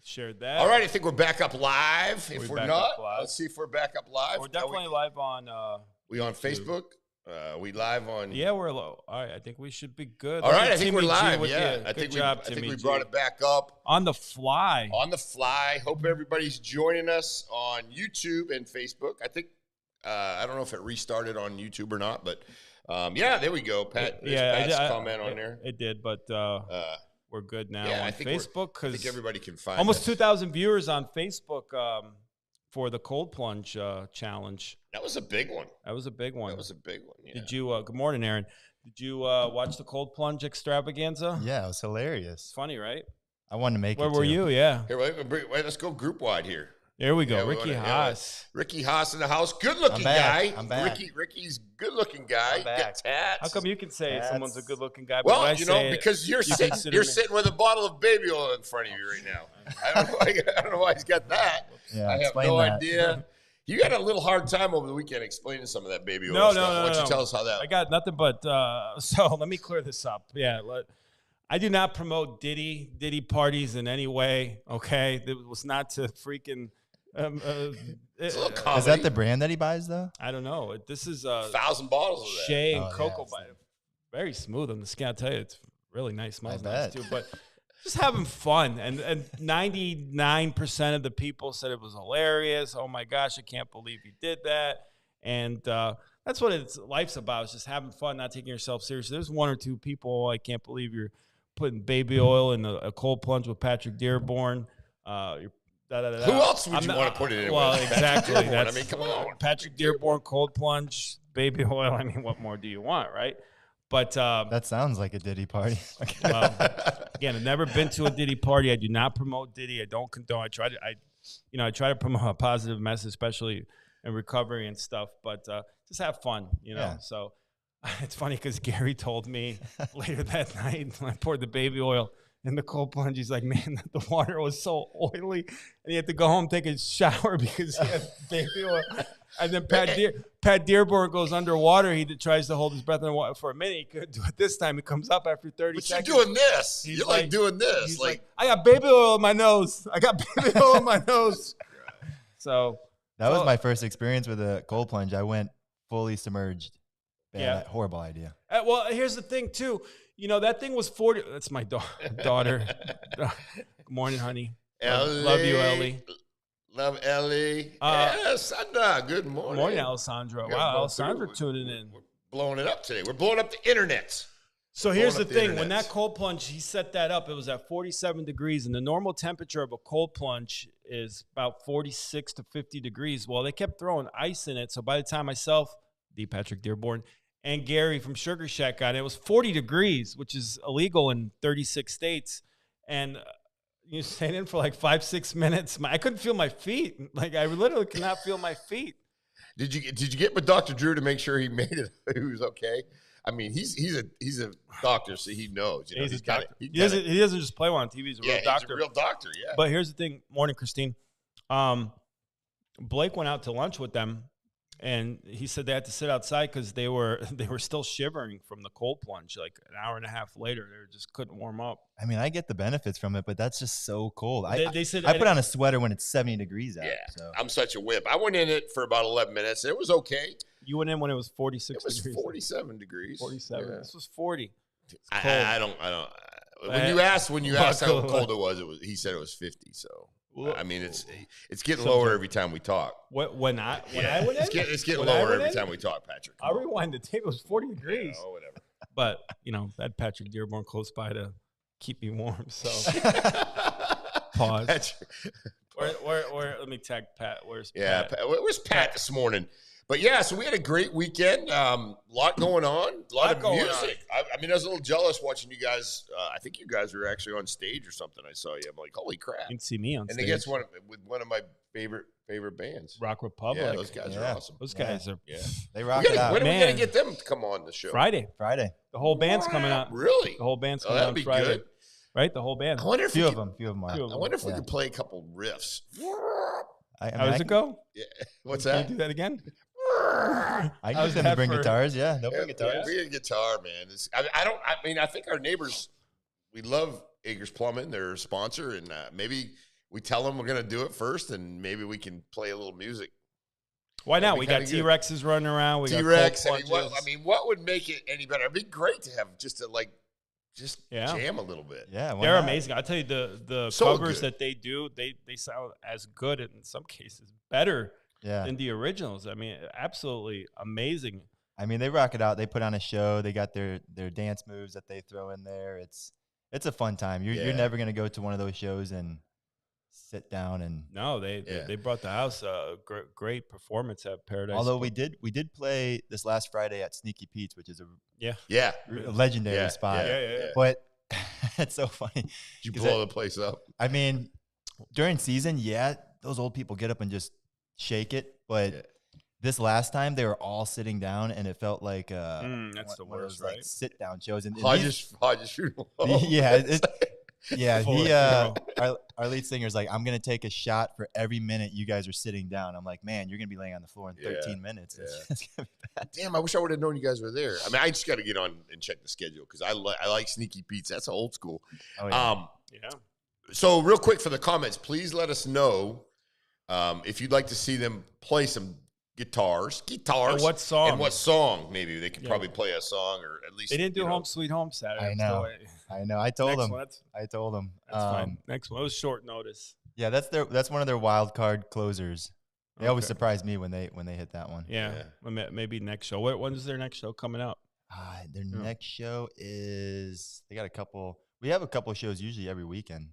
shared that. All right, I think we're back up live. If we're not, let's see if we're back up live. We're definitely live on. We on Facebook. We live on. Yeah, we're low. All right, I think we should be good. All right, I think we're live. Yeah, I think we brought it back up on the fly. On the fly. Hope everybody's joining us on YouTube and Facebook. I think I don't know if it restarted on YouTube or not, but yeah, there we go. Pat, Pat's comment on there. It did, but we're good now on Facebook because I think everybody can find almost us. 2,000 viewers on Facebook for the cold plunge challenge. That was a big one. Yeah. Did you? Good morning, Aaron. Did you watch the cold plunge extravaganza? Yeah, it was hilarious. It's funny, right? I wanted to make it. Where were you? Yeah. Here, wait, let's go group wide here. There we go. Yeah, Ricky Haas. Ricky Haas in the house. Good-looking guy. I'm back. Ricky's good-looking guy. Got tats. How come you can say someone's a good-looking guy? Well, because you're sitting with a bottle of baby oil in front of you right now. I don't know why he's got that. Yeah, I have no idea. You had a little hard time over the weekend explaining some of that baby oil stuff. Why don't you tell us how that? I got nothing but so let me clear this up. Yeah, I do not promote Diddy parties in any way. Okay, it was not to freaking. Is that the brand that he buys though? I don't know. This is 1,000 bottles of that. Shea and cocoa, very smooth on the skin. I'll tell you, it's really nice. Smells nice too. But just having fun, and 99% of the people said it was hilarious. Oh my gosh, I can't believe you did that. And that's what life's about. It's just having fun, not taking yourself seriously. There's one or two people. I can't believe you're putting baby oil in a cold plunge with Patrick Dearborn. Who else would you want to put it in? Well, with? exactly. I mean, come on. Patrick Dearborn, cold plunge, baby oil. I mean, what more do you want, right? But that sounds like a Diddy party. Well, again, I've never been to a Diddy party. I do not promote Diddy. I don't condone. I try to promote a positive message, especially in recovery and stuff. But just have fun, Yeah. So it's funny because Gary told me later that night when I poured the baby oil in the cold plunge, he's like, man, the water was so oily, and he had to go home and take a shower because he had baby oil. And then Pat Dearborn goes underwater. He tries to hold his breath in the water for a minute. He couldn't do it this time. He comes up after 30 seconds. But you're doing this. You're like doing this. He's like, I got baby oil in my nose. So that was my first experience with a cold plunge. I went fully submerged. Yeah. Horrible idea. Well, here's the thing, too. That thing was 40. That's my daughter. Good morning, honey. Ellie. Love you, Ellie. Love Ellie. Alessandra. Good morning. Good morning, Alessandra. Wow, Alessandra tuning in. We're blowing it up today. We're blowing up the internet. So here's the thing. When that cold plunge, he set that up, it was at 47 degrees. And the normal temperature of a cold plunge is about 46 to 50 degrees. Well, they kept throwing ice in it. So by the time myself, Patrick Dearborn, and Gary from Sugar Shack got it, it was 40 degrees, which is illegal in 36 states. And you stayed in for like 5-6 minutes. I couldn't feel my feet. Like I literally could not feel my feet. Did you get with Dr. Drew to make sure he made it? He was okay. I mean, he's a doctor, so he knows. He's a doctor. He doesn't just play one on TV. He's a real doctor. He's a real doctor. Yeah. But here's the thing. Morning, Christine. Blake went out to lunch with them. And he said they had to sit outside because they were still shivering from the cold plunge. Like an hour and a half later, they just couldn't warm up. I mean, I get the benefits from it, but that's just so cold. They said I put on a sweater when it's 70 degrees out. Yeah, so. I'm such a whip. I went in it for about 11 minutes. It was okay. You went in when it was 46 degrees. It was 47 degrees. 47. Yeah. This was 40. I don't. When you asked how cold it was, he said it was 50. So. I mean, it's getting lower every time we talk. When I went in? It's getting lower every time we talk, Patrick. I'll rewind the tape. It was 40 degrees. Yeah, whatever. But, I had Patrick Dearborn close by to keep me warm. So, pause. Where, let me tag Pat. Where's Pat? Where's Pat this morning? But, yeah, so we had a great weekend. Lot going on. A lot of music. I mean, I was a little jealous watching you guys. I think you guys were actually on stage or something. I saw you. I'm like, holy crap. You can see me on stage. And against one of my favorite bands. Rock Republic. Yeah, those guys are awesome. Those guys are. Yeah. They rock it out. When are we going to get them to come on the show? Friday. The whole band's coming out. Really? The whole band's coming out on Friday. Good. Right? The whole band. I wonder if few of them are. I wonder if we could play a couple riffs. How does it go? Yeah. What's that? Can you do that again? I can get them to bring guitars. Yeah, they'll bring guitars. Bring a guitar, man. I think our neighbors, we love Akers Plumbing. They're a sponsor, and maybe we tell them we're going to do it first, and maybe we can play a little music. Why not? We got T-Rexes running around. We T-Rex. got I mean, what would make it any better? It'd be great to have just jam a little bit. Yeah, they're amazing. I tell you, the covers that they do, they sound as good, in some cases better than the originals. I mean, absolutely amazing. I mean, they rock it out. They put on a show. They got their dance moves that they throw in there. It's a fun time. You're never going to go to one of those shows and sit down and they brought the house a great performance at Paradise. Although we did play this last Friday at Sneaky Pete's, which is a legendary spot. But it's so funny. Did you blow the place up? I mean, during season, those old people get up and just shake it. But this last time, they were all sitting down, and it felt like that's the worst, right? Like sit down shows. And just shoot them off. Our lead singer's like, I'm gonna take a shot for every minute you guys are sitting down. I'm like, man, you're gonna be laying on the floor in 13 minutes. It's gonna be bad. Damn, I wish I would have known you guys were there. I mean, I just got to get on and check the schedule because I like Sneaky Pete's. That's old school. Oh, yeah. So real quick for the comments, please let us know if you'd like to see them play some guitars. And what song? Maybe they could probably play a song, or at least they didn't do Home Sweet Home Saturday. I know. I told them. That's fine. Next one. It was short notice. Yeah, that's one of their wild card closers. They always surprise me when they hit that one. Yeah. Maybe next show. When is their next show coming up? Their next show is they got a couple. We have a couple of shows usually every weekend.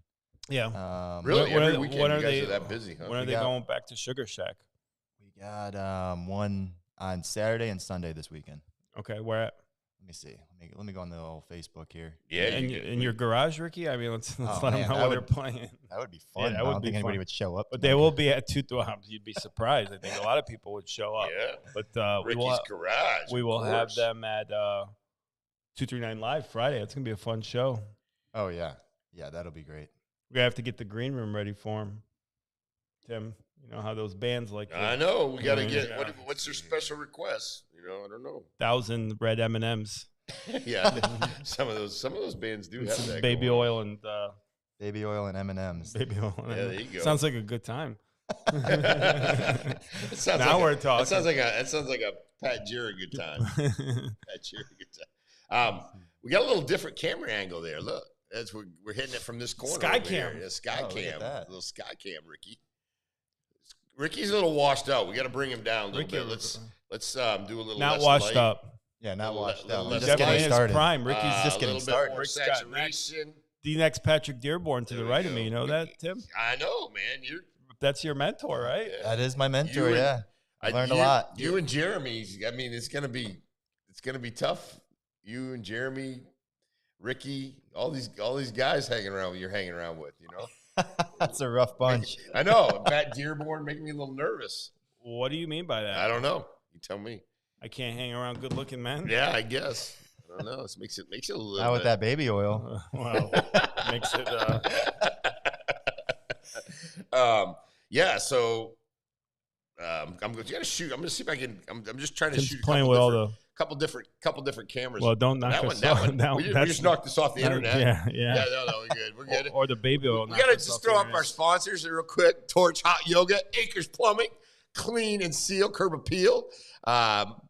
Yeah. Really? Every weekend you guys are that busy, huh? When are they going back to Sugar Shack? We got one on Saturday and Sunday this weekend. Okay, where at? Let me see. Let me go on the old Facebook here. Yeah, in your garage, Ricky. I mean, let's let them know what they're playing. That would be fun. I don't think anybody would show up. But they will be at You'd be surprised. I think a lot of people would show up. Yeah. But Ricky's garage. We will have them at 239 Live Friday. It's gonna be a fun show. Oh yeah, that'll be great. We're gonna have to get the green room ready for them, Tim. You know how those bands like. I know. We got to get. What's their special request? I don't know. 1,000 red M&Ms. Yeah, some of those bands do have that. Baby oil and M&Ms. Baby oil. Yeah, there you go. Sounds like a good time. We're talking. That sounds like a Pat Jarrett good time. Pat Jarrett good time. We got a little different camera angle there. Look, we're hitting it from this corner. Sky cam. Yeah, sky cam. A little sky cam, Ricky. Ricky's a little washed out. We got to bring him down a little bit. Let's do a little. Not washed up. Yeah, not washed up. He's definitely in his prime. Ricky's just getting started. More saturation. The next Patrick Dearborn to the right of me. You know that, Tim? I know, man. That's your mentor, right? That is my mentor. I learned a lot. You and Jeremy. I mean, it's gonna be tough. You and Jeremy, Ricky, all these guys you're hanging around with. That's a rough bunch. I know. Pat Dearborn making me a little nervous. What do you mean by that? I don't know. You tell me. I can't hang around good-looking men? Yeah, I guess. I don't know. This makes it a little Not with that baby oil. Well, makes it... Yeah, so I'm going to shoot. I'm going to see if I can... I'm just trying to shoot playing with all the... couple different cameras. Well, don't knock we just knocked this off the internet. Yeah. No, we're good. Or the baby oil. We got to just throw up our sponsors real quick. Torch Hot Yoga, Acres Plumbing, Clean and Seal, Curb Appeal,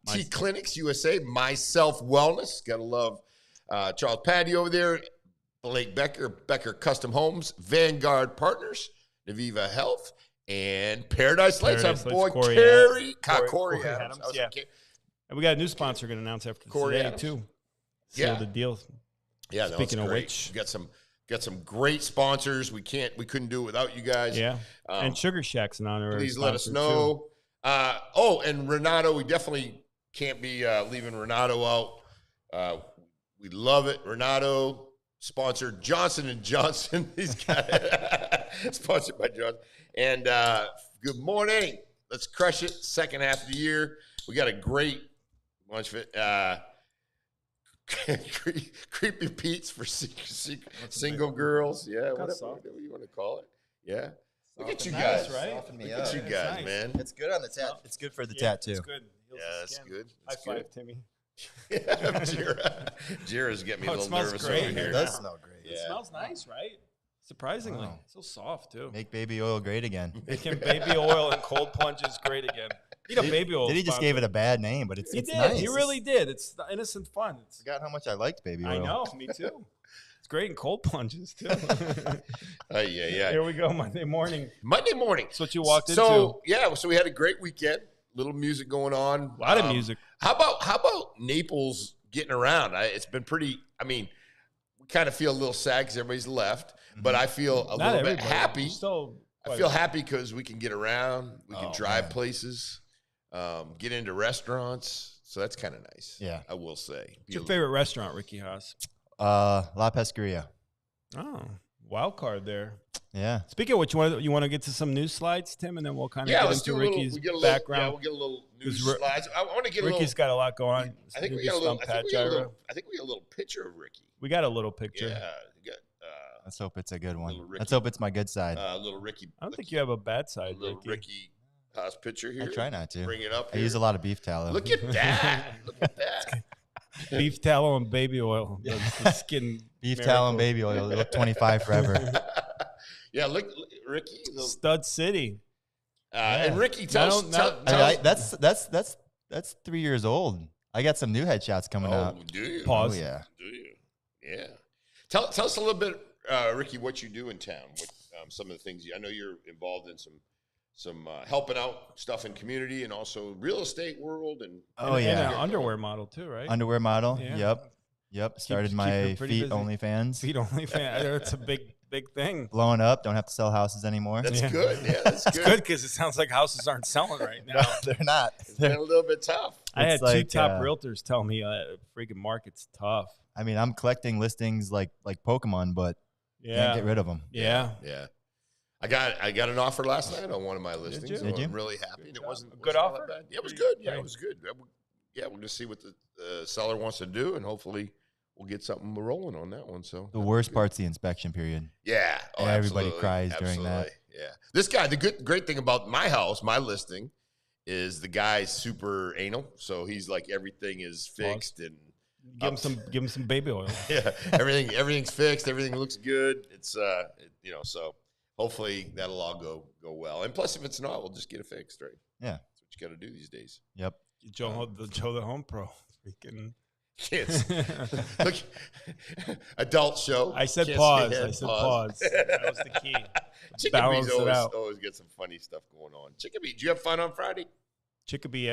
T Clinics USA, Myself Wellness. Got to love Charles Paddy over there, Blake Becker Custom Homes, Vanguard Partners, Naviva Health, and Paradise Lights. Our boy Corey Adams. And we got a new sponsor going to announce after today too. So the deals. Yeah. Speaking of which, we got some great sponsors. We couldn't do it without you guys. Yeah. And Sugar Shack's an honorary. Please let us know. And Renato, we definitely can't be leaving Renato out. We love it. Renato sponsored Johnson & Johnson. These guys sponsored by Johnson. And good morning. Let's crush it. Second half of the year. We got a great bunch of it. Creepy Pete's for single girls. Yeah, whatever you want to call it. Yeah. Look at you guys, right? Look at you guys, man. It's good on the tat. It's good for the tattoo. It's good. Yeah, that's good. High five, Timmy. Jira's getting me a little nervous over here. It does smell great. It smells nice, right? Surprisingly, so soft too. Make baby oil great again. Making baby oil and cold plunges great again. Need a baby oil. He just gave it a bad name, but it's nice. He really did. It's innocent fun. I forgot how much I liked baby oil. I know, me too. It's great in cold plunges too. Yeah. Here we go, Monday morning. That's what you walked into. So we had a great weekend. Little music going on. A lot of music. How about Naples getting around? It's been pretty. I mean, we kind of feel a little sad because everybody's left, but I feel a little bit happy. I feel happy because we can get around. We can drive places, get into restaurants. So that's kind of nice. Yeah, I will say. What's your favorite restaurant, Ricky Haas? La Pescaria. Oh, wild card there. Yeah. Speaking of which, you want to get to some news slides, Tim, and then we'll kind of get into Ricky's background. Yeah, we'll get a little news slides. I want to get Ricky's got a lot going on. I think we got a little picture of Ricky. We got a little picture. Yeah. Let's hope it's a good one. Let's hope it's my good side. Little Ricky. I don't think you have a bad side, little Ricky Haas picture here. I try not to. Bring it up I use a lot of beef tallow. Look at that. Look at that. Beef tallow and baby oil. The skin. Beef tallow and baby oil. They look 25 forever. Yeah, look, Ricky. Stud City. And Ricky, tell us. That's 3 years old. I got some new headshots coming out. Do you? Pause. Oh, yeah. Do you? Yeah. Tell us a little bit, Ricky, what you do in town. What, some of the things. I know you're involved in some helping out stuff in community and also real estate world. And an underwear model too, right? Underwear model. Yeah. Yep. Started my feet OnlyFans. Feet OnlyFans. It's a big thing. Blowing up. Don't have to sell houses anymore. That's good. Yeah, that's good. It's good because it sounds like houses aren't selling right now. No, they're not. It's been a little bit tough. I had two top realtors tell me freaking market's tough. I mean, I'm collecting listings like Pokemon, but can't get rid of them. Yeah. I got an offer last night on one of my listings. Did you? I'm really happy. It wasn't a good offer. Bad. Yeah, it was good. Yeah, it was good. Yeah, we're gonna see what the seller wants to do, and hopefully we'll get something rolling on that one. So the worst part's the inspection period. Yeah, everybody cries during that. Yeah, this guy. The great thing about my house, my listing, is the guy's super anal. So he's like everything is fixed and. Give him some baby oil. Yeah, everything's fixed. Everything looks good. It's so hopefully that'll all go well. And plus, if it's not, we'll just get it fixed, right? Yeah, that's what you got to do these days. Yep. Joe the Home Pro. Freaking kids. Look, adult show. I said pause. That was the key. Chickabee's always get some funny stuff going on. Chickabee, did you have fun on Friday? Chickabee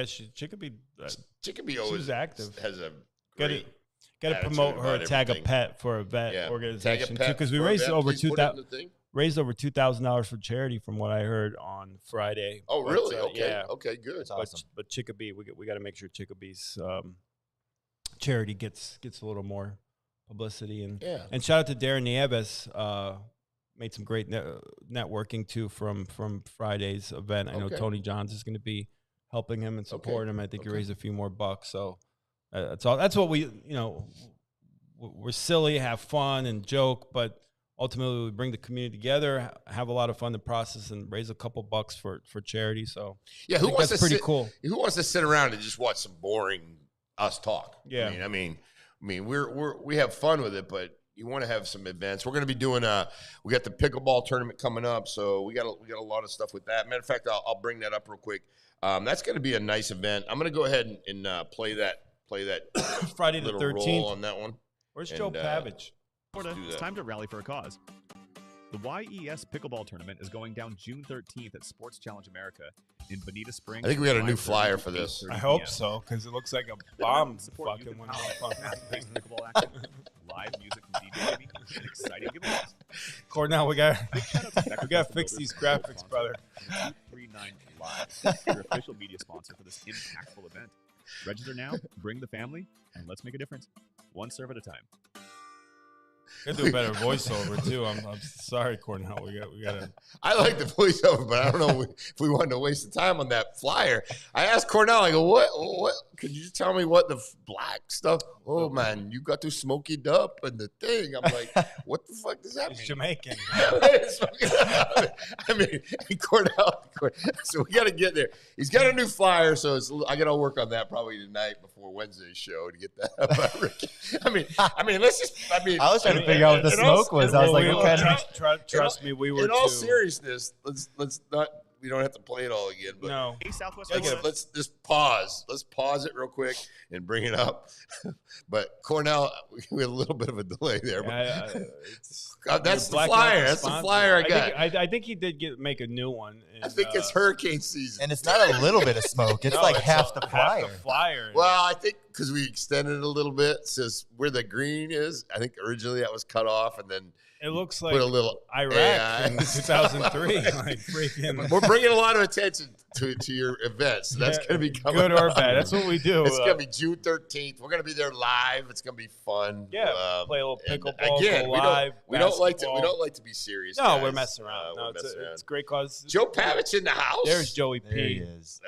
always active. Has a got to promote her tag a pet for a vet organization too, because we raised over $2,000 for charity from what I heard on Friday. Oh, really? Okay, good. That's awesome. But Chickabee, we got to make sure Chickabee's charity gets a little more publicity and shout out to Darren Nieves. Made some great networking too from Friday's event. I know Tony Johns is going to be helping him and supporting him. I think he raised a few more bucks. So that's all. That's what we're silly, have fun and joke, but ultimately we bring the community together, have a lot of fun in the process, and raise a couple bucks for charity. So yeah, who wants to sit around and just watch some boring us talk? Yeah, I mean, we have fun with it, but you want to have some events. We're going to be doing we got the pickleball tournament coming up, so we got a lot of stuff with that. Matter of fact, I'll bring that up real quick. That's going to be a nice event. I'm going to go ahead and play that Friday the 13th on that one. Where's Joe Pavich? It's time to rally for a cause. The YES Pickleball Tournament is going down June 13th at Sports Challenge America in Bonita Springs. I think we got a new flyer for this. I hope so, because it looks like a bomb fucking went off. Pickleball action, live music from DJ Jimmy, and exciting giveaways. Cornell, we got to fix these graphics, brother. 239 Live, your official media sponsor for this impactful event. Register now, bring the family, and let's make a difference. One serve at a time. We gotta do a better voiceover too. I'm sorry, Cornell. We gotta. I like the voiceover, but I don't know if we wanted to waste the time on that flyer. I asked Cornell, I go, what? Could you just tell me what the black stuff? Oh man, you got to smoke it up and the thing. I'm like, what the fuck does that mean? Jamaican. I mean, Cornell. So we got to get there. He's got a new flyer, so I got to work on that probably tonight before Wednesday's show to get that up by Ricky. I mean, let's just. I was trying to figure out what the smoke was. I was like, what kind of? Trust me, we were. In all seriousness, let's not. We don't have to play it all again, but no. Let's just pause. Let's pause it real quick and bring it up. But Cornell, we had a little bit of a delay there. But that's the flyer. That's the flyer I got. I think he did make a new one. I think it's hurricane season. And it's not a little bit of smoke. It's like half the flyer. Half the flyer. Well, I think because we extended it a little bit. It says where the green is. I think originally that was cut off, and then it looks like put a little Iraq in 2003. Like freaking. We're bringing a lot of attention to your events. So that's going to be coming good or up. bad. That's what we do. It's going to be June 13th. We're going to be there live. It's going to be fun. Yeah, play a little pickleball. Again, live. We don't like to be serious. No, guys. we're messing around. No, it's a great cause. Joe Pavich in the house. There's Joey P. There he is.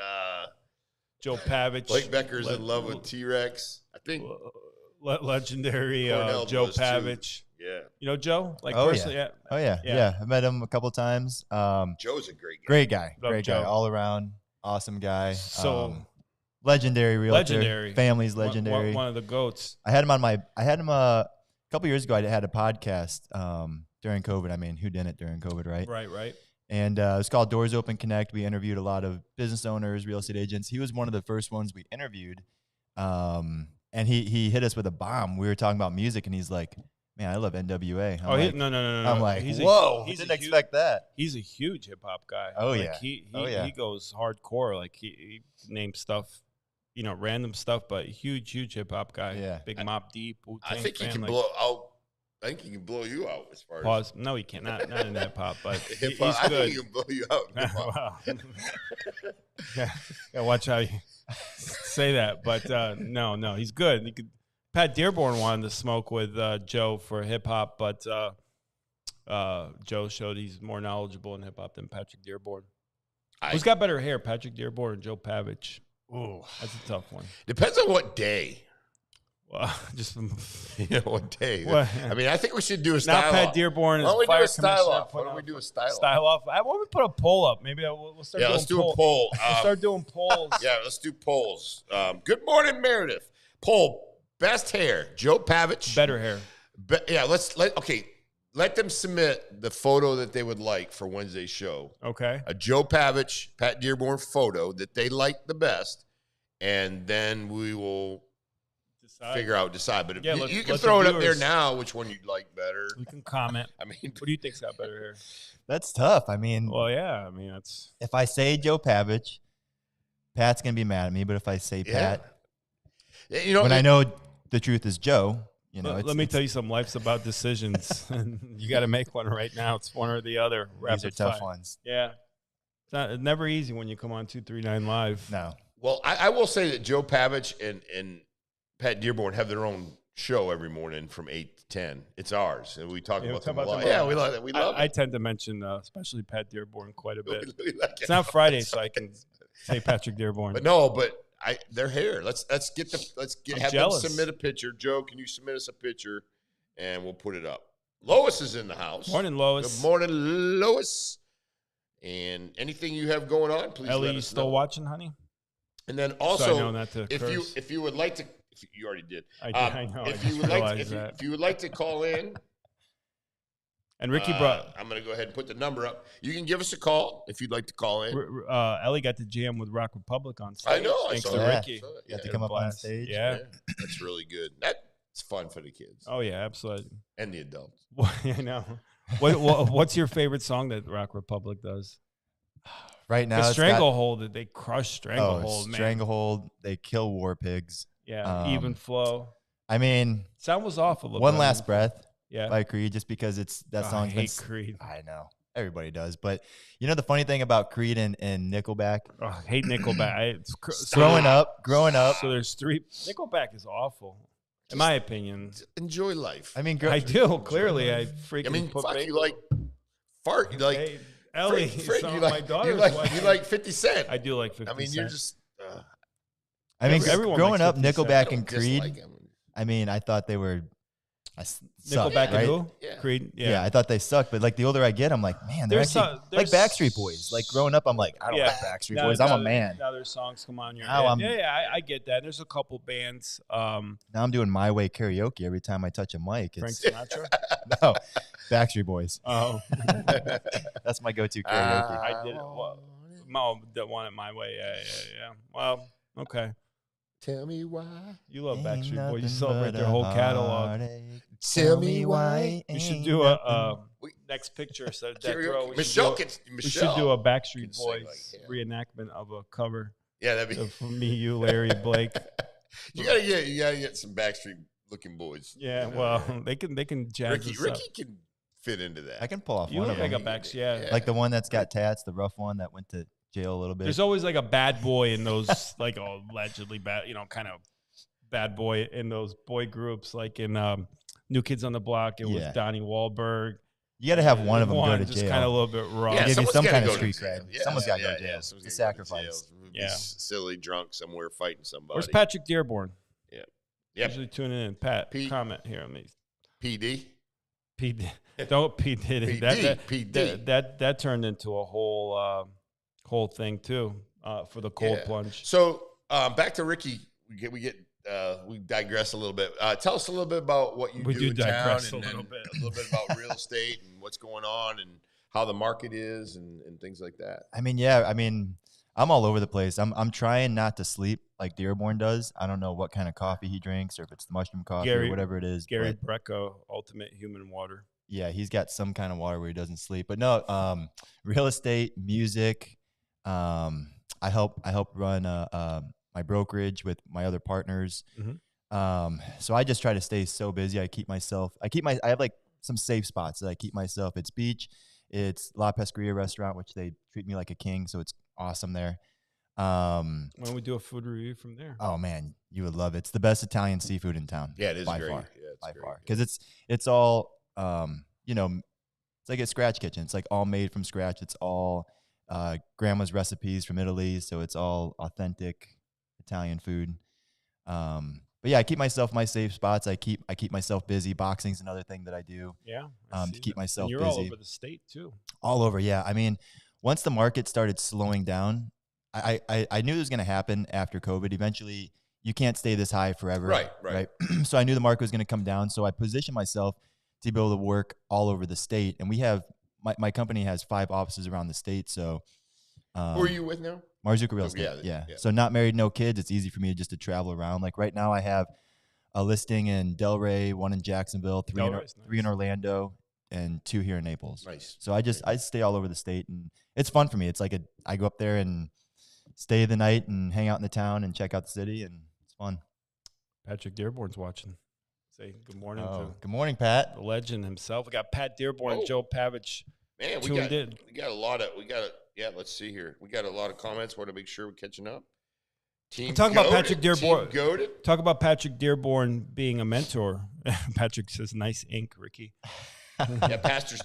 Joe Pavich. Blake Becker's in love with T-Rex. I think legendary Joe Pavich. Too. Yeah. You know Joe? Like personally? Yeah. Oh, yeah. I met him a couple times. Joe's a great guy. Great guy. Love great Joe. guy. All around. Awesome guy. So legendary realtor. Legendary. Family's legendary. One of the GOATs. I had him a couple years ago. I had a podcast during COVID. I mean, who didn't during COVID, right? Right. And it was called Doors Open Connect. We interviewed a lot of business owners, real estate agents. He was one of the first ones we interviewed. And he hit us with a bomb. We were talking about music, and he's like, "Man, I love NWA." No. I'm like, "Whoa, I didn't expect that." He's a huge hip hop guy. Oh, like, yeah. He goes hardcore. Like he names stuff, random stuff, but huge hip hop guy. Yeah. Big Mobb Deep. I think he can blow out. I think he can blow you out as far as pause. No, he can't. Not in hip hop, but he's I good. think he can blow you out. Wow. Yeah, watch how you say that. But no, he's good. Pat Dearborn wanted to smoke with Joe for hip hop, but Joe showed he's more knowledgeable in hip hop than Patrick Dearborn. Who's got better hair, Patrick Dearborn or Joe Pavich? Oh, that's a tough one. Depends on what day. Well, just what day. What? I mean, I think we should do a style off. Not Pat Dearborn. Why don't we do a style off? Why don't we do a style off? Why don't we put a poll up? Maybe we'll start. Yeah, let's do a poll. We'll start doing polls. Yeah, let's do polls. Good morning, Meredith. Poll. Best hair, Joe Pavich. Better hair. Let them submit the photo that they would like for Wednesday's show. Okay. A Joe Pavich, Pat Dearborn photo that they like the best, and then we will decide. But if you can throw it up there now, which one you'd like better. You can comment. I mean, what do you think's got better hair? That's tough. I mean, well, yeah. I mean, that's. If I say Joe Pavich, Pat's gonna be mad at me. But if I say Pat, when I know the truth is Joe, let me tell you something. Life's about decisions. You got to make one right now. It's one or the other. These are tough ones. Yeah. It's never easy when you come on 239 Live. No. Well, I will say that Joe Pavich and Pat Dearborn have their own show every morning from 8 to 10. It's ours. And we talk about them a lot. Yeah, we love it. We love it. I tend to mention especially Pat Dearborn quite a bit. It's not Friday, so I can say Patrick Dearborn. But their hair. Let's have them submit a picture. Joe, can you submit us a picture, and we'll put it up. Lois is in the house. Morning, Lois. Good morning, Lois. And anything you have going on, please. Ellie, let you us still know. watching, honey? And then also, if you would like to, you already did. I know. If you would like to call in. And Ricky brought. I'm going to go ahead and put the number up. You can give us a call if you'd like to call in. Ellie got to jam with Rock Republic on stage. I know. Thanks to Ricky. Got to come up on stage. Yeah. That's really good. That's fun for the kids. Oh, yeah, absolutely. And the adults. I know. What's your favorite song that Rock Republic does? Right now, Stranglehold. They crush Stranglehold, man. Stranglehold. They kill War Pigs. Yeah. Even Flow. I mean, sound was off a little bit. One Last Breath. Yeah. By Creed, just because that song. I hate Creed. I know. Everybody does. But the funny thing about Creed and Nickelback? Oh, I hate Nickelback. Growing up. So there's three. Nickelback is awful. In my opinion. Enjoy life. I mean, I do. Clearly, I freaking you like fart. You like. Hey, Ellie, my daughter's you like 50 Cent. I do like 50 Cent. I mean, you're just. I mean, everyone growing up, likes 50 Nickelback Cent. and Creed. I mean, I thought they were Nickelback and right? who? Yeah. Creed. Yeah, I thought they sucked, but like the older I get, I'm like, man, they're There's actually like Backstreet Boys. Like growing up, I'm like, I don't like Backstreet Boys. I'm a man. Now their songs come on your Now head. I get that. There's a couple bands. Now I'm doing My Way karaoke every time I touch a mic. Frank Sinatra? No, Backstreet Boys. Oh. That's my go-to karaoke. I did it. Well, Mom want it my way. Yeah. Well, okay. Tell me why. You love Ain't Backstreet Boys. You nothing celebrate but their a whole catalog. heartache. Tell me why. We should ain't do nothing. next picture. So that Karaoke. row, we Michelle should do a Backstreet can sing Boys like, reenactment of a cover Yeah, that'd be. of me, you, Larry, Blake. You gotta get some Backstreet looking boys. Yeah, well, they can jazz this up. Ricky can fit into that. I can pull off You one look of them. like a Backstreet, yeah. Like the one that's got tats, the rough one that went to jail a little bit. There's always like a bad boy in those, like allegedly bad, kind of bad boy in those boy groups, like in New Kids on the Block. It was Donnie Wahlberg. You got to have one of them go to just jail. kind of a little bit rough. Yeah, give you some kind of go to street jail. cred. Someone's got to go to jail. Someone's It's a gotta go to sacrifice. jail. Be Yeah. silly drunk somewhere fighting somebody. Where's Patrick Dearborn? Yep. Usually tuning in. Pat, P- comment here on these. PD. Don't P Diddy. PD. That turned into a whole thing too for the cold plunge. So back to Ricky. We digress a little bit. Tell us a little bit about what you do in town, and a little bit about real estate and what's going on and how the market is and things like that. I'm all over the place. I'm trying not to sleep like Dearborn does. I don't know what kind of coffee he drinks or if it's the mushroom coffee or whatever it is. Gary Brecco, Ultimate Human Water. Yeah, he's got some kind of water where he doesn't sleep. But no, real estate, music. I help run my brokerage with my other partners. Mm-hmm. So I just try to stay so busy. I have like some safe spots that I keep myself. It's beach. It's La Pesqueria restaurant, which they treat me like a king. So it's awesome there. Why don't we do a food review from there? Oh man, you would love it. It's the best Italian seafood in town. Yeah, it is by great. far. Yeah, by great. far. Because it's all it's like a scratch kitchen. It's like all made from scratch. It's all grandma's recipes from Italy, so it's all authentic Italian food. But yeah, I keep myself my safe spots. I keep myself busy. Boxing's another thing that I do. Yeah. To keep myself you're busy. all over the state too. All over, yeah. I mean, once the market started slowing down, I knew it was going to happen after COVID. Eventually, you can't stay this high forever. Right. So I knew the market was going to come down. So I positioned myself to be able to work all over the state. And we have my company has 5 offices around the state. So who are you with now? Marzuka Real Estate. Yeah. So not married, no kids. It's easy for me just to travel around. Like right now, I have a listing in Delray, 1 in Jacksonville, 3 in Orlando, and 2 here in Naples. Nice. So I stay all over the state, and it's fun for me. It's like I go up there and stay the night and hang out in the town and check out the city, and it's fun. Patrick Dearborn's watching. Say good morning to Good morning, Pat. the legend himself. We got Pat Dearborn and Joe Pavich. Man, we got a lot of let's see here. We got a lot of comments. Want to make sure we're catching up. Talk about Patrick Dearborn. Goated. Talk about Patrick Dearborn being a mentor. Patrick says, "Nice ink, Ricky." Yeah, pastor's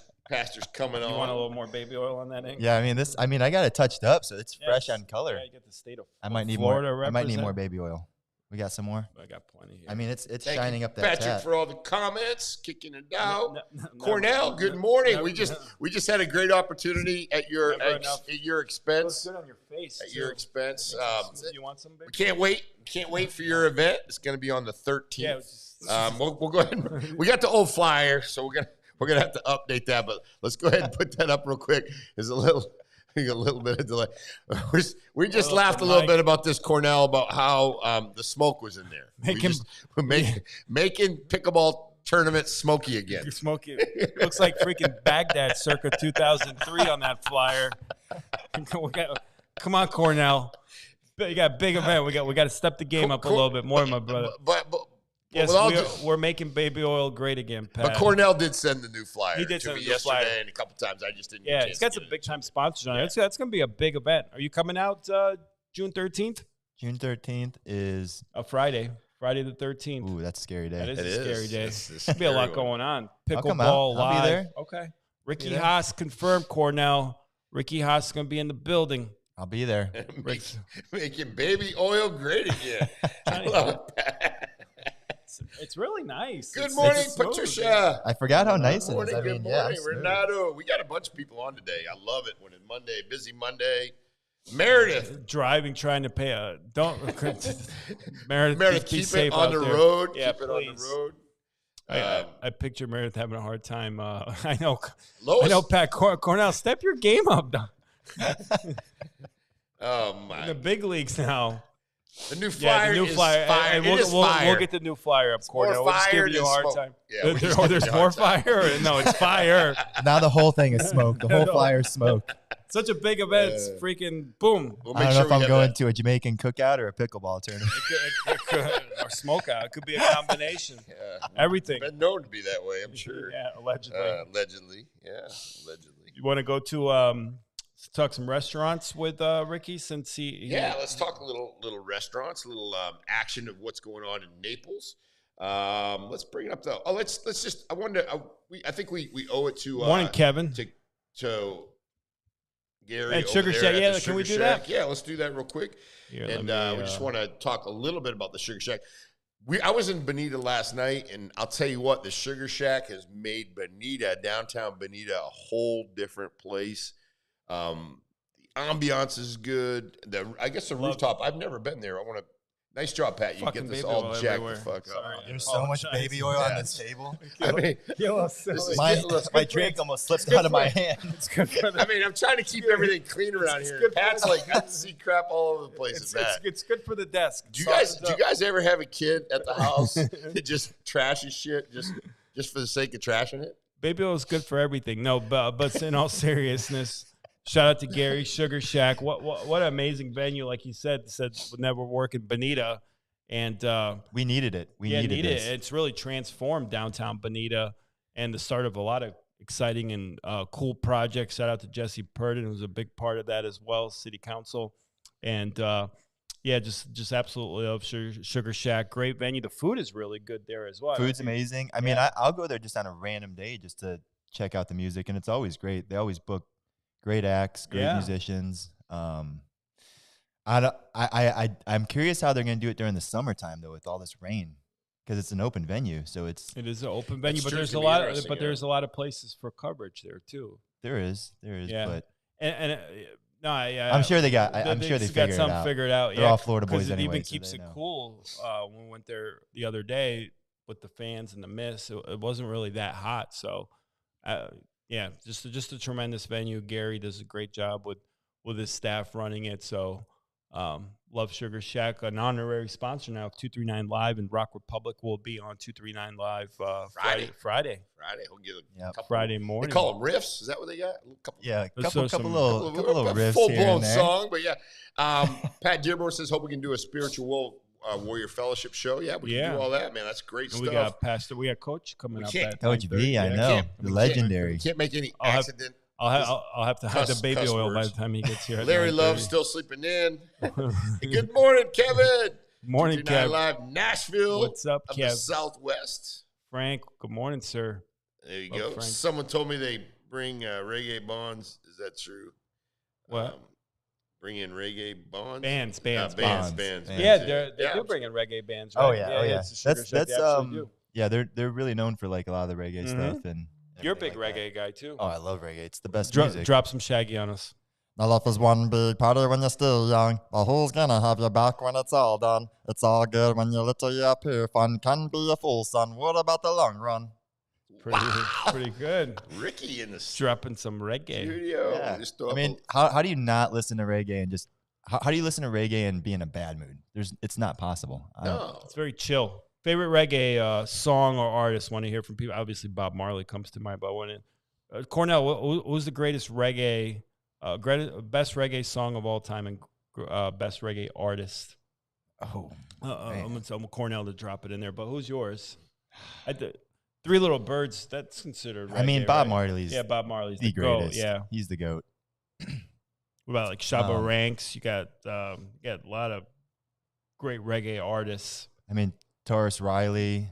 coming on. You want a little more baby oil on that ink? Yeah, I got it touched up, so it's fresh on color. Yeah, you get the state of I might need Florida more. I might need more represent. baby oil. We got some more. I got plenty here. I mean, it's Thank shining you, up that Patrick, tap. for all the comments, kicking it out. No, Cornell, good morning. We just had a great opportunity at your expense. Looks good on your face. At your expense. You want some, baby? We can't wait for your event. It's going to be on the 13th. Yeah. We'll go ahead. We got the old flyer, so we're gonna have to update that. But let's go ahead and put that up real quick. There's a little bit of delay. We just laughed a little bit about this, Cornell, about how the smoke was in there. Making pickleball tournament smoky again. Smoky. Looks like freaking Baghdad circa 2003 on that flyer. Come on, Cornell. You got a big event. We got to step the game up a little bit more, my brother. But yes, we're making baby oil great again, Pat. But Cornell did send the new flyer. He did to send me the new yesterday, flyer. and a couple times I just didn't. Yeah, it's got some big time sponsors on it. That's going to be a big event. Are you coming out June 13th? June 13th is A Friday the 13th. ooh, that's a scary day. That is a scary day. It's There'll be a lot scary going on. I'll come out. Pickleball live. I'll be there. Okay. Ricky Be there. Haas confirmed, Cornell. Ricky Haas is going to be in the building. I'll be there. Making baby oil great again. I love it. It's really nice. Good morning, Patricia. I forgot how nice it is. Good morning, Yeah, good morning, Renato. We got a bunch of people on today. I love it when it's Monday, busy Monday. Meredith. Driving, trying to pay Meredith, keep it on the road. Yeah, keep it on the road. I picture Meredith having a hard time. I know, Pat Cornell, step your game up, dog. Oh my! In the big leagues now. The new flyer is fire. And we'll get the new flyer up, Cornell. We'll just give you a hard time. Yeah, there's more fire? No, it's fire. Now the whole thing is smoke. The whole flyer is smoke. Such a big event. It's freaking boom. I don't know if I'm going to a Jamaican cookout or a pickleball tournament. Or smokeout. It could be a combination. Everything. Been known to be that way, I'm sure. Yeah, allegedly. Allegedly. You want to go to talk some restaurants with Ricky since he let's talk a little restaurants, a little action of what's going on in Naples. Let's bring it up though. Oh, let's just. I wonder. I think we owe it to morning, Kevin, to Gary and Sugar Shack. Yeah, can we do that? Yeah, let's do that real quick. Here, we just want to talk a little bit about the Sugar Shack. I was in Bonita last night, and I'll tell you what, the Sugar Shack has made downtown Bonita, a whole different place. The ambiance is good. I guess the rooftop. I've never been there. I want to. Nice job, Pat. You get this all jacked the fuck up. There's so much baby oil on this table. I mean, my drink almost slipped out of my hand. I mean, I'm trying to keep everything clean around here. Pat's like, I see crap all over the place. It's good for the desk. Do you guys ever have a kid at the house that just trashes shit just for the sake of trashing it? Baby oil is good for everything. No, but in all seriousness. Shout out to Gary, Sugar Shack. What an amazing venue. Like he said would never work in Bonita. And we needed it. We needed it. It's really transformed downtown Bonita and the start of a lot of exciting and cool projects. Shout out to Jesse Purdon, who's a big part of that as well, City Council. And just absolutely love Sugar Shack. Great venue. The food is really good there as well. Food's amazing. I mean, I'll go there just on a random day just to check out the music, and it's always great. They always book great acts, great musicians. I'm curious how they're going to do it during the summertime though, with all this rain, because it's an open venue. So it is an open venue, but there's a lot of places for coverage there too. There is, yeah. But I'm sure they got. I'm sure they got something figured out. They're all Florida boys anyway. It even keeps it cool. When we went there the other day with the fans and the mist, it wasn't really that hot. So. Yeah, just a tremendous venue. Gary does a great job with his staff running it. So, love Sugar Shack, an honorary sponsor now of 239 Live, and Rock Republic will be on 239 Live Friday. He'll get a couple Friday morning. They call them riffs. Is that what they got? A couple little riffs, full blown song. But Pat Dearborn says, "Hope we can do a spiritual Warrior Fellowship show." Yeah, we can do all that, man. That's great stuff. We got Pastor. We got Coach coming up. Coach V, I know, the legendary. We can't make any accident. I'll have to hide the baby oil by the time he gets here. Larry Love's still sleeping in. Good morning, Kevin. Morning, Kevin. Live, Nashville. What's up, Kev? The Southwest. Frank, good morning, sir. There you go. Frank. Someone told me they bring reggae bonds. Is that true? What? Bring in reggae bonds? Bands. Yeah, they do bring in reggae bands, right? Oh, yeah. That's they're really known for like a lot of the reggae stuff. And you're a big reggae guy, too. Oh, I love reggae. It's the best music. Drop some Shaggy on us. My life is one big party when you're still young, but who's gonna have your back when it's all done? It's all good when you're little, you appear fun. Can be a fool, son. What about the long run? Pretty good. Ricky in the dropping some reggae. Studio. Yeah. I mean, how do you not listen to reggae and just how do you listen to reggae and be in a bad mood? It's not possible. No. It's very chill. Favorite reggae song or artist? Want to hear from people? Obviously, Bob Marley comes to mind. But Cornell, who's the greatest reggae, best reggae song of all time, and best reggae artist? Oh, I'm gonna tell Cornell to drop it in there. But who's yours? Three Little Birds, that's considered reggae, I mean, Bob right? Marley's Bob Marley's the greatest. GOAT, yeah. He's the GOAT. What about like Shabba Ranks? You got a lot of great reggae artists. I mean, Taurus Riley.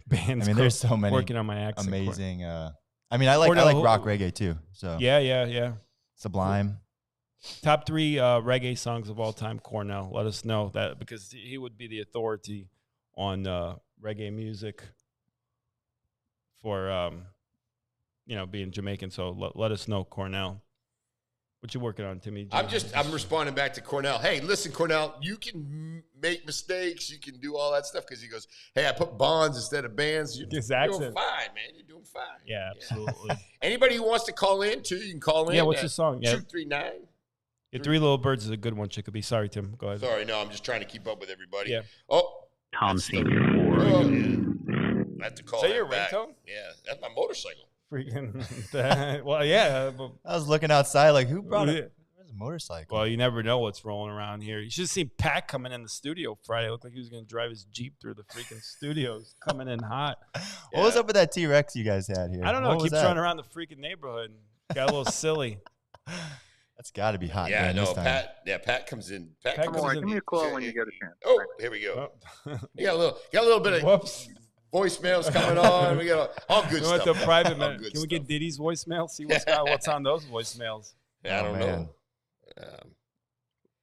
Bands. I mean, there's so many working on my accent. amazing. I mean, I like rock reggae too. So yeah. Sublime. Top 3 reggae songs of all time, Cornell. Let us know that, because he would be the authority on reggae music for, being Jamaican. So let us know, Cornell. What you working on, Timmy? I'm responding back to Cornell. Hey, listen, Cornell, you can make mistakes. You can do all that stuff because he goes, hey, I put bonds instead of bands. You're doing fine, man. You're doing fine. Yeah, absolutely. Anybody who wants to call in, too, you can call in. Yeah, what's your song? 239. Yeah, Three Little Birds is a good one, Chickaby. Sorry, Tim. Go ahead. Sorry, no, I'm just trying to keep up with everybody. Yeah. Oh. Tom Senior. I have to call Is that your back. ringtone? Yeah, that's my motorcycle. Freaking. Well, yeah. I was looking outside like, who brought it? Where's a motorcycle? Well, you never know what's rolling around here. You should have seen Pat coming in the studio Friday. It looked like he was going to drive his Jeep through the freaking studios, coming in hot. What was up with that T-Rex you guys had here? I don't know. What It was keeps that? running around the freaking neighborhood. Got a little silly. That's got to be hot. Yeah, during this no, time. Pat comes in. Pat Come on, give me a call when you get a chance. Oh, here we go. Oh. You got a little bit of Whoops. voicemails coming on. We got all good We went stuff. to private. All Can good we stuff. get Diddy's voicemail? See what's on those voicemails. Yeah, I don't man.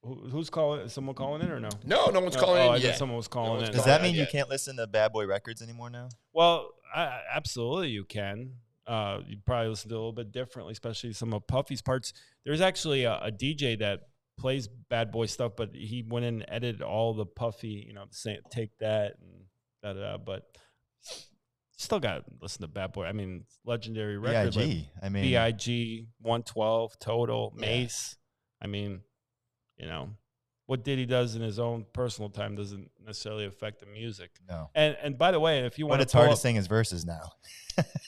know. Who's calling? Is someone calling in or no? No one's Oh, calling I in thought yet. someone was calling in. Does calling that mean in you yet. can't listen to Bad Boy Records anymore now? Well, absolutely you can. You probably listen to it a little bit differently, especially some of Puffy's parts. There's actually a DJ that plays Bad Boy stuff, but he went in and edited all the Puffy, take that and da-da-da, but still got to listen to Bad Boy. I mean, legendary record. B.I.G. I mean, B.I.G., 112, Total, Mace. I mean, what Diddy does in his own personal time doesn't necessarily affect the music. no. And by the way, if you want But to it's hard to sing his verses now.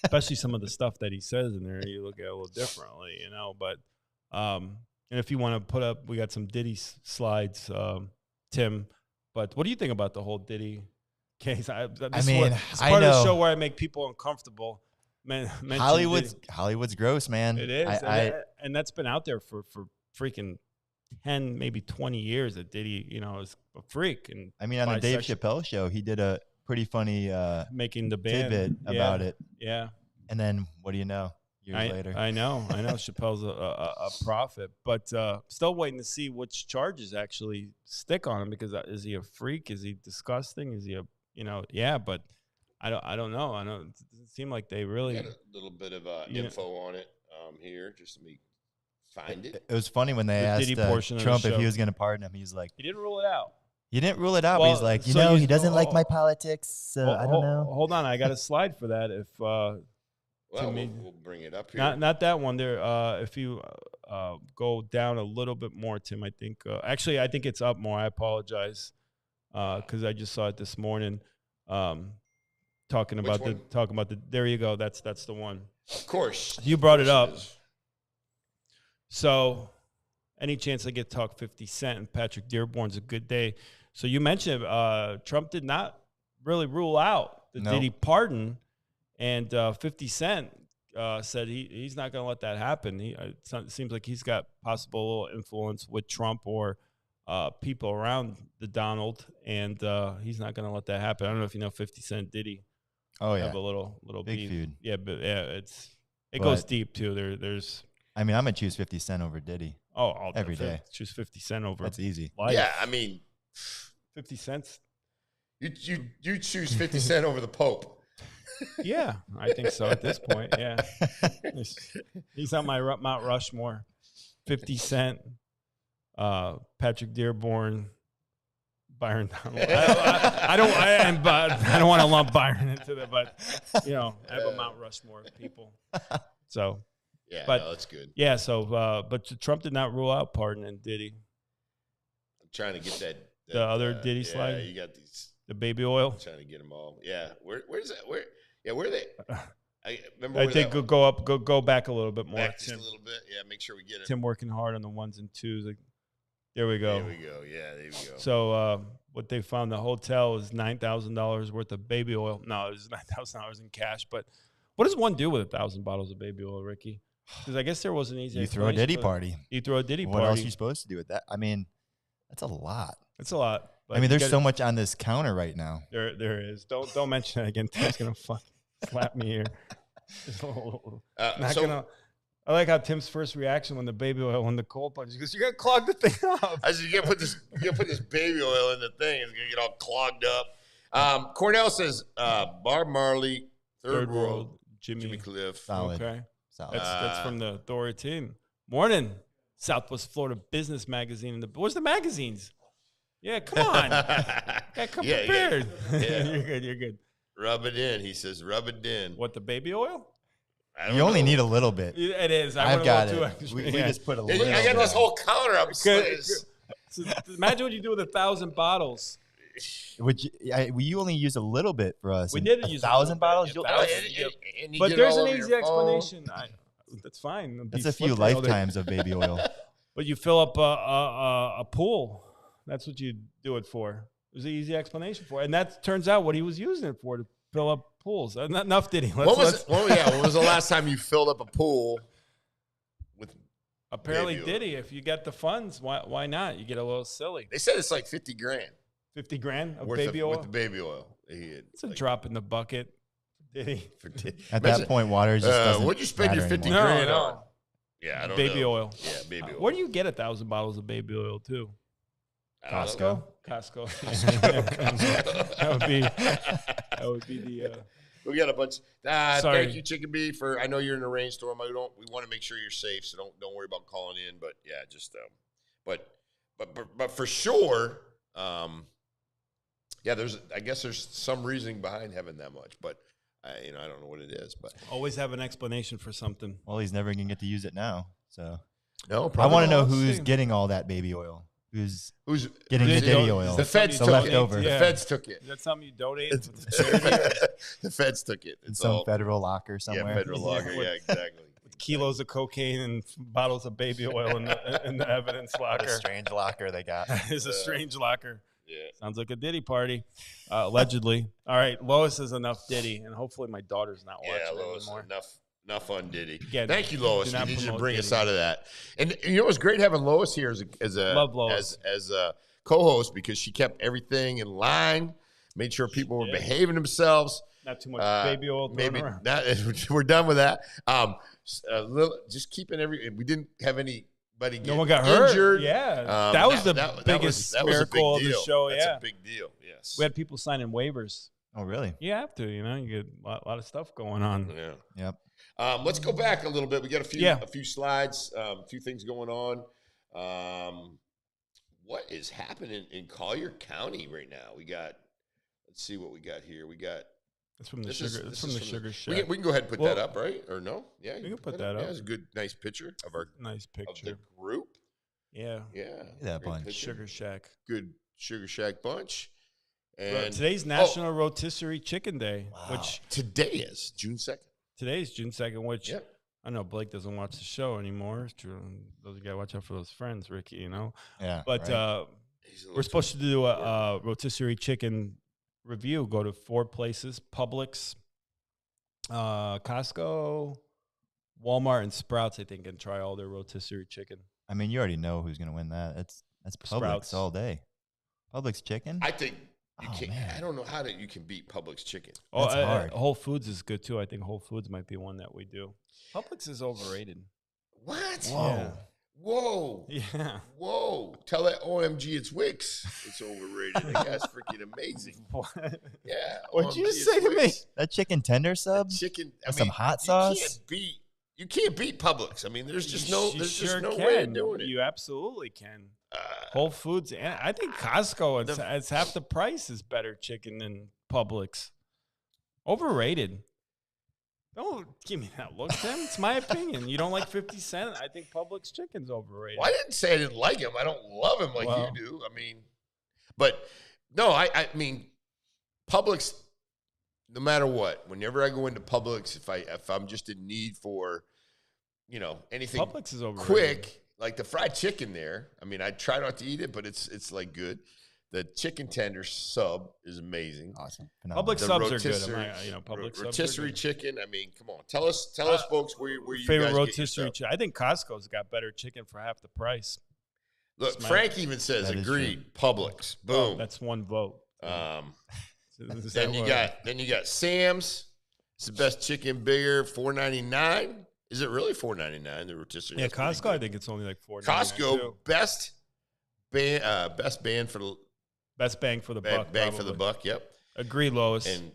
especially some of the stuff that he says in there, you look at it a little differently, But and if you want to put up, we got some Diddy slides, Tim. But what do you think about the whole Diddy case? This is part of the show where I make people uncomfortable. Hollywood's gross, man. It is, and that's been out there for freaking 10, maybe 20 years. That Diddy, is a freak. And I mean, on the Dave Chappelle show, he did a pretty funny making the band tidbit about it. Yeah. And then what do you know? Years later. I know. Chappelle's a prophet, but still waiting to see which charges actually stick on him, because is he a freak? Is he disgusting? Is he but I don't know. I know it doesn't seem like they really Got a little bit of info on it here. Just let me find it. It was funny when they asked Trump if he was going to pardon him. He's like, he didn't rule it out. He didn't rule it out. Well, but he's like, so he doesn't like my politics. So I don't know. Hold on, I got a slide for that. If Well, we'll bring it up here. not that one there. If you go down a little bit more, Tim, I think I think it's up more. I apologize because I just saw it this morning. Talking about the. There you go. That's the one. Of course. You brought it up. So, any chance I get to talk 50 Cent and Patrick Dearborn's a good day. So you mentioned Trump did not really rule out the Diddy pardon, and 50 Cent said he's not going to let that happen. It seems like he's got possible influence with Trump or people around the Donald, and he's not going to let that happen. I don't know if you know 50 Cent Diddy. Oh yeah, have a little big beef. feud. Yeah, but it goes deep too. There's. I mean, I'm gonna choose 50 Cent over Diddy. Oh, every day. Choose 50 Cent over. That's easy. Life. Yeah, I mean, 50 cents. You choose 50 Cent over the Pope. Yeah, I think so at this point. Yeah, he's on my Mount Rushmore. 50 Cent, Patrick Dearborn, Byron Donald. I don't want to lump Byron into that, but I have a Mount Rushmore of people. So. Yeah, but that's good. Yeah, so but Trump did not rule out pardon and Diddy. I'm trying to get that the other Diddy slide. Yeah, you got these. The baby oil. I'm trying to get them all. Yeah, where's that? Where are they? I remember. I think go back a little bit more. Back just a little bit. Yeah, make sure we get it. Tim working hard on the ones and twos. There we go. There we go. Yeah, there we go. So what they found, the hotel is $9,000 worth of baby oil. No, it was $9,000 in cash. But what does one do with 1,000 bottles of baby oil, Ricky? Because I guess there was an easy. You throw a Diddy party. You throw a Diddy party. What else are you supposed to do with that? I mean, that's a lot. It's a lot. I mean, there's so much on this counter right now. There is. Don't mention that again. Tim's gonna slap me here. I like how Tim's first reaction when the baby oil on the cold punch. He goes, "You're gonna clog the thing up." I said, "You gotta put this baby oil in the thing. It's gonna get all clogged up." Cornell says Bob Marley, Third World, Jimmy Jimmy Cliff. Solid. Okay. Solid. That's from the Thor team. Morning, Southwest Florida Business Magazine. Where's the magazines? Yeah, come on. Come prepared. Yeah. You're good. Rub it in. He says, rub it in. What, the baby oil? I don't You only know. need a little bit. It is. I've got too it. extra. We Yeah. just put a I little. got this whole counter up. Good. So imagine what you do with 1,000 bottles. You only use a little bit for us. We and did use a 1,000 bottles. little You'll- bit. And you But get there's all an over easy your phone. explanation. That's fine. It'd That's be a few slippery all day. lifetimes of baby oil. But you fill up a pool. That's what you do it for. There's an easy explanation for it. And that turns out what he was using it for, to fill up pools. Not enough, did he? When was the last time you filled up a pool with Apparently, baby oil? did he? If you got the funds, why not? You get a little silly. They said it's like 50 grand 50 grand of worth baby oil? with the baby oil. It's a drop in the bucket. Did he? At that point, water just doesn't. What'd you spend your matter 50 anymore. grand No. on? Yeah, I don't Baby know. oil. Yeah, baby oil. Where do you get 1,000 bottles of baby oil, too? I don't know. Costco. that would be the. We got a bunch. Sorry. Thank you, Chicken Bee, for. I know you're in a rainstorm. We want to make sure you're safe, so don't worry about calling in. But yeah, just but for sure, yeah. I guess there's some reasoning behind having that much, but I don't know what it is. But Always have an explanation for something. Well, he's never gonna get to use it now. So no, I probably want to know not. who's See. getting all that baby oil. Who's who's getting the baby oil? The feds The took leftover. it. Yeah. The feds took it. Is that something you donate? to the charity? The feds took it. in It's some all federal locker somewhere. yeah, federal logger. Yeah, exactly. Kilos of cocaine and bottles of baby oil in the evidence What locker. a strange locker they got. It's a strange locker. Yeah. Sounds like a Diddy party, allegedly. All right, Lois is enough Diddy, and hopefully my daughter's not watching Yeah, Lois, anymore. enough on Diddy. Again, Thank you, Lois. do not You need to promote bring us Diddy. out of that. And you know, it was great having Lois here as a Love Lois. as a co-host because she kept everything in line, made sure people were behaving themselves. Not too much baby oil thrown Maybe around. not. We're done with that. Just keeping we didn't have anybody get No one got injured. hurt. Yeah, that was the biggest that was a big miracle of the deal. show. That's yeah, a big deal. Yes. we had people signing waivers. Oh, really? You have to, you get a lot of stuff going on. Yeah. Yep. Let's go back a little bit. We got a few slides, a few things going on. What is happening in Collier County right now? Let's see what we got here. It's from the This sugar. is It's from the the- sugar we shack. can go ahead and put Well, that up, right? Or no? Yeah, we can put it that up. Yeah, it's a good, nice picture of our Nice of picture. the group. Yeah, Yeah, that great bunch. picture. sugar shack. Good Sugar Shack bunch. Bro, And today's National Rotisserie Chicken Day, which today is June 2nd. today's June 2nd, which Yeah. I know Blake doesn't watch the show anymore. It's true. Those you gotta watch out for those friends, Ricky. Yeah. But right. He's a little we're supposed to do a rotisserie chicken review. Go to 4 places: Publix, Costco, Walmart, and Sprouts. I think, and try all their rotisserie chicken. I mean, you already know who's gonna win that. That's Publix Sprouts. all day. Publix chicken. I think you Oh, can't. man. I don't know how you can beat Publix chicken. That's hard. Whole Foods is good too. I think Whole Foods might be one that we do. Publix is overrated. What? Whoa. Whoa. Yeah. Whoa. Tell that OMG it's Wix. It's overrated. That guy's freaking amazing. What? Yeah. What'd you OMG, say it's to me? Wix. That chicken tender sub. Chicken. With some hot sauce? You can't beat Publix. I mean, there's just no You sure way of can. doing it. You absolutely can. Uh, Whole Foods, and I think Costco, it's half the price is better chicken than Publix. Overrated. Don't give me that look, Tim. It's my opinion. You don't like 50 Cent? I think Publix chicken's overrated. well, I didn't say I didn't like him. I don't love him like Well. you do. I mean, but no, I mean, Publix. No matter what, whenever I go into Publix, if I'm just in need for, anything Publix is overrated. quick, like the fried chicken there. I mean, I try not to eat it, but it's like good. The chicken tender sub is amazing. Awesome. Phenomenal. Publix The subs are good. rotisserie- Publix subs are rotisserie good. chicken. I mean, come on, tell us, folks, where you Favorite guys get your rotisserie stuff. chicken. I think Costco's got better chicken for half the price. Look, It's my- Frank even says That is agreed. Publix, boom. That's one vote. Is that Then you what- got Sam's. It's the best chicken, bigger, $4.99. Is it really $4.99? The rotisserie. Yeah, That's pretty Costco. I good. think it's only like $4.99 Costco too. best bang for the Best bang for the buck. bang for the probably. buck. Yep. Agree, Lois. And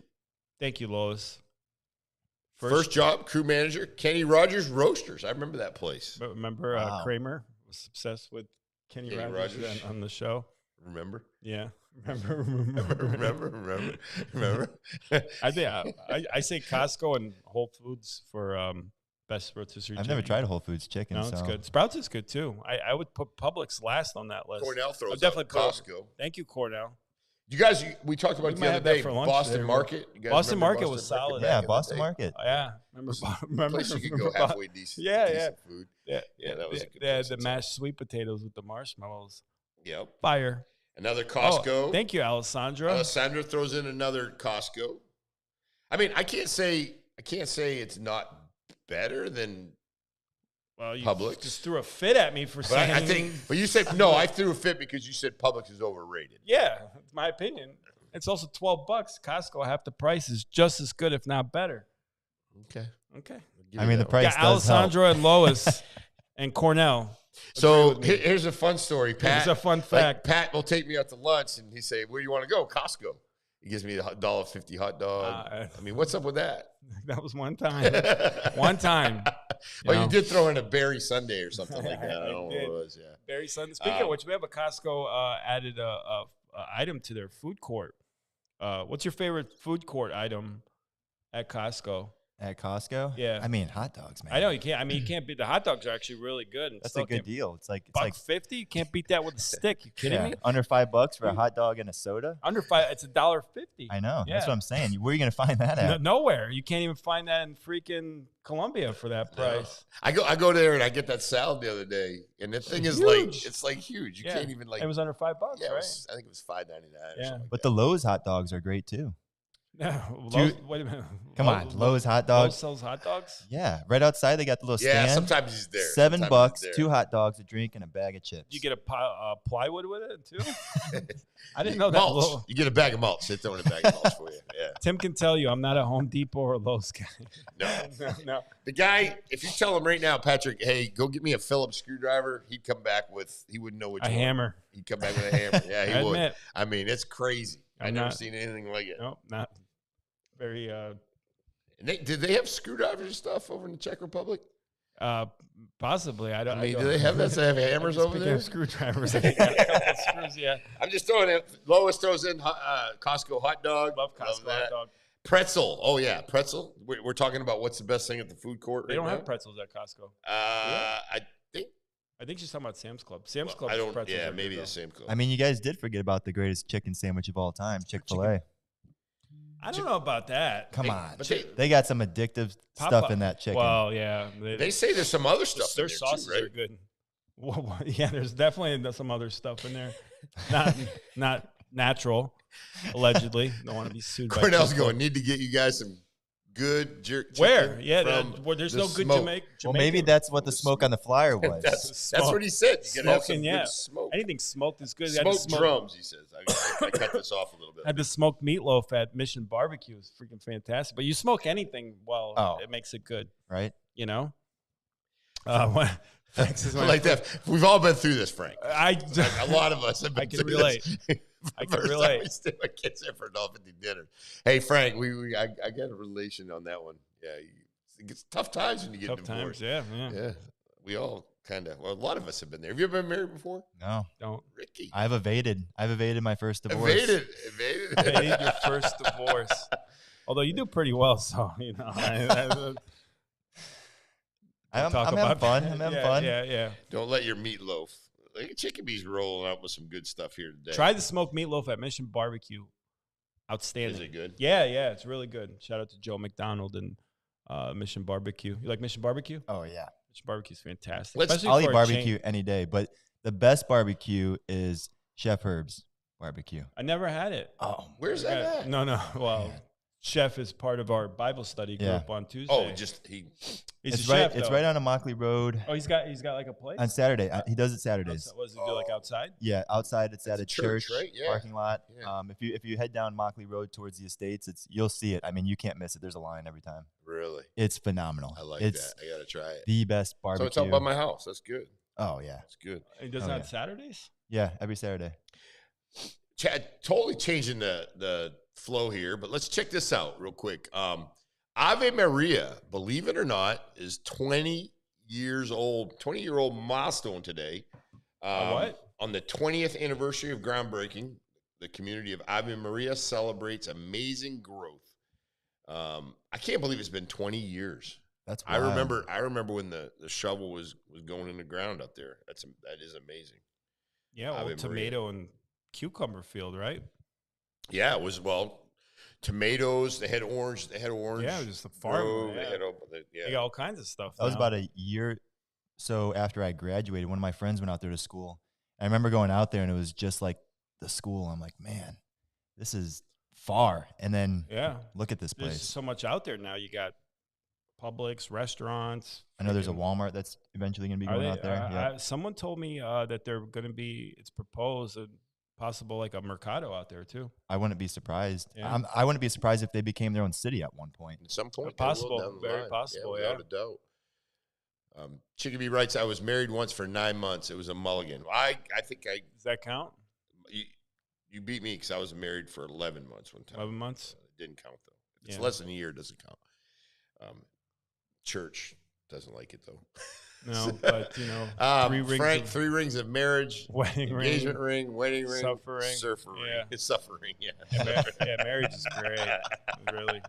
thank you, Lois. First job, crew manager, Kenny Rogers Roasters. I remember that place. But remember Kramer was obsessed with Kenny Rogers on the show. Remember? Yeah. Remember. I think I say Costco and Whole Foods for best rotisserie. I've never tried Whole Foods chicken. No, it's good. Sprouts is good too. I would put Publix last on that list. Cornell throws definitely up Costco. Thank you, Cornell. You guys, we talked about it the other day. Boston Market. You guys Boston remember Market was solid. Yeah, Boston Market. Yeah, remember place you could go halfway decent. Yeah. Food. Yeah, that was a good They had place. the mashed sweet potatoes with the marshmallows. Yep. Fire. Another Costco. Oh, thank you, Alessandra. Alessandra throws in another Costco. I mean, I can't say it's not better than Well, you Publix. just threw a fit at me for But saying. I think, but you said no. I threw a fit because you said Publix is overrated. Yeah, it's my opinion. It's also $12. Costco, half the price, is just as good, if not better. Okay. I mean, the price Got does Alessandra and Lois and Cornell. So here's a fun story, Pat. Here's a fun fact. Pat will take me out to lunch, and he say, "Where do you want to go?" Costco. He gives me a $1.50 hot dog. I mean, what's up with that? That was one time. One time. Well, you did throw in a berry sundae or something like that. I don't know what it was. Yeah. Berry Sunday. Speaking of which, we have a Costco added a item to their food court. What's your favorite food court item at Costco? At Costco? Yeah. I mean, hot dogs, man. I know you can't. I mean, you can't beat the hot dogs are actually really good. And That's a good deal. It's like $1.50. You can't beat that with a stick. You kidding me? Under $5 for a hot dog and a soda. Under $5, it's $1.50. I know. Yeah. That's what I'm saying. Where are you going to find that at? Nowhere. You can't even find that in freaking Colombia for that price. No. I go there and I get that salad the other day, and the thing is huge. It's like huge. You can't even like. It was under $5, yeah, right? I think it was $5.99. Yeah, but the Lowe's hot dogs are great too. No, Lowe's, wait a minute. Come on, Lowe's hot dogs. Lowe's sells hot dogs? Yeah, right outside they got the little stand. Yeah, sometimes he's there. $7, 2 hot dogs, a drink, and a bag of chips. Did you get a plywood with it too? I didn't know that. Mulch. You get a bag of mulch. They throw in a bag of mulch for you. Yeah. Tim can tell you I'm not a Home Depot or Lowe's guy. No. The guy, if you tell him right now, Patrick, hey, go get me a Phillips screwdriver, he'd come back with, he wouldn't know which one. A hammer. He'd come back with a hammer. Yeah, he would. Admit. I mean, it's crazy. I've never seen anything like it. Nope, not very. And did they have screwdrivers and stuff over in the Czech Republic? Possibly. I don't. I mean, do they have that? Do they have hammers over there? Screwdrivers. I think got a couple of screws. Yeah. I'm just throwing it. Lois throws in Costco hot dog. Love Costco hot dog. Pretzel. Oh yeah, pretzel. We're talking about what's the best thing at the food court. They don't have pretzels at Costco. I think she's talking about Sam's Club. Sam's Club. I don't. Pretzels Yeah, are maybe good, the same club. I mean, you guys did forget about the greatest chicken sandwich of all time, Chick-fil-A. I don't know about that. Come on. But they got some addictive stuff in that chicken. Well, yeah. They say there's some other stuff Their in there sauces too, right? are good. Well, yeah, there's definitely some other stuff in there. Not natural, allegedly. Don't want to be sued by Cornell's people. going, need to get you guys some good jerk chicken. Where? Yeah, from there's the no good smoke. Jamaican. Well, maybe that's what the smoke on the flyer was. That's what he said. You gotta have some Smoking, good smoke. Anything smoked is good. Smoked drums, he says. I cut this off a little bit. I had the smoked meatloaf at Mission Barbecue. It's freaking fantastic. But you smoke anything, it makes it good. Right? You know? Like that. We've all been through this, Frank. A lot of us have been through this. I can relate. We stay my kids in for an all-50 dinner. Hey, Frank, I got a relation on that one. Yeah, it's tough times when you get divorced. Yeah. We all kind of. Well, a lot of us have been there. Have you ever been married before? No. Don't. Ricky. I've evaded my first divorce. Evaded your first divorce. Although you do pretty well, so you know. I'm having fun. I'm having fun. Yeah. Don't let your meatloaf. Chicken Bee's rolling out with some good stuff here today. Try the smoked meatloaf at Mission Barbecue. Outstanding. Is it good? Yeah, it's really good. Shout out to Joe McDonald and Mission Barbecue. You like Mission Barbecue? Oh yeah, Mission Barbecue's fantastic. I'll eat barbecue any day, but the best barbecue is Chef Herb's barbecue. I never had it. Oh, where's that at? No. Well, Chef is part of our Bible study group on Tuesday. Oh, he's it's a chef, it's right on a Mockley Road. Oh, he's got like a place on Saturday. He does it Saturdays. What does he do, like outside? Yeah, outside. It's at a church right? parking lot. Yeah. If you head down Mockley Road towards the estates, you'll see it. I mean, you can't miss it. There's a line every time. Really? It's phenomenal. I like that. I gotta try it. The best barbecue. So it's up by my house. That's good. Oh yeah, it's good. He does that on Saturdays. Yeah, every Saturday. Totally changing the flow here, but let's check this out real quick. Ave Maria, believe it or not, is 20 years old, 20-year-old milestone today. What? On the 20th anniversary of groundbreaking, the community of Ave Maria celebrates amazing growth. I can't believe it's been 20 years. That's wild. I remember when the shovel was going in the ground out there. That is amazing. Yeah, well, tomato and cucumber field, right? Yeah, it was, tomatoes. They had orange. Yeah, it was just a farm. They got all kinds of stuff. That was about a year so after I graduated. One of my friends went out there to school. I remember going out there, and it was just like the school. I'm like, man, this is far. And then look at this place. There's so much out there now. You got Publix, restaurants. I know there's a Walmart that's eventually going to be going out there. Someone told me that they're going to be, it's proposed, possible like a Mercado out there too. I wouldn't be surprised. Yeah. I wouldn't be surprised if they became their own city at one point. At some point. Possible. Very possible, without a doubt. Chickabee writes, I was married once for 9 months. It was a mulligan. I think Does that count? You beat me because I was married for 11 months one time. 11 months? It didn't count, though. If it's less than a year, it doesn't count. Church doesn't like it, though. No, but, 3 rings of marriage, wedding engagement ring, wedding ring, suffering. Suffering, marriage is great. Really.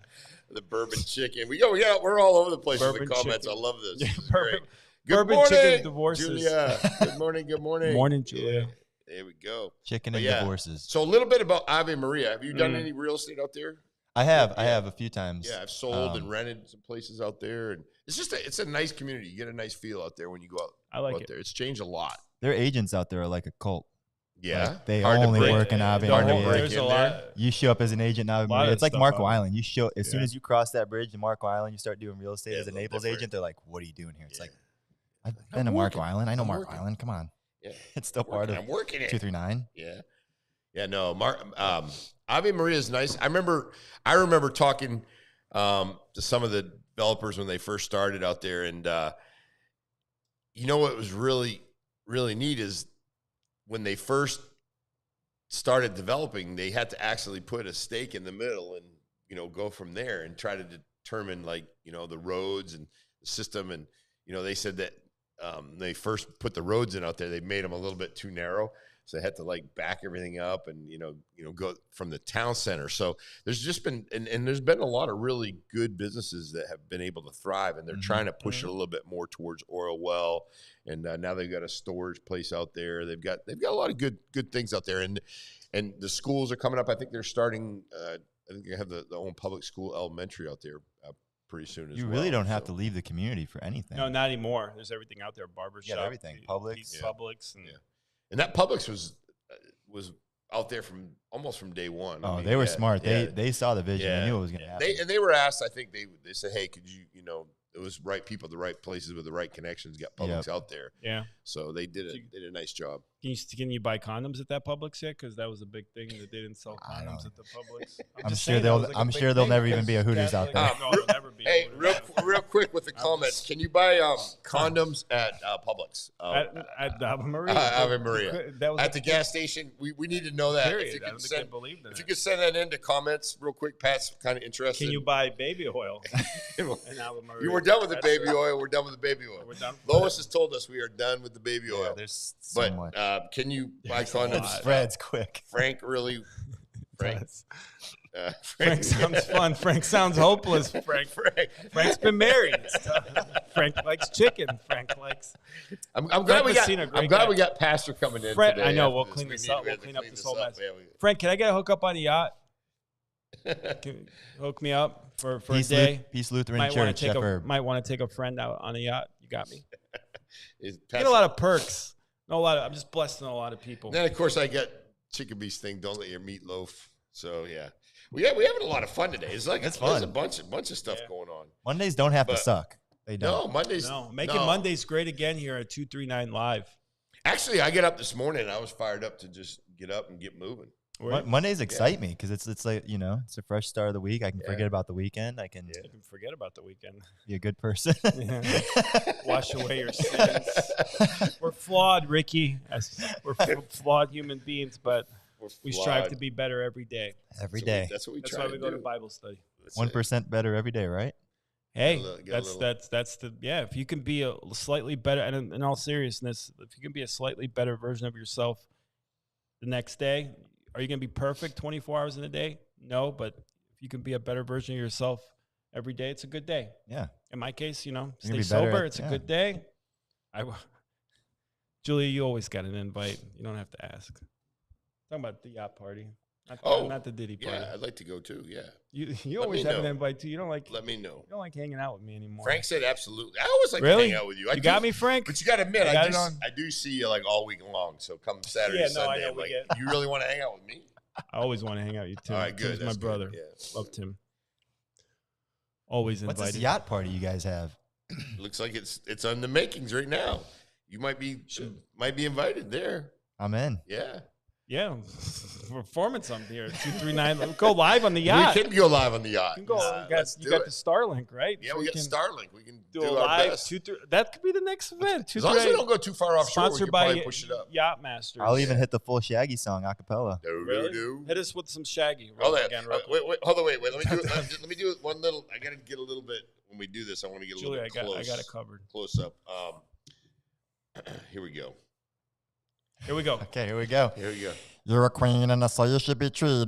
The bourbon chicken. We're all over the place in the comments. Chicken. I love this. Yeah, This is great. Good bourbon morning, chicken divorces. Julia. Good morning. Morning, Julia. There we go. Chicken and divorces. So a little bit about Ave Maria. Have you done any real estate out there? I have a few times. Yeah, I've sold and rented some places out there, and it's a nice community. You get a nice feel out there when you go out. I like out it. there. It's changed a lot. Their agents out there are like a cult. Yeah, Like they hard only to break. work in Ave Hard to Maria. break There's in a there. lot. You show up as an agent in Ave lot Maria. of It's like stuff Marco out Island. You show as soon as you cross that bridge in Marco Island, you start doing real estate as a a little Naples different. agent. They're like, "What are you doing here?" It's like, I've I'm been to Marco working. Island. I know I'm Marco working. Island. Come on, Yeah, it's still part of I'm working it. 239. Yeah. No, Ave Maria is nice. I remember talking to some of the developers when they first started out there, and what was really, really neat is when they first started developing, they had to actually put a stake in the middle and go from there and try to determine the roads and the system. And they said that they first put the roads in out there, they made them a little bit too narrow. So they had to back everything up and, go from the town center. So there's just been, and there's been a lot of really good businesses that have been able to thrive, and they're trying to push it a little bit more towards oil well. And now they've got a storage place out there. They've got a lot of good things out there. And the schools are coming up. I think they're starting, I think they have the own public school elementary out there pretty soon as well. You really don't have to leave the community for anything. No, not anymore. There's everything out there. Barbershop. Yeah, everything. Publix. Publix. And that Publix was out there almost from day one. Oh, they were smart. Yeah. They saw the vision. Yeah. They knew it was going to happen. They were asked. I think they said, "Hey, could you it was right people, the right places with the right connections, got Publix out there." Yeah. So they did a nice job. Can you buy condoms at that Publix yet? Because that was a big thing that they didn't sell condoms at the Publix. I'm sure there'll never even be a Hooters out there. No, there'll never be. Hey, real quick with the comments. Can you buy condoms at Publix? At Ave Maria. Ave Maria. That was at the gas station. We need to know that. Period. If you I don't could think they believed in if it. you could send that into comments real quick, Pat's kind of interested. Can you buy baby oil in Ave Maria? You were done with the baby oil. We're done with the baby oil. We're done. Lois has told us we are done with the baby oil. There's so much. But can you buy condoms? Spreads quick. Frank really. Frank sounds fun. Frank sounds hopeless. Frank's been married. Frank likes chicken. Frank likes. I'm glad we got Pastor coming in today. I know. We'll clean this up. We'll clean up this whole mess. Frank, can I get a hook up on a yacht? Hook me up for a day. Peace Lutheran Church. Might want to take a friend out on a yacht. You got me. Get a lot of perks. I'm just blessed to know a lot of people. Then of course I got Chickabee's thing. Don't let your meat loaf. So yeah, we having a lot of fun today. It's fun. There's a bunch of stuff going on. Mondays don't have to suck. They don't. No, Mondays. No, making Mondays great again here at 239 Live. Actually, I get up this morning and I was fired up to just get up and get moving. Mondays excite me because it's like it's a fresh start of the week. I can forget about the weekend. I can forget about the weekend. Be a good person. Wash away your sins. We're flawed, Ricky. We're flawed human beings, but We strive to be better every day. Every day. That's what we That's try why we to go do. to Bible study. 1% better every day, right? Hey, Get a little- that's the If you can be a slightly better, and in all seriousness, if you can be a slightly better version of yourself the next day, are you going to be perfect 24 hours in a day? No, but if you can be a better version of yourself every day, it's a good day. Yeah. In my case, You're gonna stay be better sober. at- It's a yeah. good day. Julia, you always got an invite. You don't have to ask. Talking about the yacht party. Not the Diddy party. Yeah, I'd like to go too. Yeah. You Let always me have an know. invite too. You don't like Let me know. hanging out with me anymore. Frank said absolutely. I always like Really? to hang out with you. You got me, Frank? But you got to admit, I got it on. I do see you like all week long. So come Saturday, Yeah, no, Sunday, I know, I'm we like, get- you really want to hang out with me? I always want to hang out with you, Tim. All right, good. Tim's my That's good. brother. Yeah. Love Tim. Always What's invited. this yacht party you guys have? Looks like it's on the makings right now. You might be invited there. I'm in. Yeah. Yeah, performance on here. 239. Go live on the yacht. We can go live on the yacht. You can go. Let's you do got it. the Starlink, right? Yeah, So we got can Starlink. We can do do a our live. best. That could be the next event. As long as we don't go too far offshore, we Sponsored can by probably push it up. Yacht Masters. I'll even hit the full Shaggy song a cappella. Really? Hit us with some Shaggy. Hold on. Again, real quick. Wait, hold on. Wait. Let me do it one little. I got to get a little bit when we do this. I want to get a Julia, little bit close. I got it covered. Close up. Here we go. Here we go. Okay, here we go. Here we go. You're a queen and that's how you should be treated.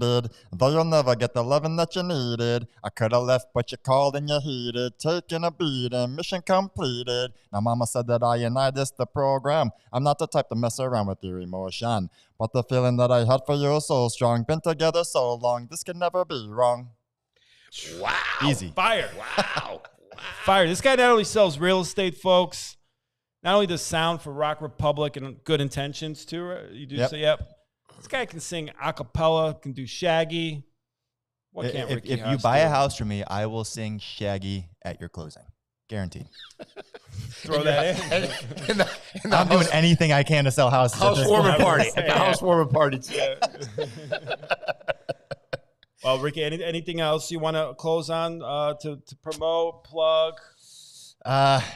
Though you'll never get the loving that you needed. I could have left, but you called and you heeded. Taking a beating, mission completed. Now mama said that I this the program. I'm not the type to mess around with your emotion. But the feeling that I had for you is so strong. Been together so long, this can never be wrong. Wow. Easy. Fire. Wow. Fire. This guy not only sells real estate, folks, not only does sound for Rock Republic and Good Intentions, too. Right? You do Yep. say, yep. This guy can sing a cappella, can do Shaggy. What can't Ricky If you Haas buy do? a house from me, I will sing Shaggy at your closing. Guaranteed. Throw that in. In the I'm doing anything I can to sell houses. at this housewarming point. party. At the housewarming party. Well, Ricky, anything else you want to close on to promote, plug?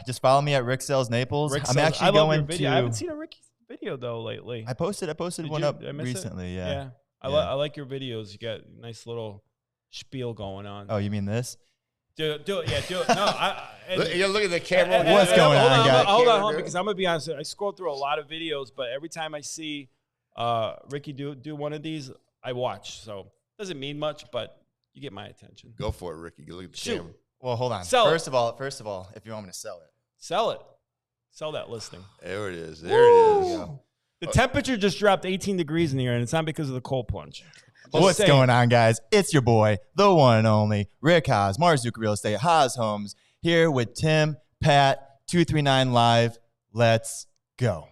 Just follow me at Rick Sells Naples. Rick I'm says- actually I love your going video. to. I haven't seen a Ricky video though lately. I posted Did one you? up Did I miss it? recently. Yeah. I Yeah. like your videos. You got a nice little spiel going on. Oh, you mean this? Do it. Yeah, do it. No, Look at the camera. What's going on, guys? Hold on, Camera, because I'm gonna be honest. I scroll through a lot of videos, but every time I see Ricky do one of these, I watch. So doesn't mean much, but you get my attention. Go for it, Ricky. Look at the Shoot. camera. Well, hold on. Sell it. First of all, if you want me to sell it. Sell it. Sell that listing. There it is. There it is. The temperature just dropped 18 degrees in here, and it's not because of the cold plunge. What's going on, guys? It's your boy, the one and only Rick Haas, Marzuka Real Estate, Haas Homes, here with Tim, Pat, 239 Live. Let's go.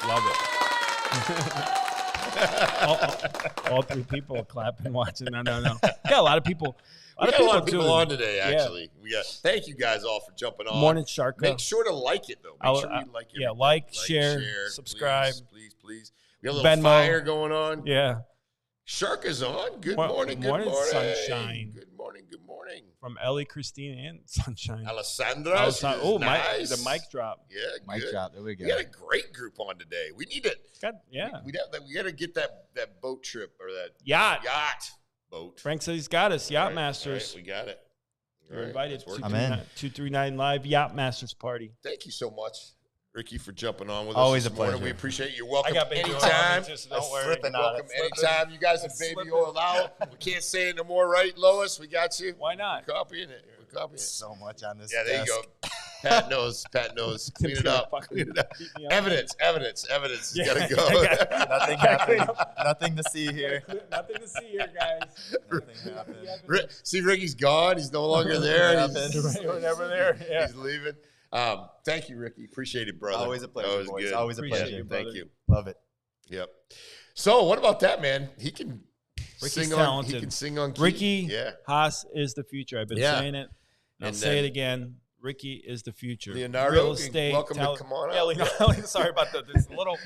Love it. all three people are clapping, watching. No. Got a lot of people. We got a lot of people tuning. on today, Yeah. actually. Thank you guys all for jumping on. Morning Sharka. Make sure to like it, though. Make sure you like it. Yeah, like, share, subscribe. Please. We got a little Venmo. fire going on. Yeah. Sharka's on. Good Morning, morning. Good morning. sunshine. Good morning. Good morning. From Ellie, Christine, and Sunshine. Alessandra. She's nice. The mic drop. Yeah, Mic good. drop. There we go. We got a great group on today. We need it. We got to get that boat trip or that Yacht. boat. Frank said he's got us. Yacht All right, Masters. all right, we got it. All You're right, invited. it's working. I'm in. 239 Live Yacht Masters Party. Thank you so much, Ricky, for jumping on with Always us. a this morning. pleasure. We appreciate you. Welcome I got baby oil anytime. on me too, so don't worry. Slipping on Welcome it. anytime. You guys have baby Slipping. oil out. We can't say it no more, right, Lois? We got you. Why not? We're copying it. We're copying it. So much on this. Yeah, there desk. you go. Pat knows. Clean it up. Clean it up. Evidence. Yeah. Gotta go. Nothing happened. Nothing to see here. Nothing to see here, guys. Nothing happened. See, Ricky's gone. He's no longer there. We're never there. Yeah. He's leaving. Thank you, Ricky. Appreciate it, brother. Always a That pleasure, was boys. good. Always a Appreciate pleasure. you, Thank brother. you. Love it. Yep. So, what about that, man? He can Ricky's sing on. talented. He can sing on key. Ricky Yeah. Haas is the future. I've been Yeah. saying it. And I'll And say then- it again. Ricky is the future. Leonardo, Real estate. welcome to come on Yeah, up. Leonardo, sorry about that. This little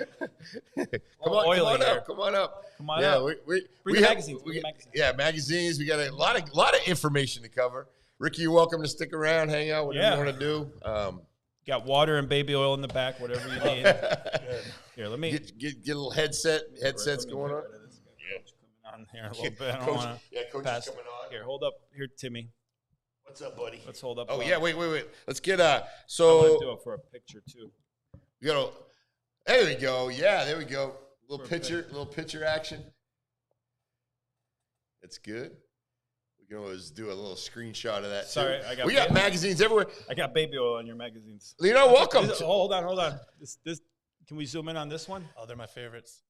Come oily on here. up. Come on up. Come on yeah, up. we Bring the have- magazines, we bring the get- magazines. Yeah, magazines. We got a lot of information to cover. Ricky, you're welcome to stick around, hang out, whatever Yeah. you want to do. Got water and baby oil in the back, whatever you need. Here, let me. Get a little headsets going on. on here a little bit. I don't Coach, want to Coach pass. is coming on. Here, hold up. Here, Timmy. What's up, buddy? Let's hold up. Oh, yeah, wait. Let's get I'm going to so do it for a picture, too. you know, there we go. Yeah, there we go. Little picture action. That's good. We can always do a little screenshot of that. Sorry, too. We got magazines everywhere. I got baby oil on your magazines. Leonardo, welcome. Hold on. This. Can we zoom in on this one? Oh, they're my favorites.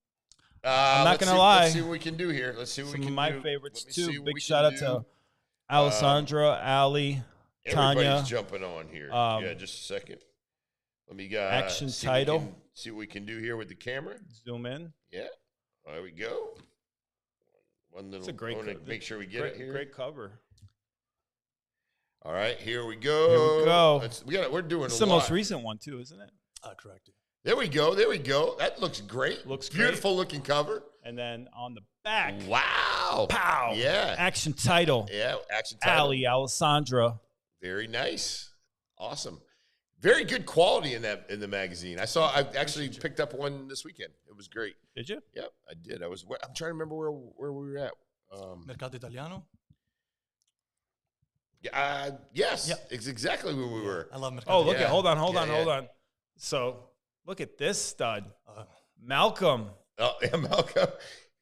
I'm not gonna lie. Let's see what we can do here. Let's see what we can do. Some of my favorites Let me see too. what Big we shout can out do. to Alessandra, Ali, Tanya. Everybody's jumping on here. Yeah, just a second. Let me Action see title. See what we can do here with the camera. Zoom in. Yeah, there we go. One little. It's a great. I wanna make sure we get it here. Great cover. All right, here we go. Here we go. We're doing It's a the lot. most recent one too, isn't it? Correct. There we go. That looks great. Looks beautiful looking cover. And then on the back, Wow. pow. Yeah. Action title. Yeah. Action title. Ali, Alessandra. Very nice. Awesome. Very good quality in the magazine. I actually picked up one this weekend. It was great. Did you? Yep, I did. I'm trying to remember where we were at. Mercato Italiano. Yes, Yep. it's exactly where we were. I love Mercato. Oh, look Yeah. at. Hold on. Yeah. Hold on. So look at this stud, Malcolm. Oh, yeah, Malcolm.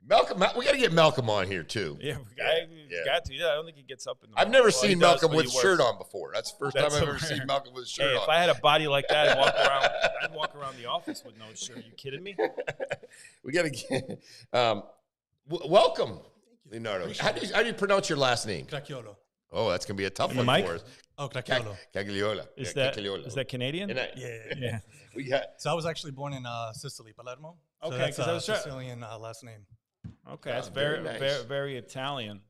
We got to get Malcolm on here too. Yeah, Yeah. got to. Yeah, I don't think he gets up in the I've morning. never Well, seen he does, Malcolm but with he a shirt works. on before. That's the first That's time I've ever hilarious. seen Malcolm with a shirt Hey, on. if I had a body like that, I'd walk around the office with no shirt. Are you kidding me? We got to get welcome, Leonardo. How do you pronounce your last name? Cracchiolo. Oh, that's gonna be a tough In the one mic? for us. Oh, Cracchiolo. Cagliola. Is Yeah, that Cagliola. is that Canadian? And Yeah. we got So I was actually born in Sicily, Palermo. So Okay, that's 'cause I was try- Sicilian last name. Okay, that's very very, nice. very Italian.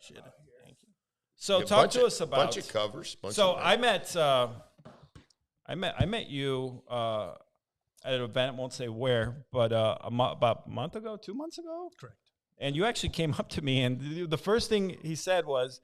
Shit. Thank you. So a talk bunch to of- us about. bunch of covers. So I met you at an event. I won't say where, but about a month ago, 2 months ago. Correct. And you actually came up to me, and the first thing he said was,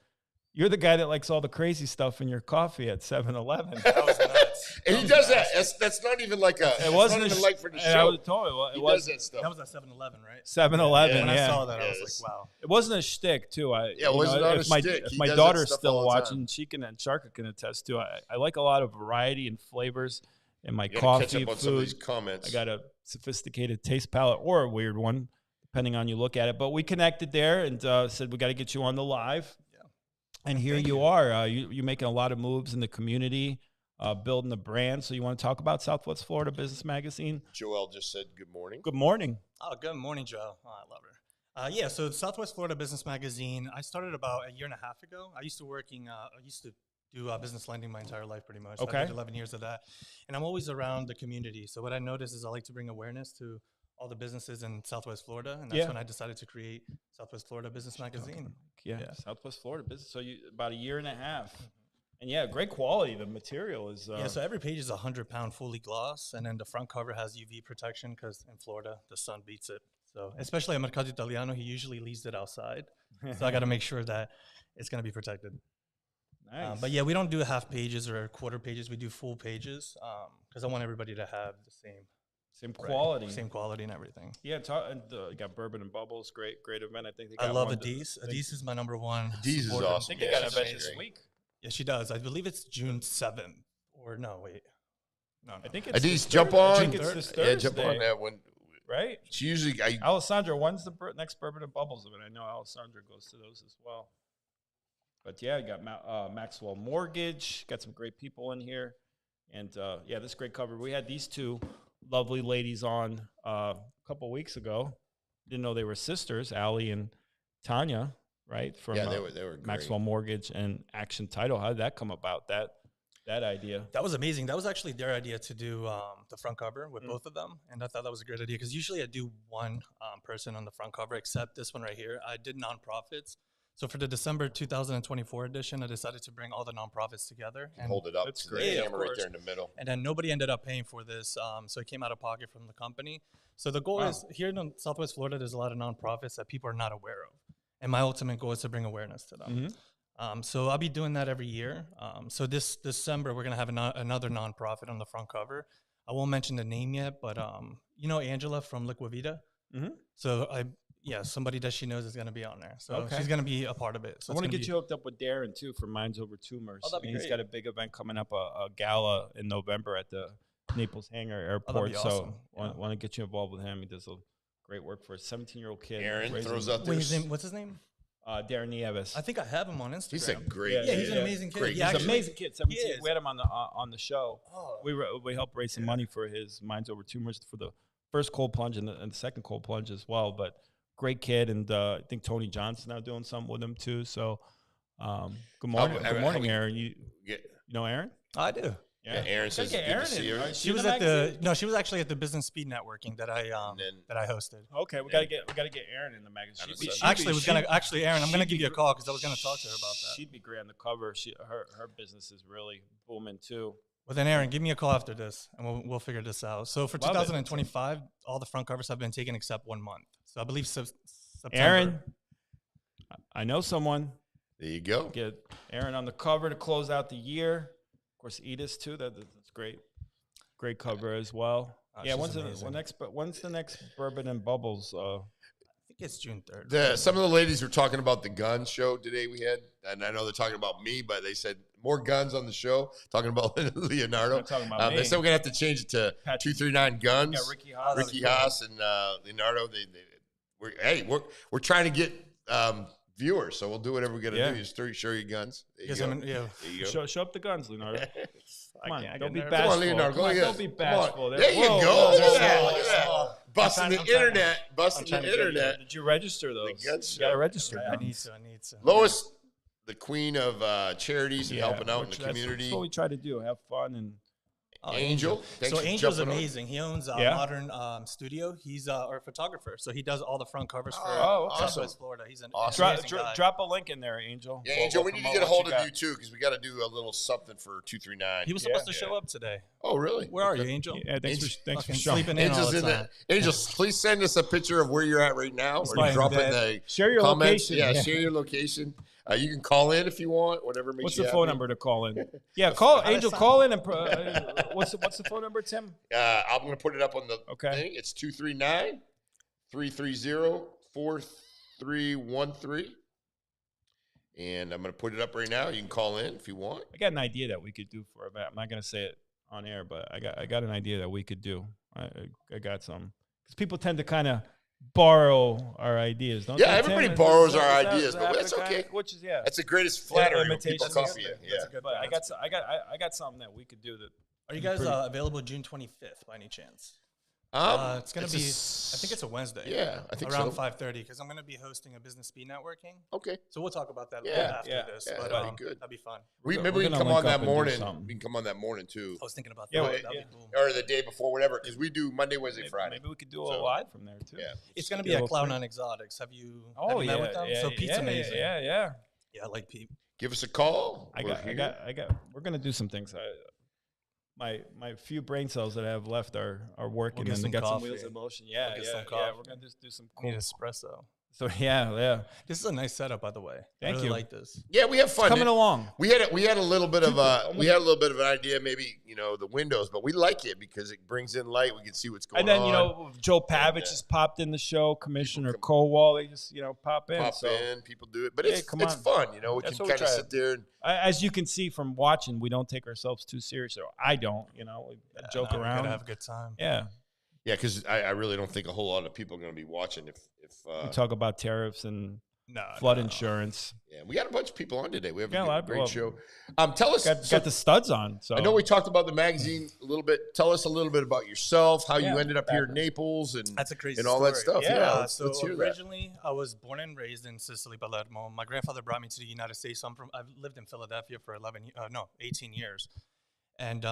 "You're the guy that likes all the crazy stuff in your coffee at 7-Eleven." That was nuts. and he does that. That's not even like a. It wasn't Not even a like for the I show. was told it He was does that stuff. That was at 7-Eleven, right? 7-Eleven. Yeah. When Yeah, I saw that, I Yes. was like, wow. it wasn't a shtick too. Yeah, it was not a if my, shtick. If He my does that daughter's stuff still all the time. watching, she can and Sharka can attest to. I like a lot of variety and flavors in my You gotta catch coffee, up on some of these food. comments. I got a sophisticated taste palette or a weird one, depending on you look at it. But we connected there and said we got to get you on the live. Yeah. And here you are. You're making a lot of moves in the community, building the brand. So you want to talk about Southwest Florida Business Magazine? Joel just said good morning. Good morning. Oh, good morning, Joe. Oh, I love her. Yeah, so Southwest Florida Business Magazine, I started about a year and a half ago. I used to do business lending my entire life pretty much. Okay. I did 11 years of that. And I'm always around the community. So what I noticed is I like to bring awareness to all the businesses in Southwest Florida. And that's Yeah. when I decided to create Southwest Florida Business Magazine. Yeah, Southwest Florida business. So you about a year and a half. And yeah, great quality. The material is Yeah, so every page is 100-pound fully gloss. And then the front cover has UV protection because in Florida, the sun beats it. So especially at Mercato Italiano, he usually leaves it outside. So I got to make sure that it's going to be protected. nice. But yeah, we don't do half pages or quarter pages. We do full pages because I want everybody to have the same quality. same quality and everything. Yeah, and you got Bourbon and Bubbles. Great event. I think they I got love one Adis. Adis is my number one. Adis is supporter. I awesome. think they Yeah, got an she's event this great. week. Yeah, she does. I believe it's June 7th. Or no, wait. No. I think it's Adis, this jump Thursday. on. I think it's this Thursday. Yeah, jump on that one. Right? She usually. Alessandra, when's the next Bourbon and Bubbles event? I know Alessandra goes to those as well. But yeah, you got Maxwell Mortgage. Got some great people in here. And yeah, this great cover. We had these two lovely ladies on a couple weeks ago. Didn't know they were sisters, Ali and Tanya, right? From Yeah, they were great. Maxwell Mortgage and Action Title. How did that come about? That idea? That was amazing. That was actually their idea to do the front cover with both of them. And I thought that was a great idea because usually I do one person on the front cover, except this one right here. I did nonprofits. So for the December 2024 edition, I decided to bring all the nonprofits together. And Hold it up. That's to the great. Yeah, of camera right course. there in the middle. And then nobody ended up paying for this, so it came out of pocket from the company. So the goal is, here in Southwest Florida, there's a lot of nonprofits that people are not aware of. And my ultimate goal is to bring awareness to them. So I'll be doing that every year. So this December, we're going to have another nonprofit on the front cover. I won't mention the name yet, but you know Angela from Liquid Vita? So somebody that she knows is going to be on there. So she's going to be a part of it. So I want to get you hooked up with Darren too for Minds Over Tumors. Oh, that'd be He's great. got a big event coming up, a gala in November at the Naples Hangar Airport. that'd be awesome. So want to get you involved with him. He does a great work for a 17-year-old kid. Aaron raising- throws out Wait, there. what's his name? Darren Nieves. I think I have him on Instagram. He's a great. Yeah, Yeah, he's an amazing kid. Great. He He's an actually- amazing kid. 17. He is. We had him on the show. Oh. We helped raise some money for his Minds Over Tumors for the first cold plunge and the second cold plunge as well. But great kid, and I think Tony Johnson's now doing something with him too. So, good morning, Aaron. You know Aaron? I do. Yeah, Aaron says Gotta it's get good Aaron to see in. her. She was at the she was actually at the Business Speed Networking that I hosted. Okay, we gotta get Aaron in the magazine. Aaron, I'm gonna give you a call because I was gonna talk to her about that. She'd be great on the cover. Her business is really booming too. Well, then, Aaron, give me a call after this, and we'll figure this out. So for Love it. 2025, all the front covers have been taken except 1 month. So I believe September. Aaron, I know someone. There you go. Get Aaron on the cover to close out the year. Of course, Edith too. That's great. Great cover as well. Yeah, she's when's amazing. the next Bourbon and Bubbles? I think it's June 3rd. Some of the ladies were talking about the gun show today we had, and I know they're talking about me, but they said more guns on the show, talking about Leonardo. They're talking about They me. said we're going to have to change it to Patrick. 239 Guns. Yeah, Ricky Haas. Ricky Haas and Leonardo. We're trying to get viewers, so we'll do whatever we got to Yeah. do. Just show your guns. There you Yes, go. There There you go. Show up the guns, Leonardo. Come on, don't be nervous. bashful. Come on, Leonardo. Come on, Go don't be ahead. bashful. There you Whoa, go. whoa, Look whoa, at that. whoa, Look at that. whoa. Busting I'm the trying to- internet. Busting Trying the to get you. internet. Did you register those? The guns You got to show. register. I them. need to. Lois, the queen of charities and Yeah, helping out in which the that's community. what we try to do. Have fun and Angel. Thanks So for Angel's jumping on. amazing. He owns a Yeah. modern studio. He's a photographer, so he does all the front covers for Oh, okay. Southwest Florida. He's an Awesome. amazing guy. drop a link in there, Angel. Yeah, Angel, we need to promote get a what hold you of got. you too, because we got to do a little something for 239. He was supposed to show up today. Oh, really? Where are you, Angel? Yeah, thanks for Fucking showing. sleeping in all Angel's the in time. the Angel. Please send us a picture of where you're at right now, He's or lying drop it in dead. the Share your comments. location. Yeah, share your location. You can call in if you want. Whatever makes What's you the phone happy. number to call in? Yeah, call Angel. Call in and what's the phone number, Tim? I'm going to put it up on the Okay. thing. It's 239-330-4313. And I'm going to put it up right now. You can call in if you want. I got an idea that we could do for a I'm not gonna say it on air, but I got an idea that we could do. I got some because people tend to kind of borrow our ideas, don't Yeah, they? everybody Tim? borrows Is that- our is that- ideas, is but that that's the kind- okay. Which is That's the greatest flattery when people imitation. copy it. Yeah. But I got something that we could do that. Are you guys available June 25th by any chance? It's gonna be. I think it's a Wednesday. Yeah, I think around so. 5:30 because I'm gonna be hosting a business speed networking. Okay. So we'll talk about that Yeah, after this. yeah, but that'd be good. That'd be fun. Maybe we're we can gonna come on link up that and do morning. something. We can come on that morning too. I was thinking about Yeah, that. well, That'd be cool. Or the day before, whatever, because we do Monday, Wednesday, Friday. Maybe we could do a So- live from there too. Yeah. It's gonna be Get a at little Cloud9 Exotics. Have you Oh met yeah, with them? yeah, So Pete's yeah, amazing. Yeah. Yeah, I like Pete. Give us a call. I We're got. here. We're gonna do some things. My few brain cells that I have left are working, get and they some got some coffee. wheels in motion. Yeah, We'll get yeah, some yeah. coffee. We're gonna just do some I need cool. espresso. So yeah. This is a nice setup, by the way. Thank I really you. like this. Yeah, we have fun. Coming along. We had a little bit of an idea, maybe the windows, but we like it because it brings in light. We can see what's going And then on. Joe Pavich just popped in the show. Commissioner Kowal, they just pop in. Pop so in, people do it, but Yeah, it's come it's on. fun. We That's can what we kind of try. sit there and as you can see from watching, we don't take ourselves too serious. Or I don't. We joke We around. gotta have a good time. Yeah, because I really don't think a whole lot of people are going to be watching if we talk about tariffs and No, flood insurance. yeah, we got a bunch of people on today. We have Yeah, a lot a of great people. show. Tell us. Got the studs on. So I know we talked about the magazine a little bit. Tell us a little bit about yourself, how you Yeah, ended up here in Naples, and That's a crazy and all that story. stuff. Yeah, Yeah, So let's hear that. originally, I was born and raised in Sicily, Palermo. My grandfather brought me to the United States. So I've lived in Philadelphia for 18 years. And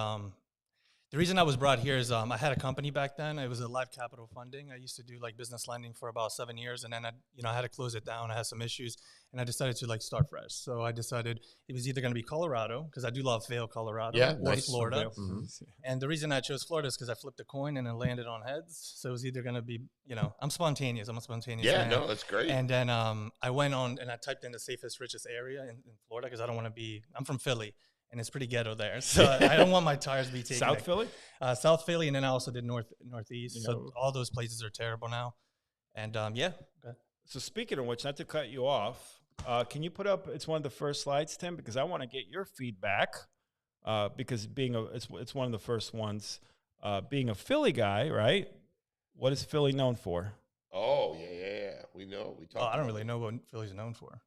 the reason I was brought here is I had a company back then. It was a live capital funding. I used to do business lending for about 7 years, and then I had to close it down. I had some issues, and I decided to start fresh. So I decided it was either going to be Colorado, because I do love Vail, Colorado, Yeah, or nice. Florida. Mm-hmm. And the reason I chose Florida is because I flipped a coin and it landed on heads. So it was either going to be, I'm spontaneous. I'm a spontaneous Yeah, man. no, that's great. And then I went on and I typed in the safest, richest area in Florida because I don't want to be, I'm from Philly and it's pretty ghetto there. So I don't want my tires to be taken. South Philly. South Philly. And then I also did northeast. Yeah. So all those places are terrible now. And yeah. So speaking of which, not to cut you off, can you put up? It's one of the first slides, Tim, because I want to get your feedback. Because it's one of the first ones. Being a Philly guy, right? What is Philly known for? Oh yeah. We know. We talk. I don't really know what Philly's known for.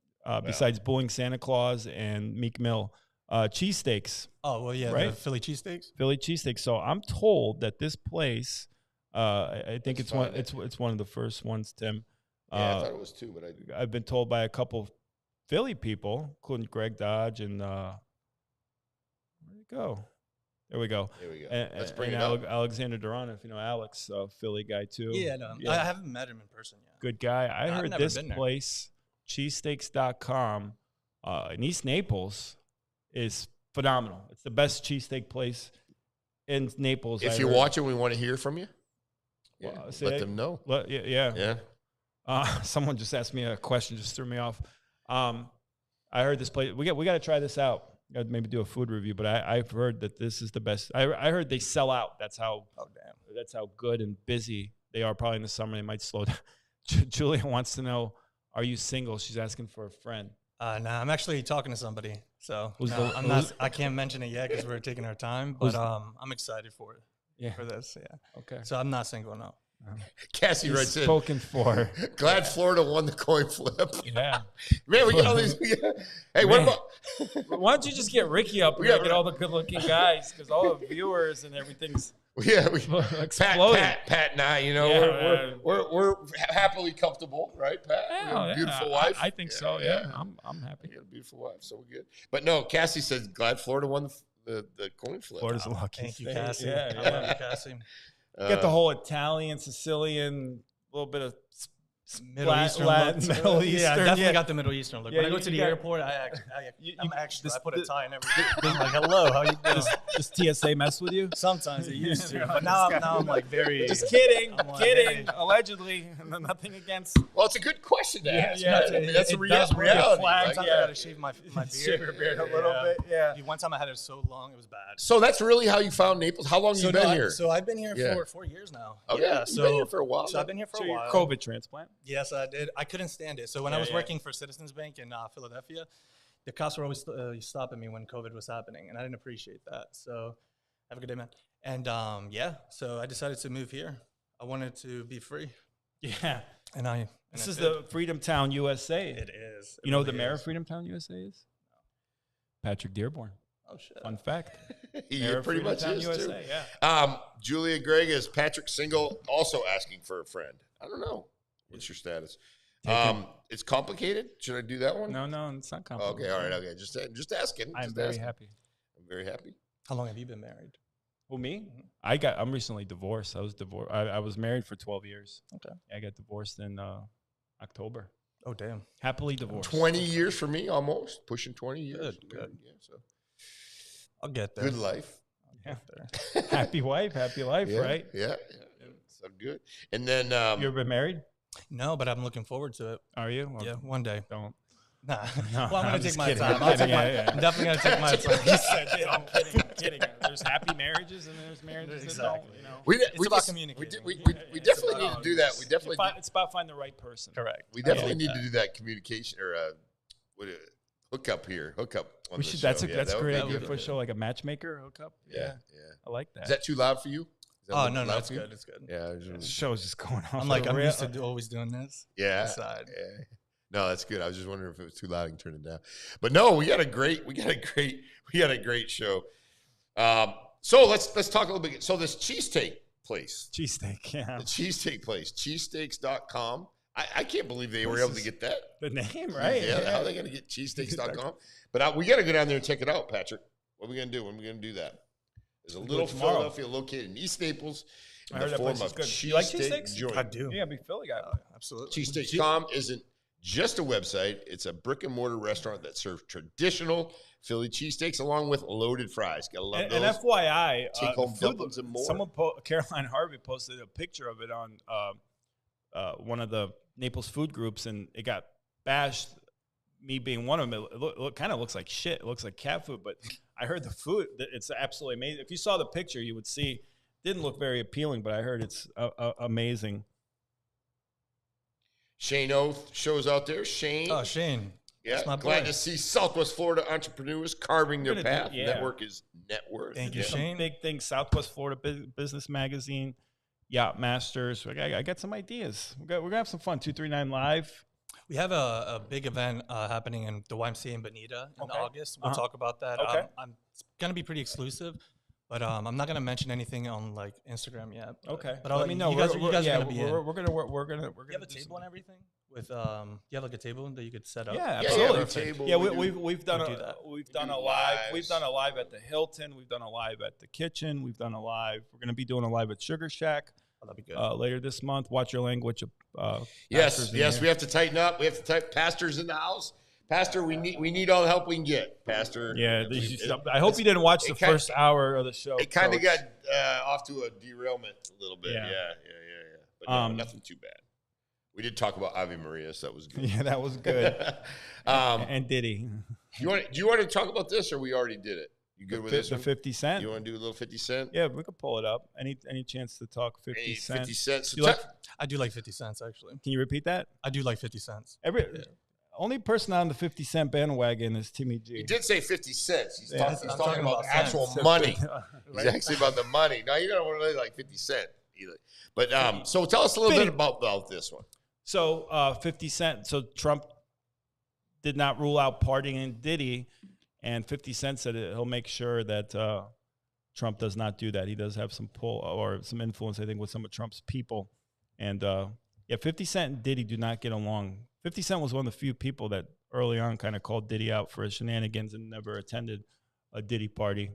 Besides booing Santa Claus and Meek Mill, cheesesteaks. Oh well, yeah, right? the Philly cheesesteaks. Philly cheesesteaks. So I'm told that this place, I think it's one of the first ones, Tim. Yeah, I thought it was too, but I've been told by a couple Philly people, including Greg Dodge and where'd it go? There we go. Let's bring it up. Alexander Duran, if you know Alex, Philly guy too. Yeah, no, I haven't met him in person yet. Good guy. I heard this place, cheesesteaks.com, in East Naples, is phenomenal. It's the best cheesesteak place in Naples. If you're watching, we want to hear from you. Yeah, let them know. Yeah. Someone just asked me a question, just threw me off. I heard this place. We got to try this out. Got to maybe do a food review, but I've heard that this is the best. I heard they sell out. That's how. Oh damn. That's how good and busy they are. Probably in the summer they might slow down. Julia wants to know: are you single? She's asking for a friend. Nah, I'm actually talking to somebody. So I'm not. I can't mention it yet because we're taking our time. But I'm excited for it. Yeah. For this. Yeah. Okay. So I'm not single, no. Cassie writes in. Spoken for. Glad Florida won the coin flip. Yeah. Man, we got all these. Hey, what about? Why don't you just get Ricky up here and get all the good-looking guys? Because all the viewers and everything's exploding. Pat and I, we're happily comfortable, right, Pat? Yeah, beautiful wife. I think so. Yeah, I'm happy. You got a beautiful wife, so we're good. But no, Cassie says glad Florida won the coin flip. Florida's lucky. Thank you, Cassie. Yeah. I love you, Cassie. Get the whole Italian, Sicilian, a little bit of Middle Eastern look. Middle Eastern. Yeah, I definitely got the Middle Eastern look. Yeah, when I go to the airport, I'm extra. I put a tie and everything. I'm like, hello, how you doing? Does TSA mess with you? Sometimes it used to, but now I'm like very. Just kidding, kidding. Allegedly, nothing against. Well, it's a good question to ask. Yeah, right? I mean, that's a reality. Sometimes I gotta shave my beard. Shave your beard a little bit. Yeah. One time I had it so long, it was bad. So that's really how you found Naples. How long have you been here? So I've been here for 4 years now. Okay. Yeah, so you've been here for a while. So I've been here for a while. Your COVID transplant? Yes, I did. I couldn't stand it. So when I was working for Citizens Bank in Philadelphia, the cops were always stopping me when COVID was happening, and I didn't appreciate that. So have a good day, man. And so I decided to move here. I wanted to be free. Yeah. And this is the Freedom Town, USA. It is. You know who the mayor of Freedom Town, USA is? No. Patrick Dearborn. Oh, shit. Fun fact. He pretty much is, USA, too. Yeah. Julia Gregg is Patrick single, also asking for a friend. I don't know. What's your status? It's complicated. Should I do that one? No, it's not complicated. Okay, all right, okay. Just asking. I'm very happy. I'm very happy. How long have you been married? Who, me? I'm recently divorced. I was divorced. I was married for 12 years. Okay. I got divorced in October. Oh, damn. Happily divorced. 20 years for me, almost. Pushing 20 years. Good. Yeah, so. I'll get there. Good life. Yeah. Happy wife, happy life, right? Yeah. So good. And then you ever been married? No, but I'm looking forward to it. Are you? Yeah, one day. Don't. Nah. No, well, I'm going to take my time. I'm definitely going to take my time. He said, I'm kidding. There's happy marriages and there's marriages exactly. that don't, It's about communicating. We definitely need to do that. We definitely it's about finding the right person. Correct. We definitely need to do that communication or hookup here. Hookup. We should. That's a great idea for a show, like a matchmaker hookup. Yeah. I like that. Is that too loud for you? Oh no, it's good. It's good. Yeah, the show's just going off. I'm like I'm used to always doing this. Yeah. Aside. Yeah. No, that's good. I was just wondering if it was too loud and turn it down. But no, we got a great show. So let's talk a little bit. So this cheesesteak place. Cheesesteak, yeah. The cheesesteak place, cheesesteaks.com. I can't believe they were able to get that. The name, right? Yeah. How are they going to get cheesesteaks.com? But we got to go down there and check it out, Patrick. What are we going to do? When are we going to do that? There's a little Philadelphia located in East Naples in the form of cheesesteak joint. I do. Yeah, be Philly guy. Absolutely. Cheesesteaks.com isn't just a website. It's a brick and mortar restaurant that serves traditional Philly cheesesteaks along with loaded fries. Gotta love those. And FYI, take home dumplings and more. Caroline Harvey posted a picture of it on one of the Naples food groups, and it got bashed. Me being one of them, it kind of looks like shit. It looks like cat food, but I heard the food. It's absolutely amazing. If you saw the picture, you would see. Didn't look very appealing, but I heard it's amazing. Shane Oath shows out there. Shane. Oh, Shane. Yeah, my glad boy. to see Southwest Florida entrepreneurs carving their We're gonna do- path. yeah. Network is net worth. Thank you, Yeah. Shane. Big things, Southwest Florida Business Magazine, Yacht Masters. I got some ideas. We're gonna have some fun. 239 Live. We have a big event happening in the YMCA in Bonita in Okay. August. We'll talk about that. Okay. It's going to be pretty exclusive, but I'm not going to mention anything on like Instagram yet. Okay. But I'll let me know. You guys are going to be in. We're gonna. You have a do table and everything with you have like a table that you could set up. Yeah, Yeah, absolutely. yeah, table, Yeah, we we've done do a that. we've We done do a live. lives. We've done a live at the Hilton. We've done a live at the kitchen. We've done a live. We're gonna be doing a live at Sugar Shack Oh, that'd be good. later this month. Watch your language. Yes, pastors in yes, here. we have to tighten up. We have to tighten. Pastor's in the house. Pastor, we need all the help we can get. Pastor. Yeah, it, I hope you didn't watch the kinda- first hour of the show. it kind of Coach. got off to a derailment a little bit. Yeah. Yeah. But no, nothing too bad. We did talk about Ave Maria, so that was good. Yeah, that was good. And Diddy. Do you want to talk about this, or we already did it? You good with this The one? 50 Cent. You want to do a little 50 Cent? Yeah, we could pull it up. Any chance to talk 50 Hey, Cent? 50 cents. So You like- I do like 50 cents actually. Can you repeat that? I do like 50 cents. Only person on the 50 Cent bandwagon is Timmy G. he did say 50 cents. He's, Yeah, he's I'm talking talking about about actual cents. money. Right? He's actually about the money. No, you don't want to really like 50 Cent either. But so tell us a little bit about this one. So 50 Cent. So Trump did not rule out pardoning Diddy, and 50 Cent said he'll make sure that Trump does not do that. He does have some pull or some influence, I think, with some of Trump's people. And 50 Cent and Diddy do not get along. 50 Cent was one of the few people that early on kind of called Diddy out for his shenanigans and never attended a Diddy party.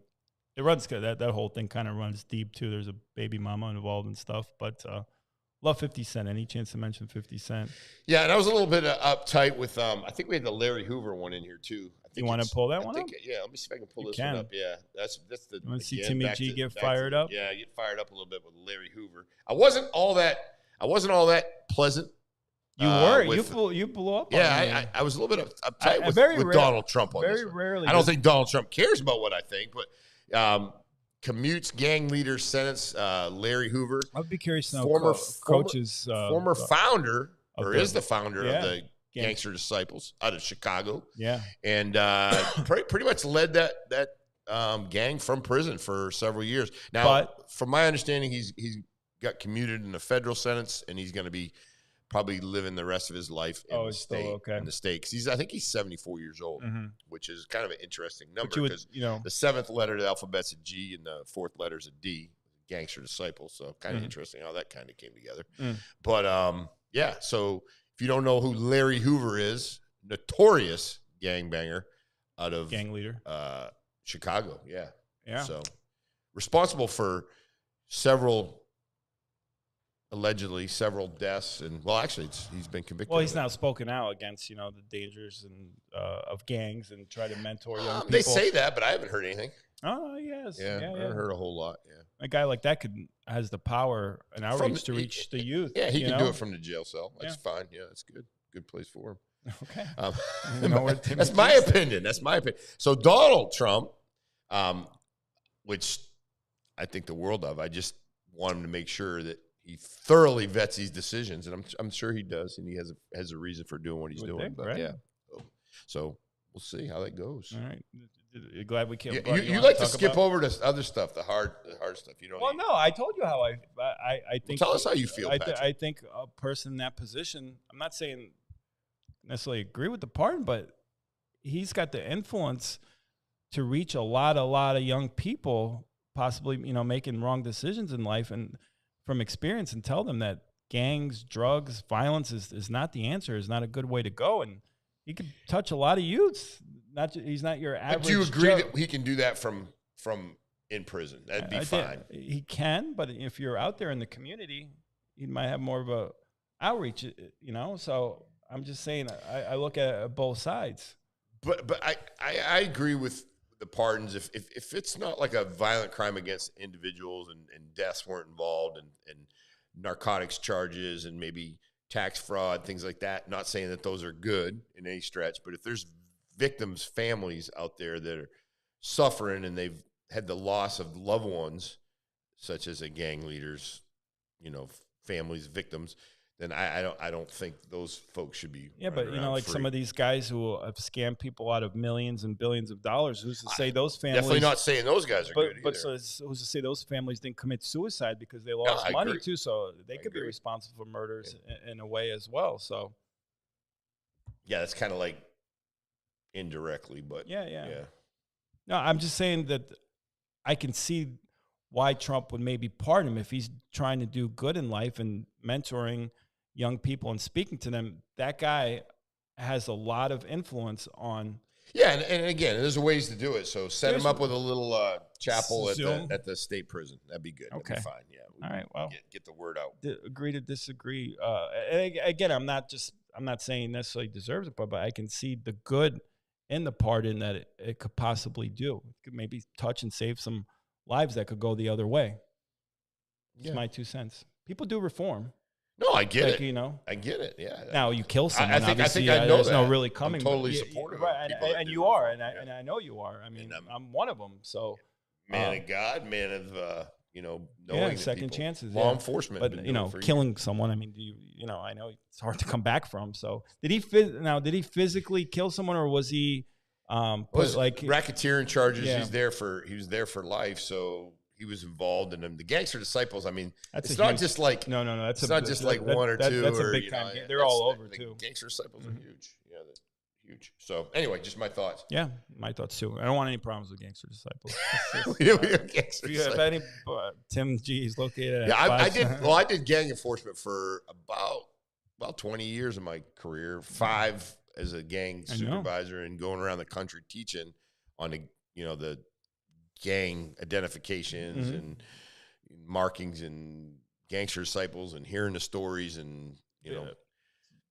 It runs that whole thing kind of runs deep too. There's a baby mama involved and stuff, but love 50 Cent. Any chance to mention 50 Cent? Yeah, and I was a little bit uptight with I think we had the Larry Hoover one in here too. I think You want to pull that one up? Yeah, let me see if I can pull You this can. one up. Yeah, that's the. You wanna see again, Timmy back G to- get back fired to- up? Yeah, get fired up a little bit with Larry Hoover. I wasn't all that pleasant. You were. with- You blew up. on me. Yeah, I was a little bit uptight I with very rare- Donald Trump on very this one. rarely I don't does- think Donald Trump cares about what I think, but commutes gang leader sentence Larry Hoover, I'd be curious to know Former- coaches. former founder of or the- is the founder yeah, of the Gangster Disciples out of Chicago, Yeah. and pretty much led that gang from prison for several years. Now, But- from my understanding, he's got commuted in a federal sentence, and he's going to be probably living the rest of his life in the it's still state. okay. In the state, 'cause I think he's 74 years old, Mhm. which is kind of an interesting But number you would, because you know, the seventh letter of the alphabet's a G and the fourth letter's a D. Gangster Disciples, so kind of interesting how that kind of came together. But yeah, so if you don't know who Larry Hoover is, notorious gangbanger out of gang leader. Chicago, yeah. Yeah. So responsible for allegedly several deaths, and well, actually, he's been convicted. Well, he's of it. now spoken out against, the dangers and of gangs and try to mentor young people. They say that, but I haven't heard anything. Oh, yes. Yeah, I haven't heard a whole lot. Yeah, A guy like that has the power and outreach to reach the youth. Yeah, he you can know? do it from the jail cell. That's fine. Yeah, that's good. Good place for him. Okay. That's Timmy my G said. opinion. That's my opinion. So Donald Trump, which I think the world of, I just want him to make sure that he thoroughly vets these decisions, and I'm sure he does, and he has a reason for doing what he's Would doing. think, But right? yeah, so we'll see how that goes. All right. You're glad we can't. You like to skip over to other stuff, the hard stuff. You know. Well, no, I told you how I think. Tell us how you feel, I Patrick. think a person in that position. I'm not saying necessarily agree with the pardon, but he's got the influence to reach a lot of young people, possibly making wrong decisions in life, and from experience, and tell them that gangs, drugs, violence is not the answer. Is not a good way to go, and he could touch a lot of youths. He's not your average. But do you agree Joe. that he can do that from in prison? That'd be fine. He can, but if you're out there in the community, he might have more of a outreach. So I'm just saying, I look at both sides. But I agree with the pardons if it's not like a violent crime against individuals and deaths weren't involved and narcotics charges and maybe tax fraud, things like that. Not saying that those are good in any stretch, but if there's victims' families out there that are suffering and they've had the loss of loved ones, such as a gang leader's, families, victims, then I don't think those folks should be. Yeah, but like free. some of these guys who have scammed people out of millions and billions of dollars, who's to say those families? Definitely not saying those guys are good either. But who's to say those families didn't commit suicide because they lost money agree. too? So they could be responsible for murders in a way as well. So yeah, that's kind of like indirectly, but yeah. No, I'm just saying that I can see why Trump would maybe pardon him if he's trying to do good in life and mentoring young people and speaking to them. That guy has a lot of influence on. Yeah, and again, there's ways to do it. So set him up with a little chapel at the state prison. That'd be good. Okay, that'd be fine. Yeah. All right. Well, get the word out. Agree to disagree. And again, I'm not saying necessarily deserves it, but I can see the good in the pardon that it could possibly do. It could maybe touch and save some lives that could go the other way. It's my 2 cents. People do reform. No, I get it. I get it. Yeah. Now you kill someone. I think I know there's that. no really coming. I'm totally supportive. Right, and you are, and I know you are. I mean, I'm one of them. So, man of God, man of knowing second chances, law enforcement. But killing someone. I mean, I know it's hard to come back from. So, did he physically kill someone, or was he? Racketeering charges. Yeah. He was there for life. So. He was involved in them. The Gangster Disciples. I mean, it's not just like no. It's not just like one or two. That's a big time. They're all over the too. Gangster Disciples are huge. Yeah, they're huge. So anyway, just my thoughts. Yeah, my thoughts too. I don't want any problems with Gangster Disciples. If any Tim G is located. Yeah, I did. Well, I did gang enforcement for about 20 years of my career. 5 as a gang supervisor and going around the country teaching on the gang identifications and markings and Gangster Disciples and hearing the stories and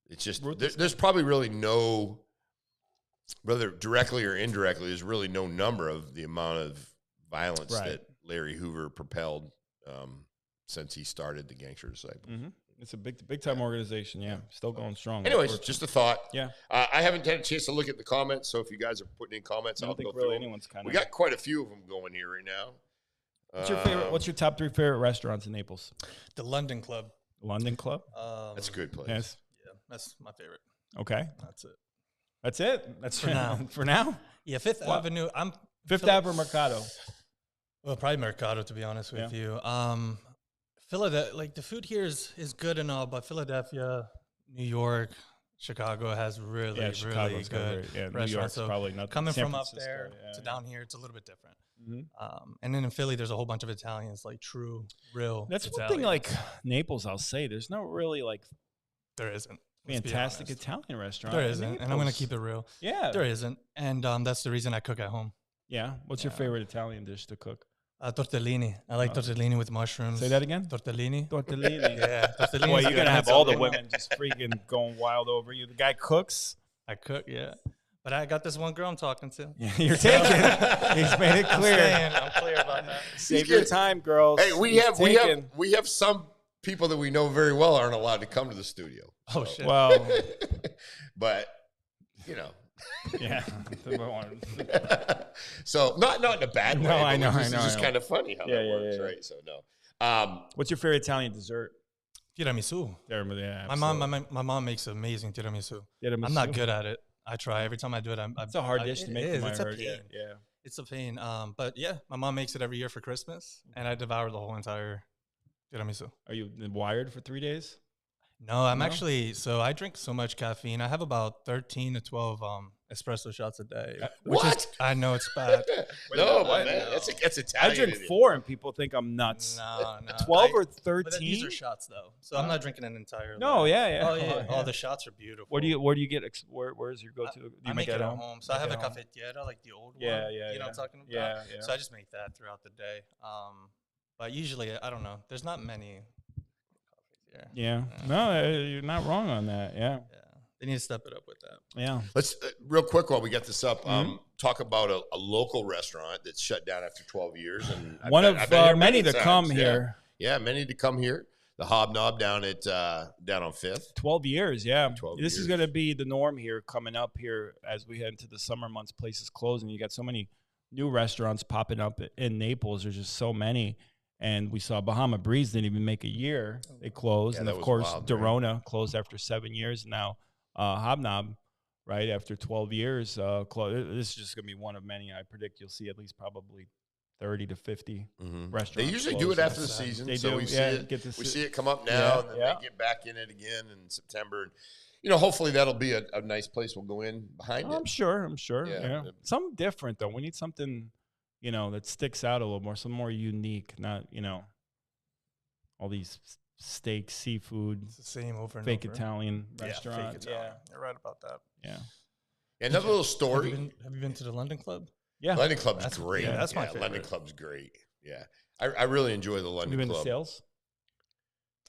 it's just there's probably really no, whether directly or indirectly, there's really no number of the amount of violence that Larry Hoover propelled since he started the Gangster Disciples. It's a big time organization. Yeah, still going strong. Anyways, just a thought. Yeah, I haven't had a chance to look at the comments, so if you guys are putting in comments, I don't think go really through anyone's kind of. We got quite a few of them going here right now. What's your favorite? What's your top 3 favorite restaurants in Naples? The London Club. London Club. That's a good place. Yes. Yeah, that's my favorite. Okay, that's it. That's for now. For now. Yeah, Fifth Avenue. Fifth Avenue or Mercado. Well, probably Mercado, to be honest with you. Philadelphia, like the food here is good and all, but Philadelphia, New York, Chicago has really good restaurants. So probably not coming from up there to down here, it's a little bit different. And then in Philly, there's a whole bunch of Italians, like true, real. That's Italian. one thing. Like Naples, I'll say there's no really like there isn't fantastic Italian restaurant. There isn't, and I'm gonna keep it real. Yeah, there isn't, and that's the reason I cook at home. Yeah, what's your favorite Italian dish to cook? Tortellini. I like tortellini with mushrooms. Say that again? Tortellini. Yeah. Tortellini. Boy, you're going to have all the women just freaking going wild over you. The guy cooks. I cook, yeah. But I got this one girl I'm talking to. Yeah, you're taking it. He's made it clear. I'm clear about that. Save your time, girls. Hey, we have some people that we know very well aren't allowed to come to the studio. So. Oh, shit. Well. But, Yeah. So not in a bad way. No, I know. It's just kind of funny how that works, right? So no. What's your favorite Italian dessert? Tiramisu. Yeah, my mom makes amazing tiramisu. I'm not good at it. I try every time I do it. It's a hard dish to make. It's a pain. Yeah, it's a pain. But yeah, my mom makes it every year for Christmas, and I devour the whole entire tiramisu. Are you wired for 3 days? No, I'm actually. So I drink so much caffeine. I have about 13 to 12 espresso shots a day. What? I know it's bad. No, man, that's Italian. I drink 4, and people think I'm nuts. No. 12 or 13. These are shots, though, so I'm not drinking an entire. No, yeah. Oh, yeah. Oh, the shots are beautiful. Where do you get? Where's your go-to? Do you make it at home? So I have a cafetiera, like the old one. Yeah. You know what I'm talking about? Yeah. So I just make that throughout the day. But usually, I don't know. There's not many. Yeah. No, you're not wrong on that. Yeah. They need to step it up with that. Yeah. Let's real quick while we get this up. Talk about a local restaurant that's shut down after 12 years, and one of many to come here. Yeah, many to come here. The Hobnob down on 5th. 12 years. Yeah. 12 this years. is going to be the norm here coming up here as we head into the summer months. Places closing. You got so many new restaurants popping up in Naples. There's just so many. And we saw Bahama Breeze didn't even make a year. They closed. Yeah, And, that of was course, wild, Dorona closed after 7 years. Now, Hobnob, right, after 12 years, this is just going to be one of many. I predict you'll see at least probably 30 to 50 restaurants. They usually do it after the season. They so do. we see it come up now, Yeah, and then they get back in it again in September. And, you know, hopefully that'll be a nice place. We'll go in behind it. I'm sure. Yeah. Something different, though. We need something, you know, that sticks out a little more, something more unique, not, you know, all these steak, seafood, It's the same over and fake over. Italian Yeah, restaurant. fake Italian. You're right about that. Yeah. Another little story. Have you been to the London Club? Yeah. London Club's That's- great. yeah, that's my London favorite. Club's great. Yeah. I really enjoy the Have London you been Club. to sales?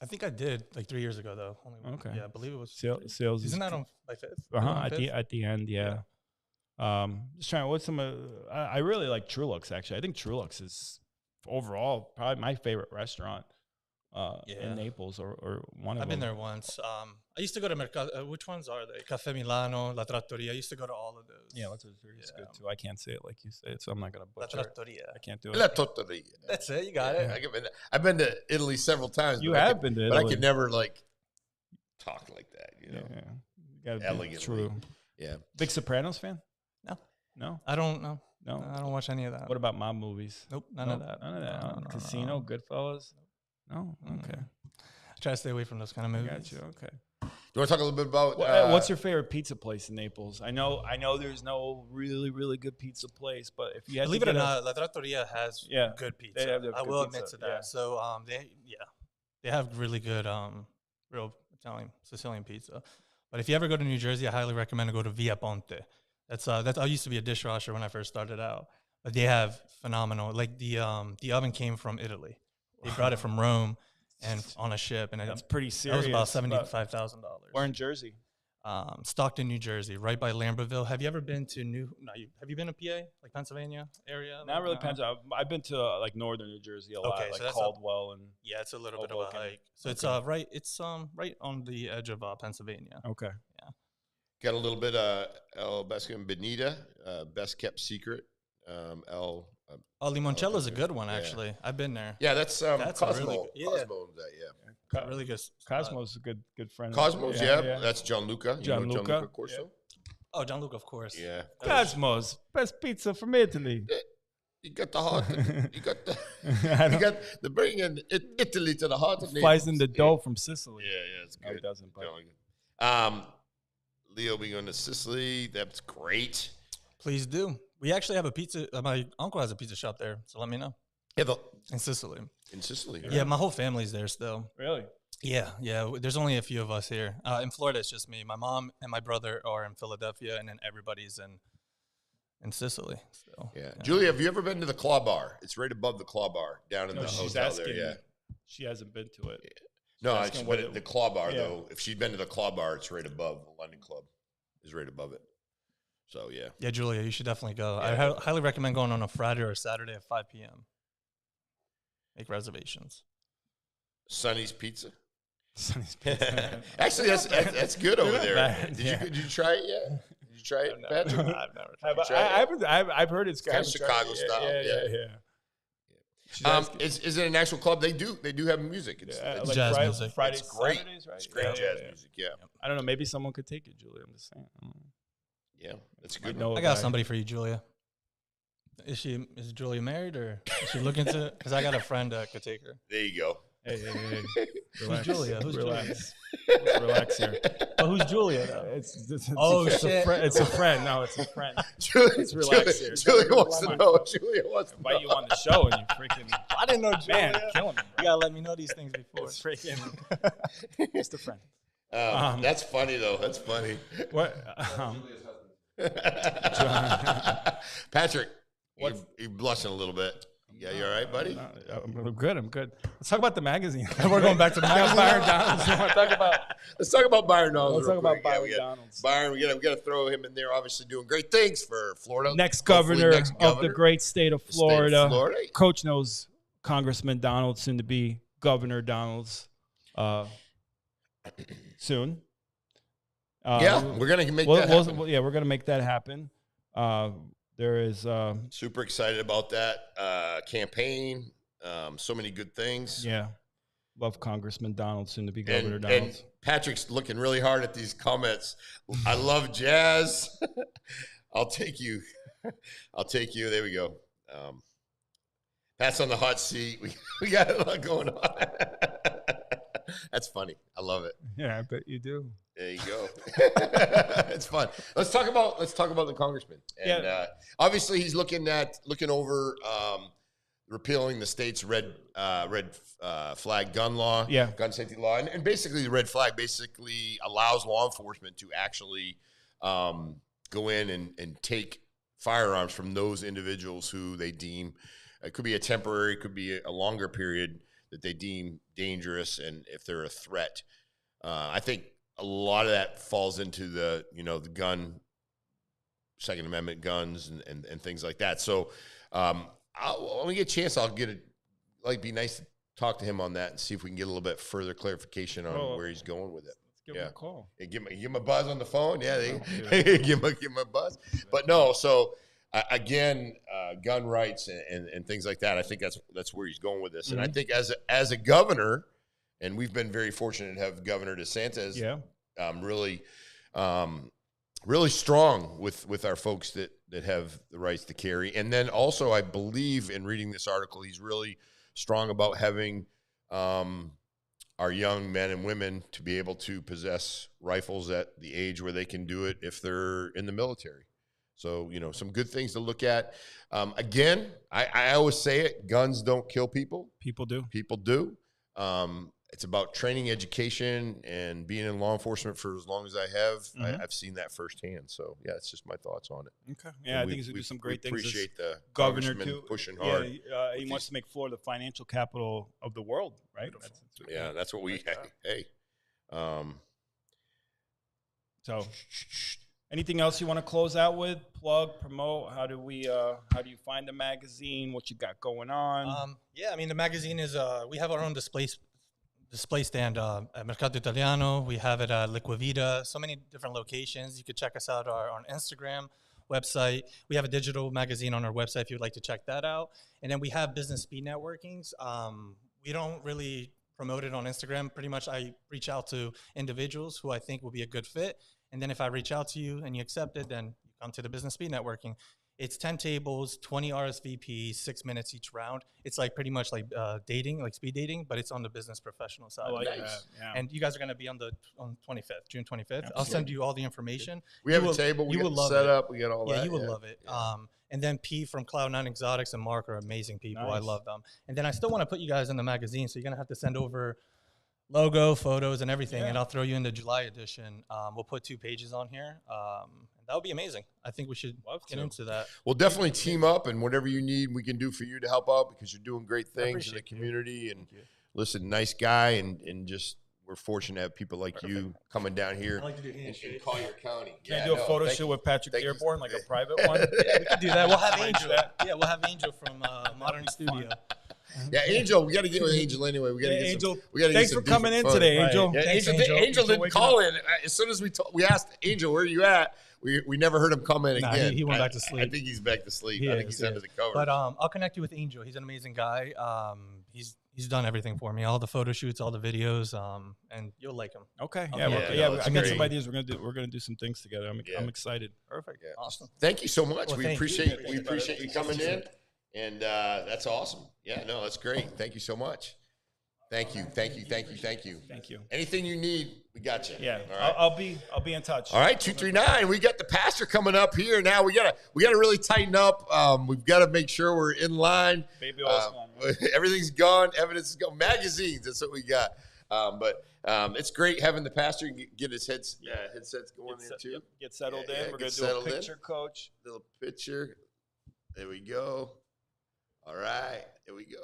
I think I did like 3 years ago though. Okay. Yeah, I believe it was. Sales Isn't that on by fifth? at the end, yeah. Just trying. What's some? I really like Trulux. Actually, I think Trulux is overall probably my favorite restaurant in Naples, or one of them. I've been there once. I used to go to Mercato. Which ones are they? Cafe Milano, La Trattoria. I used to go to all of those. Yeah, it's good too. I can't say it like you say it, so I'm not gonna La butcher it. Trattoria. I can't do it. La Totteria. That's it. You got Yeah, it. I've been to Italy several times. You but have been to But I Italy. could never, like, talk like that, you know? Yeah, you gotta be Elegantly. true. Yeah. Big Sopranos fan? No. No. I don't know. No. I don't watch any of that. What about mob movies? Nope. None of that. None of that. No, Casino, no. Goodfellas. No. Okay. I try to stay away from those kind of I movies. got you. Okay. You want to talk a little bit about What's your favorite pizza place in Naples? I know there's no really good pizza place, but if you had Believe to it or get not, La Trattoria has good pizza. They have I good will pizza, admit to that. yeah. So they have really good real Italian Sicilian pizza. But if you ever go to New Jersey, I highly recommend to go to Via Ponte. That's I used to be a dishwasher when I first started out, but they have phenomenal. Like the oven came from Italy. They brought it from Rome and on a ship, and that's pretty serious. that was about $75,000. We're in Jersey. Stockton, New Jersey, right by Lambertville. Have you ever been to have you been to PA, like Pennsylvania area? Not really Pennsylvania. I've been to like northern New Jersey a lot, Okay, so like that's Caldwell and. Yeah, it's a little bit of Hoboken. a hike. So it's right on the edge of Pennsylvania. Okay. Got a little bit of El Besca and Benita, Best Kept Secret. Limoncello's a good one, Yeah. actually. I've been there. Yeah, that's That's a Cosmo. really good- yeah. Cosmo owns that, yeah. Really good. Cosmo's a good friend. Cosmos, yeah. That's Gianluca. Gianluca. Gianluca Corso? Oh, Gianluca, of course. Yeah. Cosmo's best pizza from Italy. You got the heart. You got the bringing Italy to the heart of Flies in Naples. the dough from Sicily. Yeah, it's No, good. it doesn't. But Leo, we going to Sicily. That's great. Please do. We actually have a pizza. My uncle has a pizza shop there, so let me know. Yeah, In Sicily. in Sicily. Yeah, my whole family's there still. really, Yeah. There's only a few of us here. In Florida, it's just me. My mom and my brother are in Philadelphia, and then everybody's in Sicily still. Yeah. Julia, have you ever been to the Claw Bar? It's right above the Claw Bar down in no, the she's hotel asking. there. Yeah. She hasn't been to it. No, asking it's what but it- the Claw Bar yeah. though. If she'd been to the Claw Bar, it's right above the London Club. Is right above it. So yeah. Yeah, Julia, you should definitely go. Yeah. I highly recommend going on a Friday or Saturday at 5 p.m. Make reservations. Sonny's Pizza. Sonny's pizza. Actually, that's good over there. bad, Did you try it yet? Did you try it, Patrick? I've never tried. I've heard it's kind of kinda Chicago style, Yeah. She's asking- Is it an actual club? They do have music. It's like jazz Friday, music. Fridays, It's great. Saturdays, right? It's great jazz music. Yeah, I don't know. Maybe someone could take it, Julie. I'm just saying. I don't know. yeah, that's a good. know one. I a got guy. somebody for you, Julia. Is Julia married or is she looking to? Because I got a friend that could take her. There you go. Hey. Relax. Julia? Who's relax. Let's relax here. Oh, who's Julia? Though? It's Shit. a friend. It's a friend. No, it's a friend. Julia, relax here. Julia wants to Come on. know. Julia wants to Invite know. you on the show and you freaking I didn't know Julia. man, killing me. You gotta let me know these things before. It's freaking just a friend. That's funny though. That's funny. What? Patrick, you blushing a little bit. Yeah, you all right, buddy? I'm good. Let's talk about the magazine. We're going back to the magazine. Byron Donalds. You want to talk about? Let's talk about Byron Donalds. Let's real talk about quick. Yeah, Byron we got Donalds. Byron, we got to throw him in there. Obviously, doing great things for Florida. Next Hopefully governor next of the governor. great state of The state of Florida. Florida. Coach knows Congressman Donalds, soon to be Governor Donalds, soon. Yeah, we're gonna make that happen. We're gonna make that happen. There is Super excited about that campaign. So many good things. Yeah. Love Congressman Donald, soon to be Governor And Donald. Patrick's looking really hard at these comments. I love jazz. I'll take you. I'll take you. There we go. Pat's on the hot seat. We got a lot going on. That's funny. I love it. Yeah, I bet you do. There you go. It's fun. Let's talk about the congressman. And obviously he's looking over repealing the state's red flag gun law, gun safety law, and basically the red flag basically allows law enforcement to actually go in and take firearms from those individuals who they deem, it could be a temporary, could be a longer period, that they deem dangerous, and if they're a threat. I think a lot of that falls into the gun, Second Amendment guns and things like that. So when we get a chance, I'll get it. Like, be nice to talk to him on that and see if we can get a little bit further clarification on where he's going with it. Let's give him a call. Hey, give him a buzz on the phone. Yeah, give him a buzz. But no, so again, gun rights and things like that. I think that's where he's going with this. And I think as a governor, and we've been very fortunate to have Governor DeSantis, really strong with our folks that have the rights to carry. And then also, I believe in reading this article, he's really strong about having our young men and women to be able to possess rifles at the age where they can do it if they're in the military. So, some good things to look at. Again, I always say it, guns don't kill people. People do. People do. It's about training, education, and being in law enforcement for as long as I have. I've seen that firsthand. So, yeah, it's just my thoughts on it. Okay. Yeah, I think he's going to do some great things. Appreciate the governor too. Pushing hard. Yeah, he wants to make Florida the financial capital of the world, right? That's what we – hey. So, anything else you want to close out with? Plug, promote? How do you find the magazine? What you got going on? The magazine is we have our own display stand at Mercato Italiano. We have it at Liquavita. So many different locations. You could check us out on Instagram, website. We have a digital magazine on our website if you'd like to check that out. And then we have business speed networkings. We don't really promote it on Instagram. Pretty much I reach out to individuals who I think will be a good fit. And then if I reach out to you and you accept it, then you come to the business speed networking. It's 10 tables, 20 RSVPs, 6 minutes each round. It's like pretty much like dating, like speed dating, but it's on the business professional side. And you guys are going to be on 25th, June 25th. Absolutely. I'll send you all the information. We have a table. We got it set up. We got all that. Yeah, you will love it. And then P from Cloud9 Exotics and Mark are amazing people. Nice. I love them. And then I still want to put you guys in the magazine, so you're going to have to send over logo, photos, and everything, and I'll throw you in the July edition. We'll put 2 pages on here. That would be amazing. I think we should get into that. We'll definitely team up, and whatever you need, we can do for you to help out, because you're doing great things in the community. And listen, nice guy, and just we're fortunate to have people like you coming down here in Collier County. Can I do a photo shoot with Patrick Dearborn, like a private one? Yeah, we can do that. We'll have Angel. We'll have Angel from Modern Studio. Yeah, Angel, we got to get with Angel anyway. We got to get Angel. Thanks for coming in today, Angel. Right. Yeah, Angel didn't call in. As soon as we asked Angel, where are you at? We never heard him come in again. He went back to sleep. I think he's back to sleep. I think he's under the covers. But I'll connect you with Angel. He's an amazing guy. He's done everything for me, all the photo shoots, all the videos, and you'll like him. Okay, I got some ideas. We're gonna do some things together. I'm excited. Perfect. Yeah. Awesome. Thank you so much. We appreciate you coming in, and that's awesome. Yeah, no, that's great. Thank you so much. Thank you. Anything you need, we got you. Yeah, all right. I'll be in touch. All right, 239. We got the pastor coming up here now. We gotta really tighten up. We've got to make sure we're in line. Baby oil's gone. Right? Everything's gone. Evidence is gone. Magazines. That's what we got. But it's great having the pastor get his headsets going there too. Get settled in. We're gonna do a picture, Coach. Little picture. There we go. All right. There we go.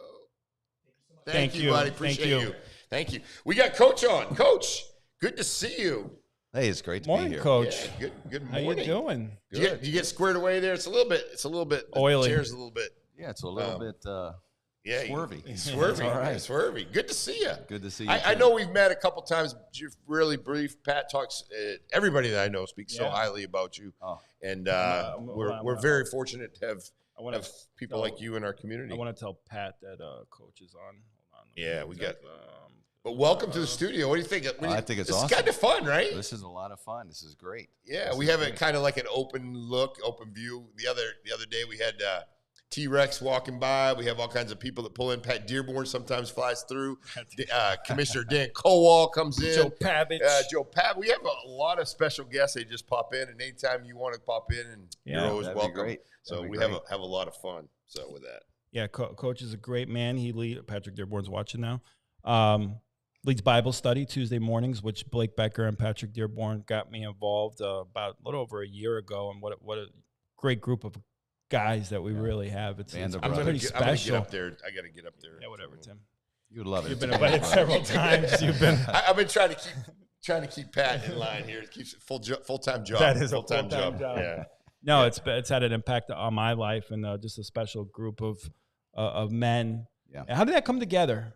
Thank you, buddy. Appreciate you. Thank you. We got Coach on. Coach, good to see you. Hey, it's great to be here. Coach. Yeah, good morning. How you doing? You get squared away there. It's a little bit oily. Chair's a little bit. Yeah, it's a little bit Yeah, Swervy. Swervy. All right. Swervy. Good to see you. Good to see you. I know we've met a couple times. You're really brief. Pat talks. Everybody that I know speaks so highly about you, and we're very fortunate to have people like you in our community. I want to tell Pat that Coach is on. Hold on. Yeah, we got. But welcome to the studio. What do you think? I think it's awesome. It's kind of fun, right? This is a lot of fun. This is great. Yeah, we have it kind of like an open look, open view. The other day we had T-Rex walking by. We have all kinds of people that pull in. Pat Dearborn sometimes flies through. Commissioner Dan Kowal comes in. Joe Pavich. We have a lot of special guests. They just pop in, and anytime you want to pop in, and you're always welcome. Great. So we have a lot of fun. So with that, yeah, Coach is a great man. Patrick Dearborn's watching now. Leads Bible study Tuesday mornings, which Blake Becker and Patrick Dearborn got me involved about a little over a year ago. And what a great group of guys that we really have. It's pretty special. I'm gonna get up there. I got to get up there. Yeah, whatever, Tim. You'd love it. You've been invited several times. I've been trying to keep Pat in line here. It keeps full-time job. That is a full-time job. Yeah. No, it's had an impact on my life and just a special group of men. Yeah. How did that come together?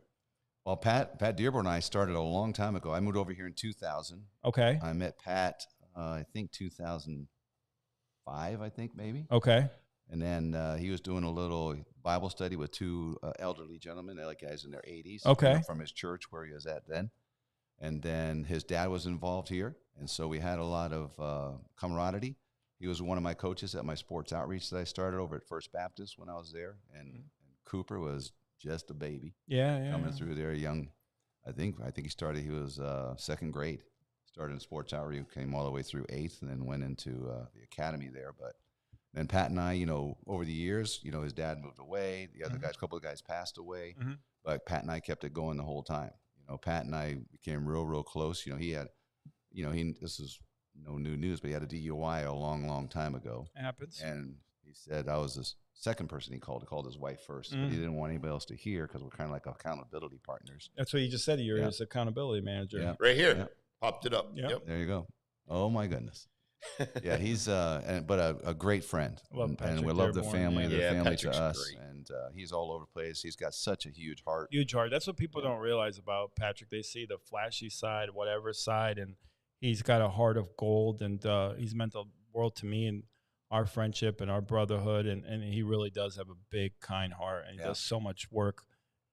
Well, Pat Dearborn and I started a long time ago. I moved over here in 2000. Okay. I met Pat, I think 2005, maybe. Okay. And then he was doing a little Bible study with two elderly gentlemen. They're like guys in their 80s. Okay. From his church where he was at then. And then his dad was involved here. And so we had a lot of camaraderie. He was one of my coaches at my sports outreach that I started over at First Baptist when I was there. And Cooper was just a baby. Yeah. Coming through there young. I think he was second grade. Started in sports outreach, came all the way through 8th, and then went into the academy there. But then Pat and I, over the years, his dad moved away. The other guys, a couple of guys passed away. Mm-hmm. But Pat and I kept it going the whole time. Pat and I became real close. He had, this is no new news, but he had a DUI a long time ago. It happens. And he said I was the second person he called his wife first, but he didn't want anybody else to hear because we're kind of like accountability partners. That's what you just said. You're his accountability manager. Yeah. Right here. Yeah. Popped it up. Yep. There you go. Oh my goodness. Yeah, he's but a great friend, and we love the family. Their family Patrick's to us, great. And he's all over the place. He's got such a huge heart. Huge heart. That's what people don't realize about Patrick. They see the flashy side, whatever side, and he's got a heart of gold, and he's meant the world to me and our friendship and our brotherhood, and he really does have a big, kind heart, and he does so much work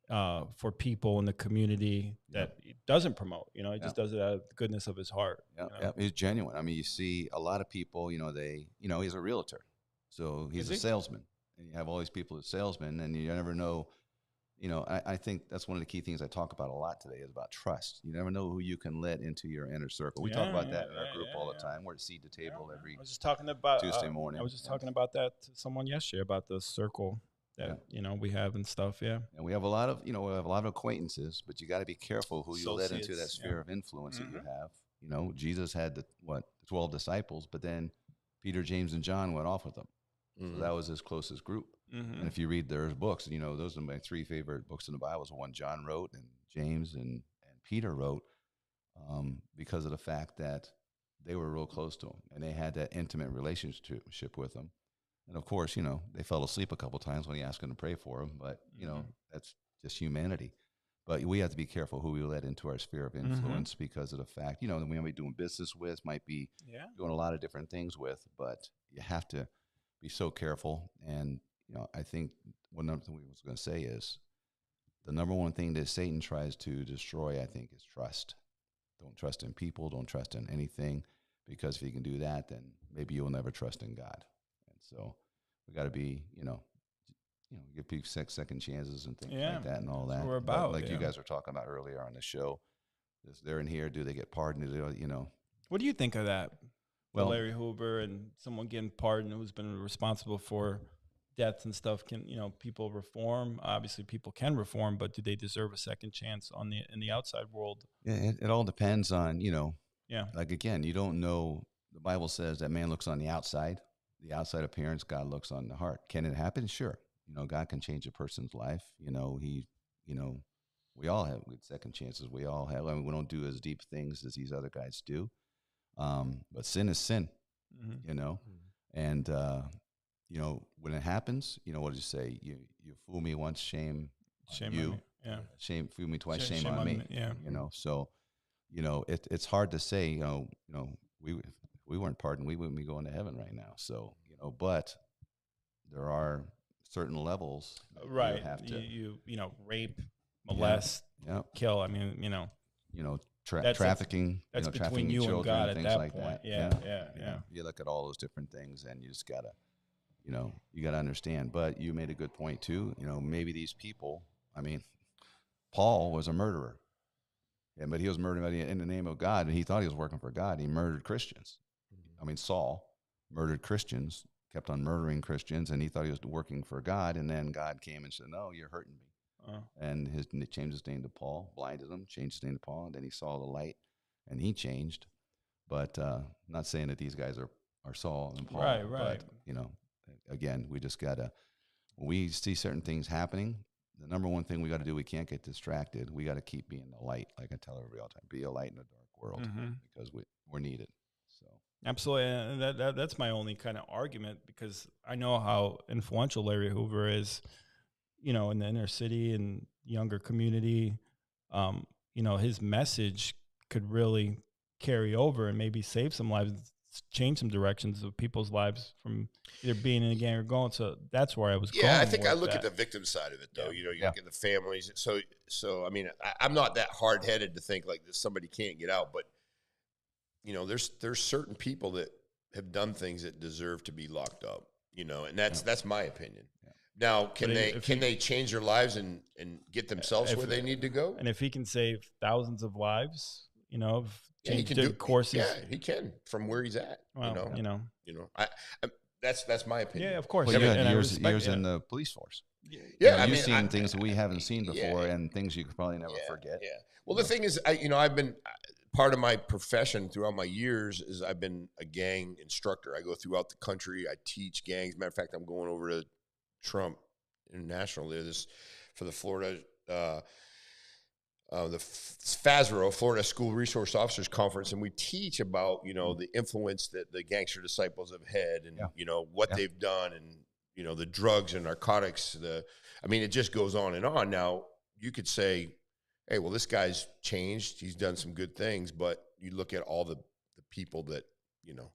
for people in the community that he doesn't promote. He just does it out of the goodness of his heart. Yeah, he's genuine. I mean, you see a lot of people, he's a realtor, so he's a salesman, and you have all these people as salesmen, and you never know. I think that's one of the key things I talk about a lot today is about trust. You never know who you can let into your inner circle. We talk about that in our group all the time. We're at Seed to Table every Tuesday morning. I was just talking about that to someone yesterday about the circle that we have and stuff. Yeah, and we have a lot of acquaintances, but you got to be careful who you let into that sphere of influence that you have. Jesus had the 12 disciples, but then Peter, James, and John went off with them. So that was his closest group. Mm-hmm. And if you read their books, those are my 3 favorite books in the Bible. The one John wrote, and James and Peter wrote, because of the fact that they were real close to him, and they had that intimate relationship with him. And of course, they fell asleep a couple times when he asked them to pray for him. But that's just humanity. But we have to be careful who we let into our sphere of influence because of the fact, we might be doing business with, might be doing a lot of different things with, but you have to be so careful. And I think one other thing we was going to say is the number one thing that Satan tries to destroy, I think, is trust. Don't trust in people. Don't trust in anything, because if you can do that, then maybe you'll never trust in God. And so we got to be, give people second chances and things like that and all that. That's what we're about. But like you guys were talking about earlier on the show, they're in here. Do they get pardoned? What do you think of that? Well, Larry Hoover and someone getting pardoned who's been responsible for deaths and stuff. Can people reform? Obviously, people can reform, but do they deserve a second chance in the outside world? Yeah, it all depends on Like again, you don't know. The Bible says that man looks on the outside appearance. God looks on the heart. Can it happen? Sure. God can change a person's life. We all have good second chances. We all have. I mean, we don't do as deep things as these other guys do. But sin is sin. And when it happens, what did you say? You fool me once, shame Shame you. on me. Yeah. Shame, fool me twice, shame on me. Yeah. You know, so, you know, it's hard to say, you know, we weren't pardoned, we wouldn't be going to heaven right now. So, you know, but there are certain levels that Right. you have to, you know, rape, molest, kill. I mean, you know, trafficking, that's trafficking between you children, and God at things that like point. that. Yeah. You look at all those different things, and you just gotta, you know, you gotta understand. But you made a good point too. You know, maybe these people. I mean, Paul was a murderer, but he was murdering in the name of God, and he thought he was working for God. He murdered Christians. I mean, Saul murdered Christians, kept on murdering Christians, and he thought he was working for God. And then God came and said, "No, you're hurting me." And he changed his name to Paul, blinded him, changed his name to Paul, and then he saw the light, and he changed. But not saying that these guys are Saul and Paul. Right. But, you know, again, we just got to, when we see certain things happening, the number one thing we got to do, we can't get distracted. We got to keep being the light, like I tell everybody all the time. Be a light in a dark world, because we're needed. So Absolutely, and that's my only kind of argument, because I know how influential Larry Hoover is, you know, in the inner city and younger community. You know, his message could really carry over and maybe save some lives, change some directions of people's lives from either being in a gang or going. So that's where I was going. Yeah, I think I look that. at the victim side of it, though. You know, you look at the families. So I mean, I'm not that hard-headed to think like this, somebody can't get out, but you know, there's certain people that have done things that deserve to be locked up. You know, and that's my opinion. Now, can they change their lives and get themselves where they need to go? And if he can save thousands of lives, you know, he can do courses. Yeah, he can from where he's at. Well, you know, I that's my opinion. Yeah, of course. Well, you had years in the police force. Yeah, you've seen things that we haven't seen before, and things you could probably never forget. Yeah. Well, the thing is, I've been part of my profession throughout my years is I've been a gang instructor. I go throughout the country. I teach gangs. Matter of fact, I'm going over to Trump International there for the Florida the FASRO, Florida School Resource Officers Conference, and we teach about, you know, the influence that the gangster disciples have had, and you know what they've done, and you know the drugs and narcotics. I mean, it just goes on and on. Now you could say, hey, well, this guy's changed. He's done some good things, but you look at all the people that, you know,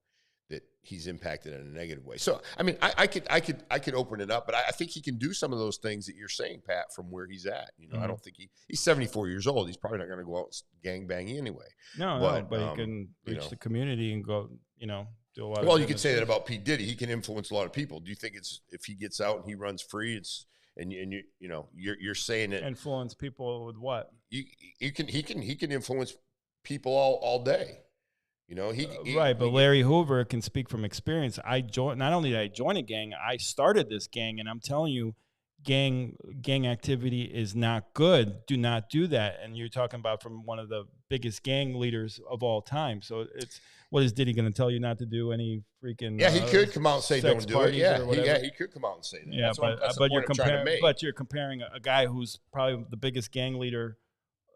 that he's impacted in a negative way. So, I mean, I could open it up, but I think he can do some of those things that you're saying, Pat, from where he's at. You know, I don't think he's 74 years old. He's probably not going to go out gang bang anyway. No, but he can reach the community and go, you know, do a lot. Well, you could say that about P. Diddy. He can influence a lot of people. Do you think it's if he gets out and he runs free, you're saying that influence people with what? He can influence people all day. You know, but Larry Hoover can speak from experience. Not only did I join a gang, I started this gang, and I'm telling you, gang activity is not good. Do not do that. And you're talking about from one of the biggest gang leaders of all time. So what is Diddy going to tell you not to do any freaking? Yeah, he could come out and say don't do it. Yeah, he could come out and say that. Yeah, but you're comparing a guy who's probably the biggest gang leader,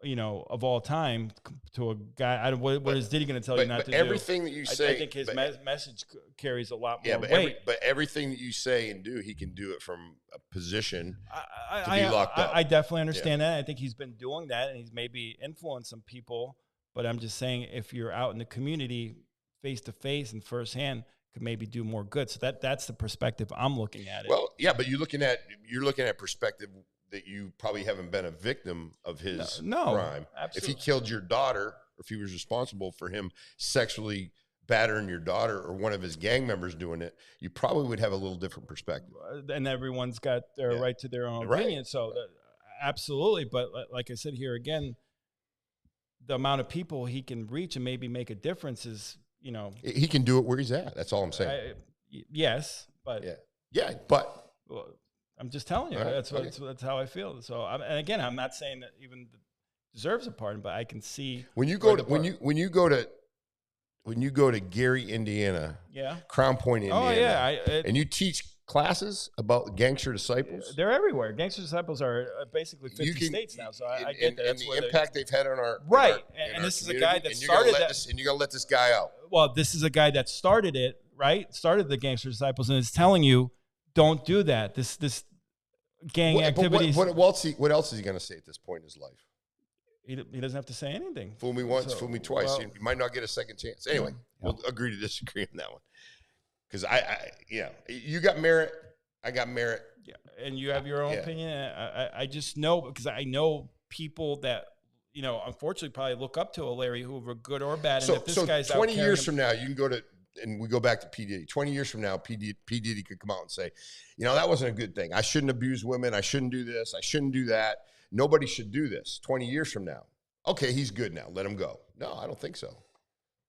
you know, of all time to a guy. What is Diddy going to tell you not to do? Everything that you say, I think his message carries a lot more weight. But everything that you say and do, he can do it from a position to be locked up. I definitely understand that. I think he's been doing that, and he's maybe influenced some people. But I'm just saying, if you're out in the community, face to face and firsthand, could maybe do more good. So that's the perspective I'm looking at it. Well, yeah, but you're looking at perspective that you probably haven't been a victim of his crime. Absolutely. If he killed your daughter, or if he was responsible for him sexually battering your daughter, or one of his gang members doing it, you probably would have a little different perspective. And everyone's got their right to their own opinion. So absolutely. But like I said here again, the amount of people he can reach and maybe make a difference is, you know. He can do it where he's at. That's all I'm saying. Yes, but. Yeah, but. Well, I'm just telling you. That's how I feel. So, and again, I'm not saying that even deserves a pardon, but I can see when you go to Gary, Indiana, Crown Point, Indiana, and you teach classes about gangster disciples. They're everywhere. Gangster disciples are basically 50 states now. So I get that. And the impact they've had on our and this is a guy that started that. And you got to let this guy out. Well, this is a guy that started it. Started the gangster disciples, and is telling you, don't do that. This gang activities. What else is he going to say at this point in his life? He doesn't have to say anything. Fool me once, fool me twice. Well, you might not get a second chance. Anyway, we'll agree to disagree on that one. Because you got merit, I got merit. Yeah, and you have your own opinion. I just know, because I know people that, unfortunately probably look up to a Larry Hoover, good or bad. And if this guy's 20 years from now, you can go to, and we go back to P. Diddy. 20 years from now, P. Diddy could come out and say, that wasn't a good thing. I shouldn't abuse women. I shouldn't do this. I shouldn't do that. Nobody should do this. 20 years from now. Okay, he's good now. Let him go. No, I don't think so.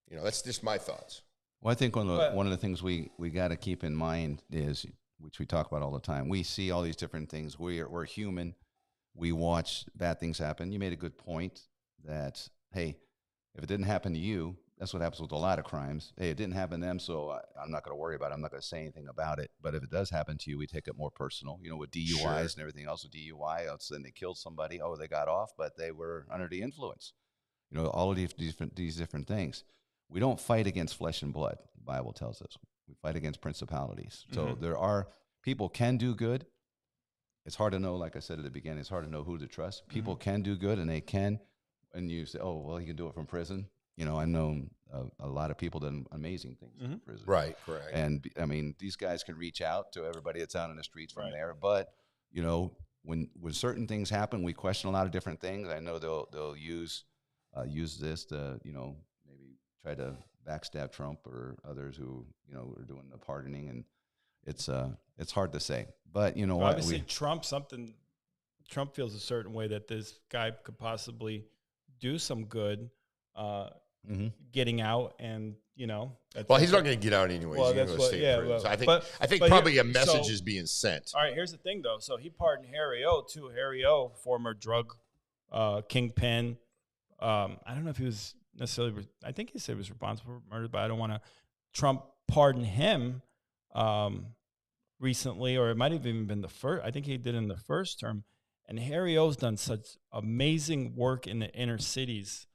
That's just my thoughts. Well, I think one of the things we got to keep in mind is, which we talk about all the time, we see all these different things. We're human. We watch bad things happen. You made a good point that, hey, if it didn't happen to you, that's what happens with a lot of crimes. Hey, it didn't happen to them, so I'm not going to worry about it. I'm not going to say anything about it. But if it does happen to you, we take it more personal. With DUIs and everything else, with DUI, all of a sudden they killed somebody. Oh, they got off, but they were under the influence. All of these different things. We don't fight against flesh and blood, the Bible tells us. We fight against principalities. So there are, people can do good. It's hard to know, like I said at the beginning, it's hard to know who to trust. People can do good, and they can. And you say, oh, well, he can do it from prison. I've known a lot of people done amazing things in prison. Right, correct. And, I mean, these guys can reach out to everybody that's out in the streets from there. But, when certain things happen, we question a lot of different things. I know they'll use this to, maybe try to backstab Trump or others who, are doing the pardoning. And it's hard to say. But, obviously Trump feels a certain way that this guy could possibly do some good. Getting out, and he's not going to get out anyways. Well, he's going to stay in prison. So I think probably a message is being sent. All right, here's the thing, though. So he pardoned Harry O, too. Harry O, former drug kingpin. I don't know if he was necessarily. I think he said he was responsible for murder, but I don't want to. Trump pardoned him recently, or it might have even been the first. I think he did in the first term. And Harry O's done such amazing work in the inner cities.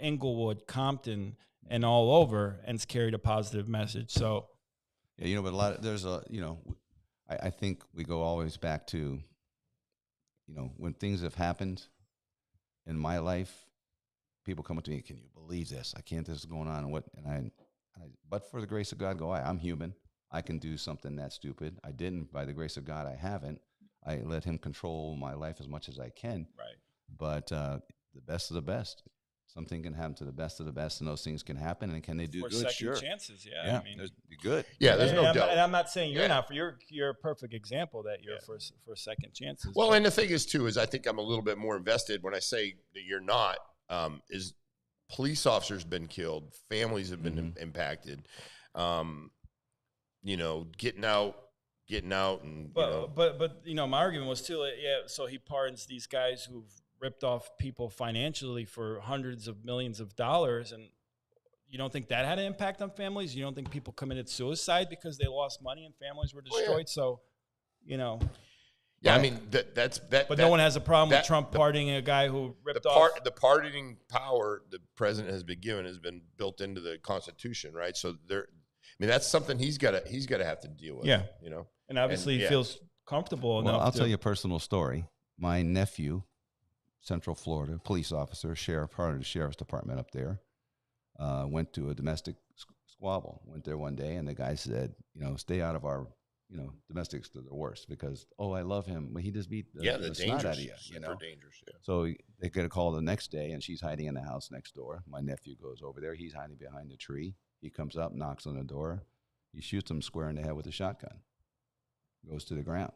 Inglewood, Compton, and all over, and it's carried a positive message. So, but I think we go always back to, when things have happened in my life, people come up to me, can you believe this? I can't, this is going on. But for the grace of God, I'm human. I can do something that stupid. I didn't, by the grace of God, I haven't. I let him control my life as much as I can. Right. But the best of the best. Something can happen to the best of the best, and those things can happen. And can they do good? Second chances, yeah. I mean, good. Yeah, there's no doubt. And I'm not saying you're not. You're a perfect example that you're for second chances. Well, and the thing is, too, is I think I'm a little bit more invested when I say that you're not. Is police officers been killed, families have been impacted. Getting out, and but my argument was too. So he pardons these guys who've ripped off people financially for hundreds of millions of dollars, and you don't think that had an impact on families? You don't think people committed suicide because they lost money and families were destroyed? So, yeah, I mean that's. But no one has a problem with Trump pardoning a guy who ripped off. The pardoning power the president has been given has been built into the Constitution, right? So that's something he's got to have to deal with. Yeah, and obviously he feels comfortable enough. Well, I'll tell you a personal story. My nephew, Central Florida police officer, part of the sheriff's department up there, went to a domestic squabble. Went there one day, and the guy said, stay out of our, domestics are the worst because, I love him, but he just beat the snot out of you. They're dangerous. Yeah. So they get a call the next day, and she's hiding in the house next door. My nephew goes over there. He's hiding behind a tree. He comes up, knocks on the door. He shoots him square in the head with a shotgun. Goes to the ground,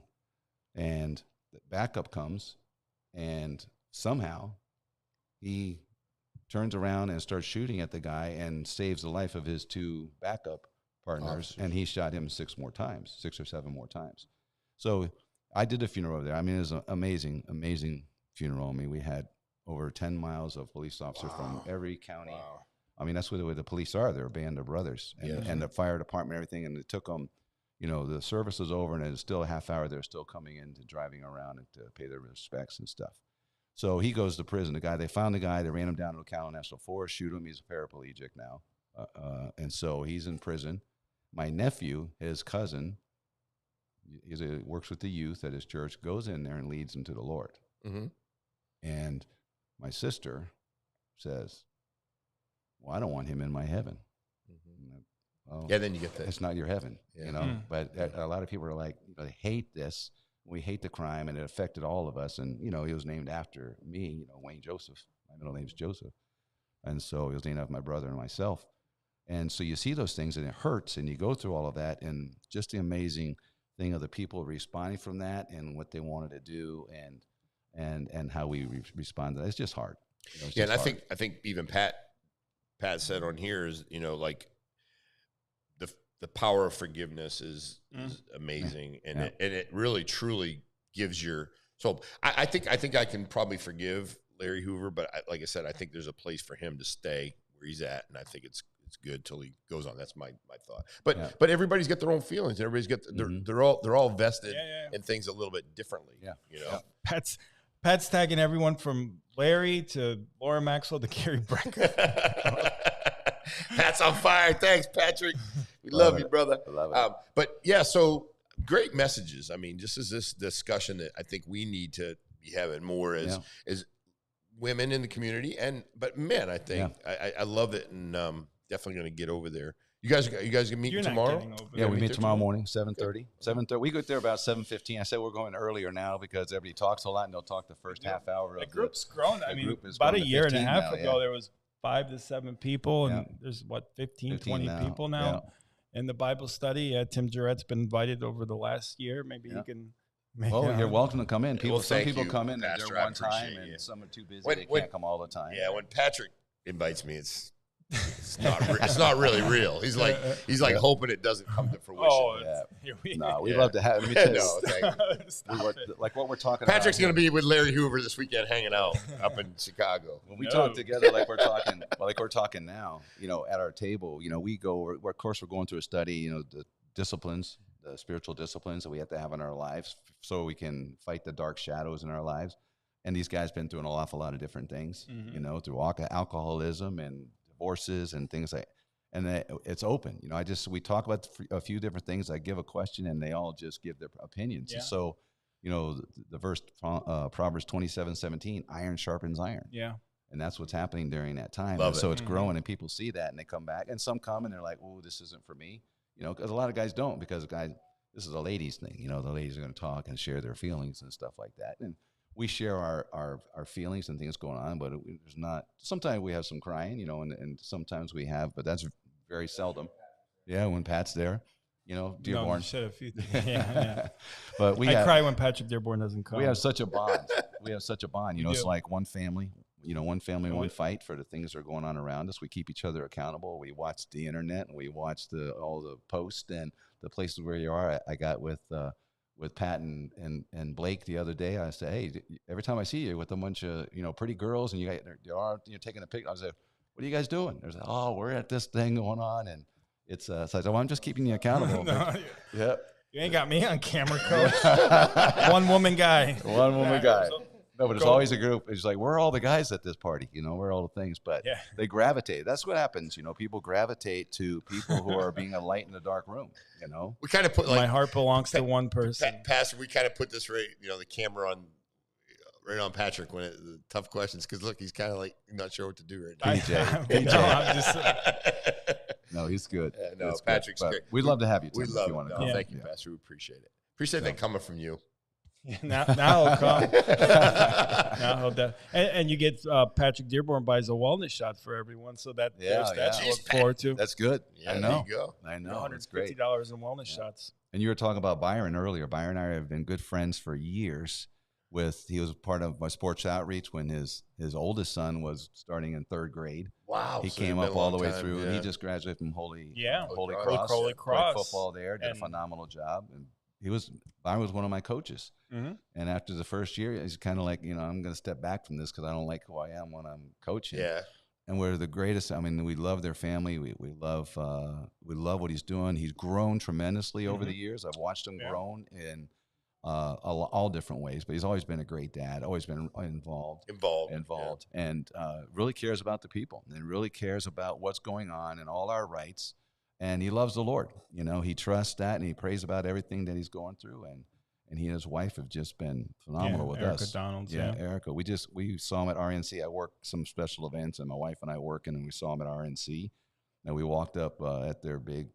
and the backup comes, and somehow he turns around and starts shooting at the guy and saves the life of his two backup partners. And he shot him 6 or 7 more times. So I did a funeral over there. I mean, it was an amazing, amazing funeral. I mean, we had over 10 miles of police officers from every county. Wow. I mean, that's what the police are. They're a band of brothers. And the fire department, everything. And it took them, the service was over, and it's still a half hour. They're still coming in to driving around and to pay their respects and stuff. So he goes to prison. They found the guy. They ran him down to Ocala National Forest, shoot him. He's a paraplegic now. And so he's in prison. My nephew, his cousin, works with the youth at his church, goes in there and leads them to the Lord. Mm-hmm. And my sister says, well, I don't want him in my heaven. Well, Yeah, then you get that. it's not your heaven, Yeah. you know. But a lot of people are like, they hate this. We hate the crime, and it affected all of us. And he was named after me, Wayne Joseph. My middle name's Joseph, and so he was named after my brother and myself. And so you see those things, and it hurts, and you go through all of that, and just the amazing thing of the people responding from that, and what they wanted to do, and how we respond to that. It's just hard. It's Yeah, just and hard. I think even Pat said on here is like the power of forgiveness is amazing, and it really truly gives your soul. I think I can probably forgive Larry Hoover, but like I said, I think there's a place for him to stay where he's at, and I think it's good till he goes on. That's my thought. But everybody's got their own feelings. Everybody's got they're all vested in things a little bit differently. Yeah. Pat's tagging everyone from Larry to Laura Maxwell to Gary Brecker. Pat's on fire. Thanks, Patrick. We love you, brother. I love it. But yeah, so great messages. I mean, just as this discussion that I think we need to be having more as women in the community, but men, I think I love it, and definitely going to get over there. You guys gonna meet tomorrow? Yeah, we meet tomorrow morning, 7:30. 7:30. We get there about 7:15. I said we're going earlier now because everybody talks a lot, and they'll talk the first half hour. The group's grown. I mean, group is about grown a to year and a 15 half now, ago, there was 5 to 7 people, and there's 15 20 now. people now in the Bible study. Tim Jarrett's been invited over the last year. Maybe he can. Well, you're welcome to come in. Some people come in Pastor, there one time, appreciate and you. some are too busy. They can't come all the time. Yeah, when Patrick invites me, it's not really real. He's like hoping it doesn't come to fruition. Oh, no, we'd love to have. Let me tell you, No, thank you. like what we're talking Patrick's about. going to be with Larry Hoover this weekend, hanging out up in Chicago. When we talk together, like we're talking now, at our table, we go. Of course, we're going through a study. The disciplines, the spiritual disciplines that we have to have in our lives, so we can fight the dark shadows in our lives. And these guys been through an awful lot of different things, through alcoholism and divorces and things like. And it's open. We talk about a few different things. I give a question, and they all just give their opinions. Yeah. So, the verse Proverbs 27:17, iron sharpens iron. Yeah. And that's what's happening during that time. So it's growing, and people see that, and they come back. And some come, and they're like, "Oh, this isn't for me." Because a lot of guys don't, because this is a ladies thing. The ladies are going to talk and share their feelings and stuff like that. And we share our feelings and things going on, but there's not. Sometimes we have some crying, and sometimes we have, but that's very seldom. Yeah, when Pat's there, Dearborn. No, said a few things. Yeah. But I cry when Patrick Dearborn doesn't come. We have such a bond. It's like one family. One family, one fight for the things that are going on around us. We keep each other accountable. We watch the internet, and we watch all the posts and the places where you are. I got with Pat and Blake the other day. I said, hey, every time I see you with a bunch of pretty girls, and you're taking a picture, I said, what are you guys doing? They're like, oh, we're at this thing going on, and it's so I said, well, I'm just keeping you accountable. You ain't got me on camera, coach. One woman guy. No, but it's always a group. It's like, we're all the guys at this party, we're all the things, but they gravitate. That's what happens. People gravitate to people who are being a light in the dark room, We kind of put my heart belongs to one person. Pastor, we kind of put this the camera on right on Patrick when the tough questions, because look, he's kind of like not sure what to do right now. No, he's good. No, Patrick's great. We'd love to have you, Tim, we love if you want to it. come. Thank you, Pastor. We appreciate it. Appreciate that coming from you. Now he'll come. And you get Patrick Dearborn buys a wellness shot for everyone, so that there's that to look forward to. That's good. Yeah, I know. There you go. I know. $150 in wellness shots. And you were talking about Byron earlier. Byron and I have been good friends for years. He was part of my sports outreach when his oldest son was starting in 3rd grade. Wow. He came up all the way through, and he just graduated from Holy Cross. Holy Cross. Played football there, did a phenomenal job. And Byron was one of my coaches. Mm-hmm. And after the first year, he's kind of like, I'm going to step back from this because I don't like who I am when I'm coaching. Yeah. And we're the greatest. I mean, we love their family. We love what he's doing. He's grown tremendously over the years. I've watched him grown in all different ways, but he's always been a great dad, always been involved, and really cares about the people and really cares about what's going on and all our rights. and he loves the Lord. You know, he trusts that, and he prays about everything that he's going through, and he and his wife have just been phenomenal with Erica us. Donalds, Erica. We saw him at RNC. I work some special events, and my wife and I working, and we saw him at RNC, and we walked up at their big,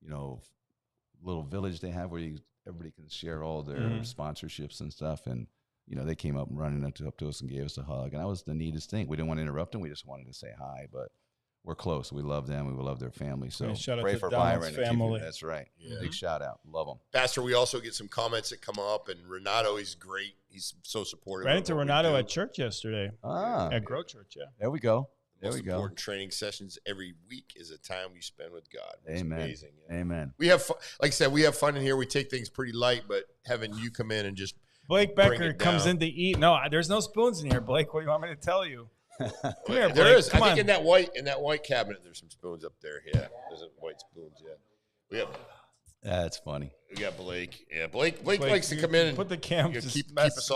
you know, little village they have where everybody can share all their sponsorships and stuff, and you know, they came up and running up to us and gave us a hug, and that was the neatest thing. We didn't want to interrupt them; we just wanted to say hi, but we're close. We love them. We love their family. So shout out pray to for Donald's Byron. family. That's right. Big shout out. Love them. Pastor, we also get some comments that come up, and Renato, he's great. He's so supportive. Ran into Renato at church yesterday. At Grow Church, There we go. The most important training sessions every week is a time you spend with God. It's Amen. amazing. Amen. We have, like I said, we have fun in here. We take things pretty light, but having you come in and just Blake Becker comes in to eat. No, there's no spoons in here, Blake. What do you want me to tell you? Come here, Blake. There is. Come I think on. in that white cabinet, there's some spoons up there. Yeah, there's white spoons. Yeah, we have. That's funny. We got Blake. Yeah, Blake likes to come in and put the cam. keep us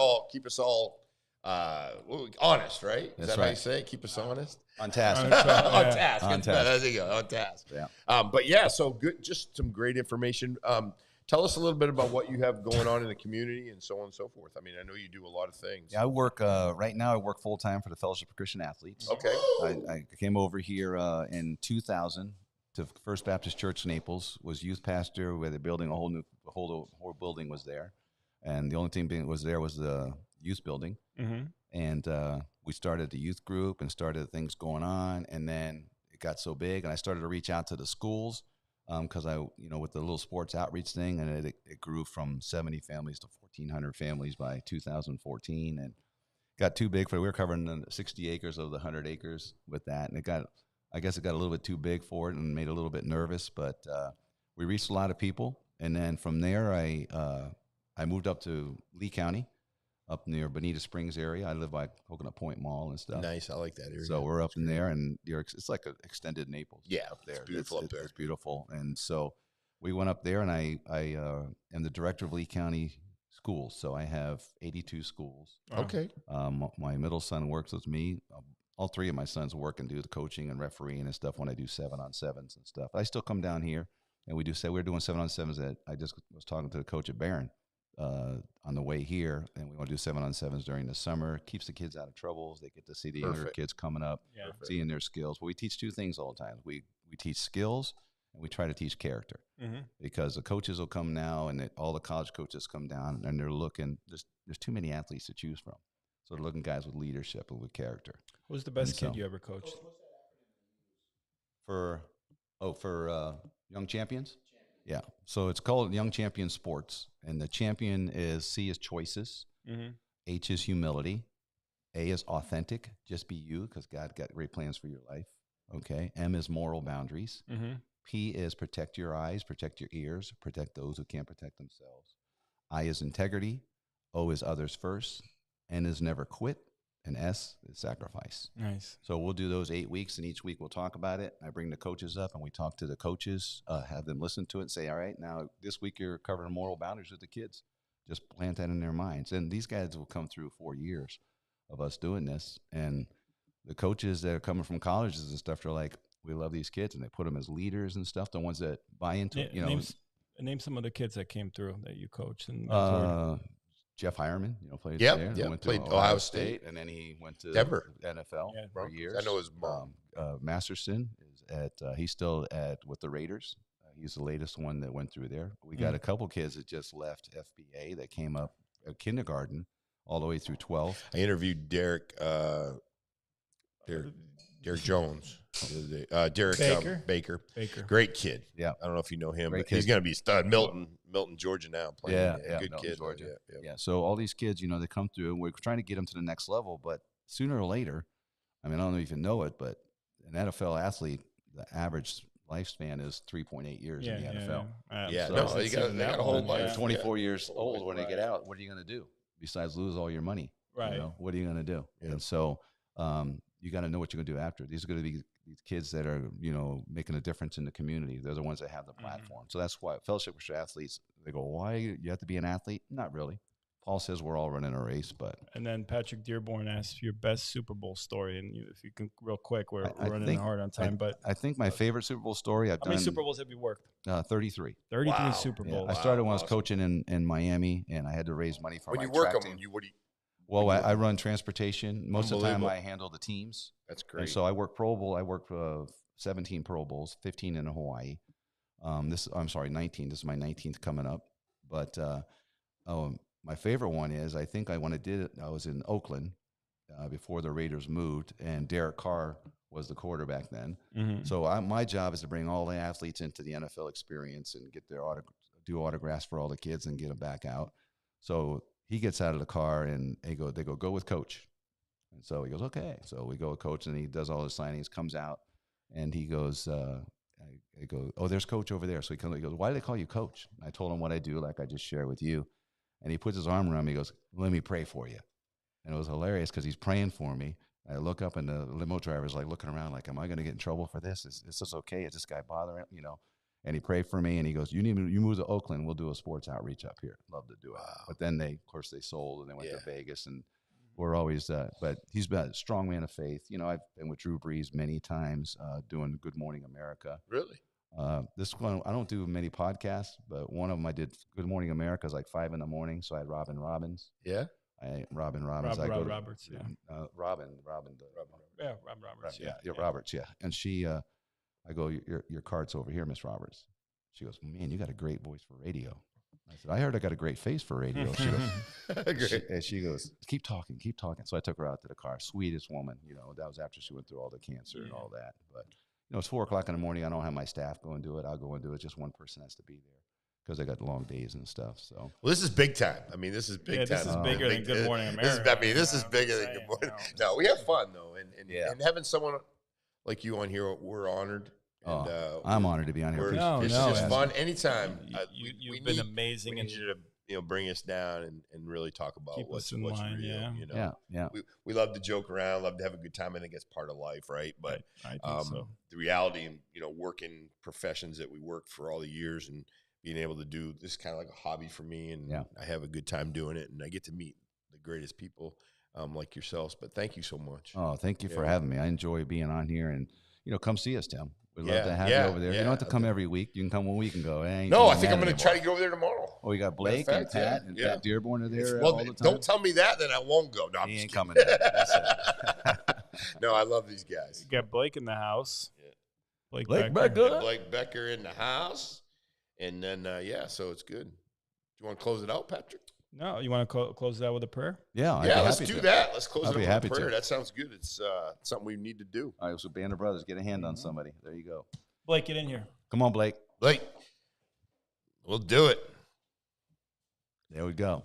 all honest, right? Is that how you say it? Keep us honest. On task. On task. On task. There you go. On task. Yeah. But yeah, so good. Just some great information. Tell us a little bit about what you have going on in the community and so on and so forth. I mean, I know you do a lot of things. Yeah, I work right now. I work full time for the Fellowship of Christian Athletes. Okay. I came over here in 2000 to First Baptist Church Naples. Was youth pastor where they're building a whole building was there, and the only thing being was there was the youth building. Mm-hmm. And we started the youth group and started things going on, and then it got so big, and I started to reach out to the schools. Because with the little sports outreach thing, and it grew from 70 families to 1,400 families by 2014, and got too big we were covering 60 acres of the 100 acres with that, and I guess it got a little bit too big for it and made it a little bit nervous, but we reached a lot of people, and then from there I moved up to Lee County, up near Bonita Springs area. I live by Coconut Point Mall and stuff. Nice, I like that area. So we're up in there, and it's like an extended Naples. Yeah, up there. It's beautiful up there. It's beautiful, and so we went up there, and I am the director of Lee County Schools. So I have 82 schools. Okay. My middle son works with me. All three of my sons work and do the coaching and refereeing and stuff when I do 7-on-7s and stuff. I still come down here, and we're doing 7-on-7s. I just was talking to the coach at Barron on the way here, and we want to do 7-on-7s during the summer. Keeps the kids out of troubles. They get to see the younger kids coming up, seeing their skills. But we teach two things all the time. We teach skills, and we try to teach character, because the coaches will come now, and all the college coaches come down, and they're looking. There's too many athletes to choose from, so they're looking guys with leadership and with character. Who's the best kid you ever coached? For Young Champions? Yeah. So it's called Young Champion Sports. And the champion is C is choices. Mm-hmm. H is humility. A is authentic. Just be you, because God got great plans for your life. Okay. M is moral boundaries. Mm-hmm. P is protect your eyes, protect your ears, protect those who can't protect themselves. I is integrity. O is others first. N is never quit. And S is sacrifice. Nice. So we'll do those 8 weeks, and each week we'll talk about it. I bring the coaches up, and we talk to the coaches, have them listen to it and say, all right, now this week you're covering moral boundaries with the kids. Just plant that in their minds. And these guys will come through 4 years of us doing this. And the coaches that are coming from colleges and stuff are like, we love these kids, and they put them as leaders and stuff, the ones that buy into it. Name some of the kids that came through that you coached and mentored. Jeff Hireman, played there. Went to played Ohio State, and then he went to Denver NFL for years. I know his mom. Masterson is he's still with the Raiders. He's the latest one that went through there. We got a couple kids that just left FBA that came up at kindergarten all the way through 12. I interviewed Derek Jones. Derek Baker. Great kid. Yeah. I don't know if you know him, Great but kid. he's going to be a stud. Milton, Georgia now. Playing. Yeah. Good Milton, kid. Georgia. Yeah. So all these kids, they come through, and we're trying to get them to the next level. But sooner or later, I mean, I don't know if you know it, but an NFL athlete, the average lifespan is 3.8 years in the NFL. They got a whole life. 24 years old when they get out. What are you going to do besides lose all your money? Right. What are you going to do? Yeah. And so you got to know what you're going to do after. These are going to be these kids that are, making a difference in the community. They're the ones that have the platform. So that's why Fellowship for Athletes, they go, why you have to be an athlete? Not really. Paul says we're all running a race, but. And then Patrick Dearborn asked your best Super Bowl story, and if you can, real quick, we're running hard on time. But I think my favorite Super Bowl story I've done. How many Super Bowls have you worked? 33. 33 Super Bowls. Yeah. I started when I was coaching in Miami, and I had to raise money for my track team. Well, I run transportation. Most of the time, I handle the teams. That's great. And so I work Pro Bowl. I work 17 Pro Bowls, 15 in Hawaii. 19. This is my 19th coming up. But my favorite one is, I think I was in Oakland before the Raiders moved, and Derek Carr was the quarterback then. Mm-hmm. So my job is to bring all the athletes into the NFL experience and get their do autographs for all the kids and get them back out. So he gets out of the car and they go with coach. And so he goes, okay. So we go with coach, and he does all his signings, comes out, and he goes, I go, oh, there's coach over there. So he goes, why do they call you coach? And I told him what I do, like I just shared with you. And he puts his arm around me. He goes, let me pray for you. And it was hilarious because he's praying for me. I look up, and the limo driver's like looking around like, am I going to get in trouble for this? Is this okay? Is this guy bothering, And he prayed for me, and he goes, you move to Oakland, we'll do a sports outreach up here. Love to do it. Wow. But then they sold, and they went to Vegas, and we're always but he's been a strong man of faith. I've been with Drew Brees many times doing Good Morning America. Really? This one, I don't do many podcasts, but one of them I did Good Morning America is like 5 a.m. So I had Robin Robbins. Yeah. Robin Robbins. Rob Roberts. Yeah. Robin. Yeah, Rob Roberts. Yeah, Roberts. Yeah. And she, I go, your card's over here, Miss Roberts. She goes, man, you got a great voice for radio. I said, I heard I got a great face for radio. She goes, keep talking. So I took her out to the car. Sweetest woman. That was after she went through all the cancer and all that. But it's 4:00 in the morning. I don't have my staff go and do it. I'll go and do it. Just one person has to be there because I got long days and stuff. So, well, this is big time. I mean, this is big time. This is bigger than Good Morning America. This is bigger than Good Morning. No, we have fun though, and having someone like you on here, we're honored. And, I'm honored to be on here. It's just fun. Anytime. You've been amazing, and you to bring us down and really talk about what's real. Yeah. We love to joke around, love to have a good time. I think that's part of life, right? But I think so. The reality and working professions that we worked for all the years and being able to do this is kind of like a hobby for me, and I have a good time doing it, and I get to meet the greatest people like yourselves. But thank you so much. Oh, thank you for having me. I enjoy being on here, and come see us, Tim. We'd love to have you over there. You don't have to come every week. You can come 1 week and go, hey. No, I think I'm going to try to get over there tomorrow. Oh, we got Blake and Pat and Pat Dearborn are there all the time. Don't tell me that, then I won't go. No, he ain't coming. That's it. No, I love these guys. You got Blake in the house. Yeah. Blake Becker. Blake Becker in the house. And then, so it's good. Do you want to close it out, Patrick? No, you want to close it out with a prayer? Yeah, let's do that. Let's close it out with a prayer. To. That sounds good. It's something we need to do. All right, so Band of Brothers, get a hand on somebody. There you go. Blake, get in here. Come on, Blake. We'll do it. There we go.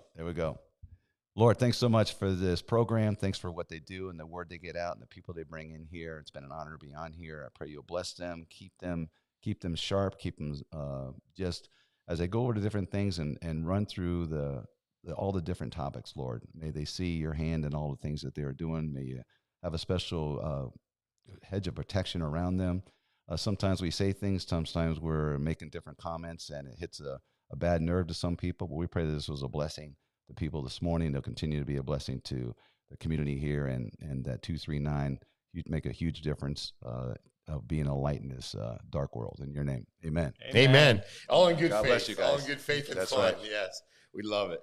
Lord, thanks so much for this program. Thanks for what they do and the word they get out and the people they bring in here. It's been an honor to be on here. I pray you'll bless them, keep them sharp, keep them just as they go over to different things and run through all the different topics, Lord. May they see your hand in all the things that they are doing. May you have a special hedge of protection around them. Sometimes we say things, sometimes we're making different comments, and it hits a bad nerve to some people, but we pray that this was a blessing to people this morning. They'll continue to be a blessing to the community here, and that 239, you'd make a huge difference of being a light in this dark world. In your name, amen. Amen. All in good God faith. Bless you guys. All in good faith and That's fun. right. Yes, we love it.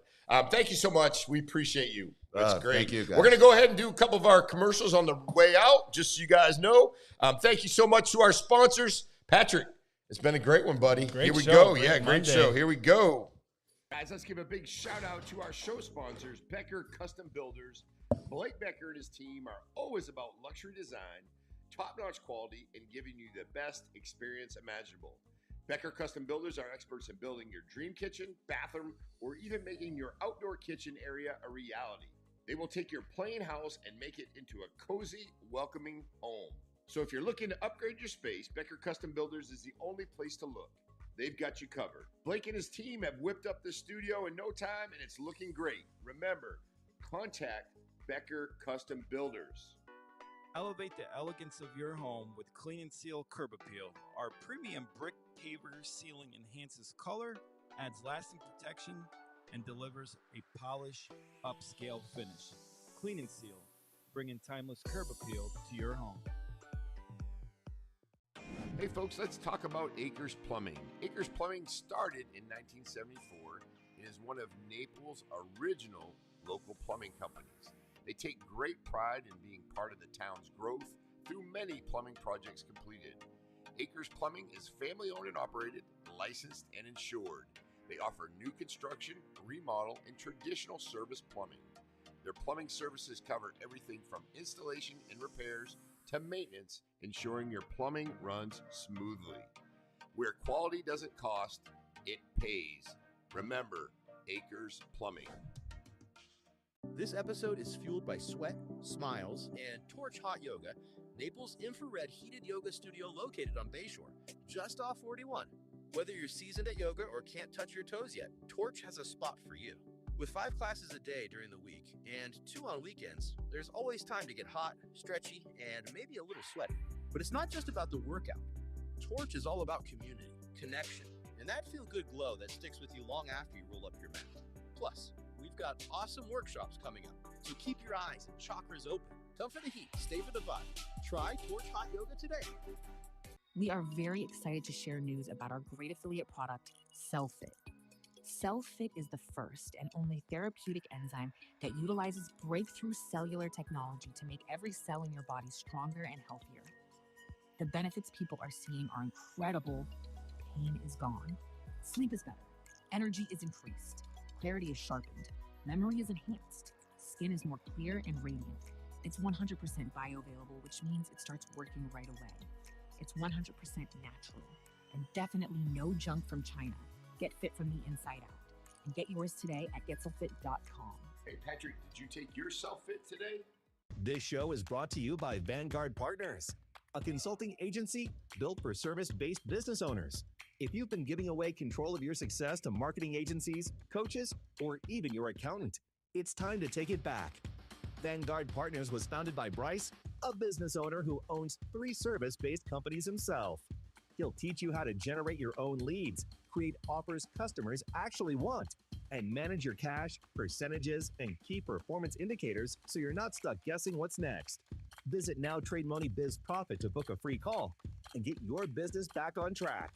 Thank you so much. We appreciate you. That's great. Thank you, guys. We're going to go ahead and do a couple of our commercials on the way out, just so you guys know. Thank you so much to our sponsors. Patrick, it's been a great one, buddy. Here we go. Great show. Here we go. Guys, let's give a big shout out to our show sponsors, Becker Custom Builders. Blake Becker and his team are always about luxury design, top-notch quality, and giving you the best experience imaginable. Becker Custom Builders are experts in building your dream kitchen, bathroom, or even making your outdoor kitchen area a reality. They will take your plain house and make it into a cozy, welcoming home. So if you're looking to upgrade your space, Becker Custom Builders is the only place to look. They've got you covered. Blake and his team have whipped up this studio in no time, and it's looking great. Remember, contact Becker Custom Builders. Elevate the elegance of your home with Clean and Seal Curb Appeal. Our premium brick paver ceiling enhances color, adds lasting protection, and delivers a polished, upscale finish. Clean and Seal, bringing timeless curb appeal to your home. Hey folks, let's talk about Acres Plumbing. Acres Plumbing started in 1974 and is one of Naples' original local plumbing companies. They take great pride in being part of the town's growth through many plumbing projects completed. Acres Plumbing is family owned and operated, licensed and insured. They offer new construction, remodel, and traditional service plumbing. Their plumbing services cover everything from installation and repairs to maintenance, ensuring your plumbing runs smoothly. Where quality doesn't cost, it pays. Remember, Acres Plumbing. This episode is fueled by Sweat, Smiles, and Torch Hot Yoga, Naples' infrared heated yoga studio located on Bayshore, just off 41. Whether you're seasoned at yoga or can't touch your toes yet, Torch has a spot for you. With 5 classes a day during the week and 2 on weekends, there's always time to get hot, stretchy, and maybe a little sweaty. But it's not just about the workout. Torch is all about community, connection, and that feel-good glow that sticks with you long after you roll up your mat. Plus, we've got awesome workshops coming up, so keep your eyes and chakras open. Come for the heat, stay for the vibe. Try Torch Hot Yoga today. We are very excited to share news about our great affiliate product, CellFit. CellFit is the first and only therapeutic enzyme that utilizes breakthrough cellular technology to make every cell in your body stronger and healthier. The benefits people are seeing are incredible. Pain is gone. Sleep is better. Energy is increased. Clarity is sharpened. Memory is enhanced. Skin is more clear and radiant. It's 100% bioavailable, which means it starts working right away. It's 100% natural and definitely no junk from China. Get fit from the inside out and get yours today at getselfit.com. Hey Patrick, did you take your CellFit today? This show is brought to you by Vanguard Partners, a consulting agency built for service-based business owners. If you've been giving away control of your success to marketing agencies, coaches, or even your accountant, it's time to take it back. Vanguard Partners was founded by Bryce, a business owner who owns 3 service-based companies himself. He'll teach you how to generate your own leads, create offers customers actually want, and manage your cash, percentages, and key performance indicators so you're not stuck guessing what's next. Visit Now Trade Money Biz Profit to book a free call and get your business back on track.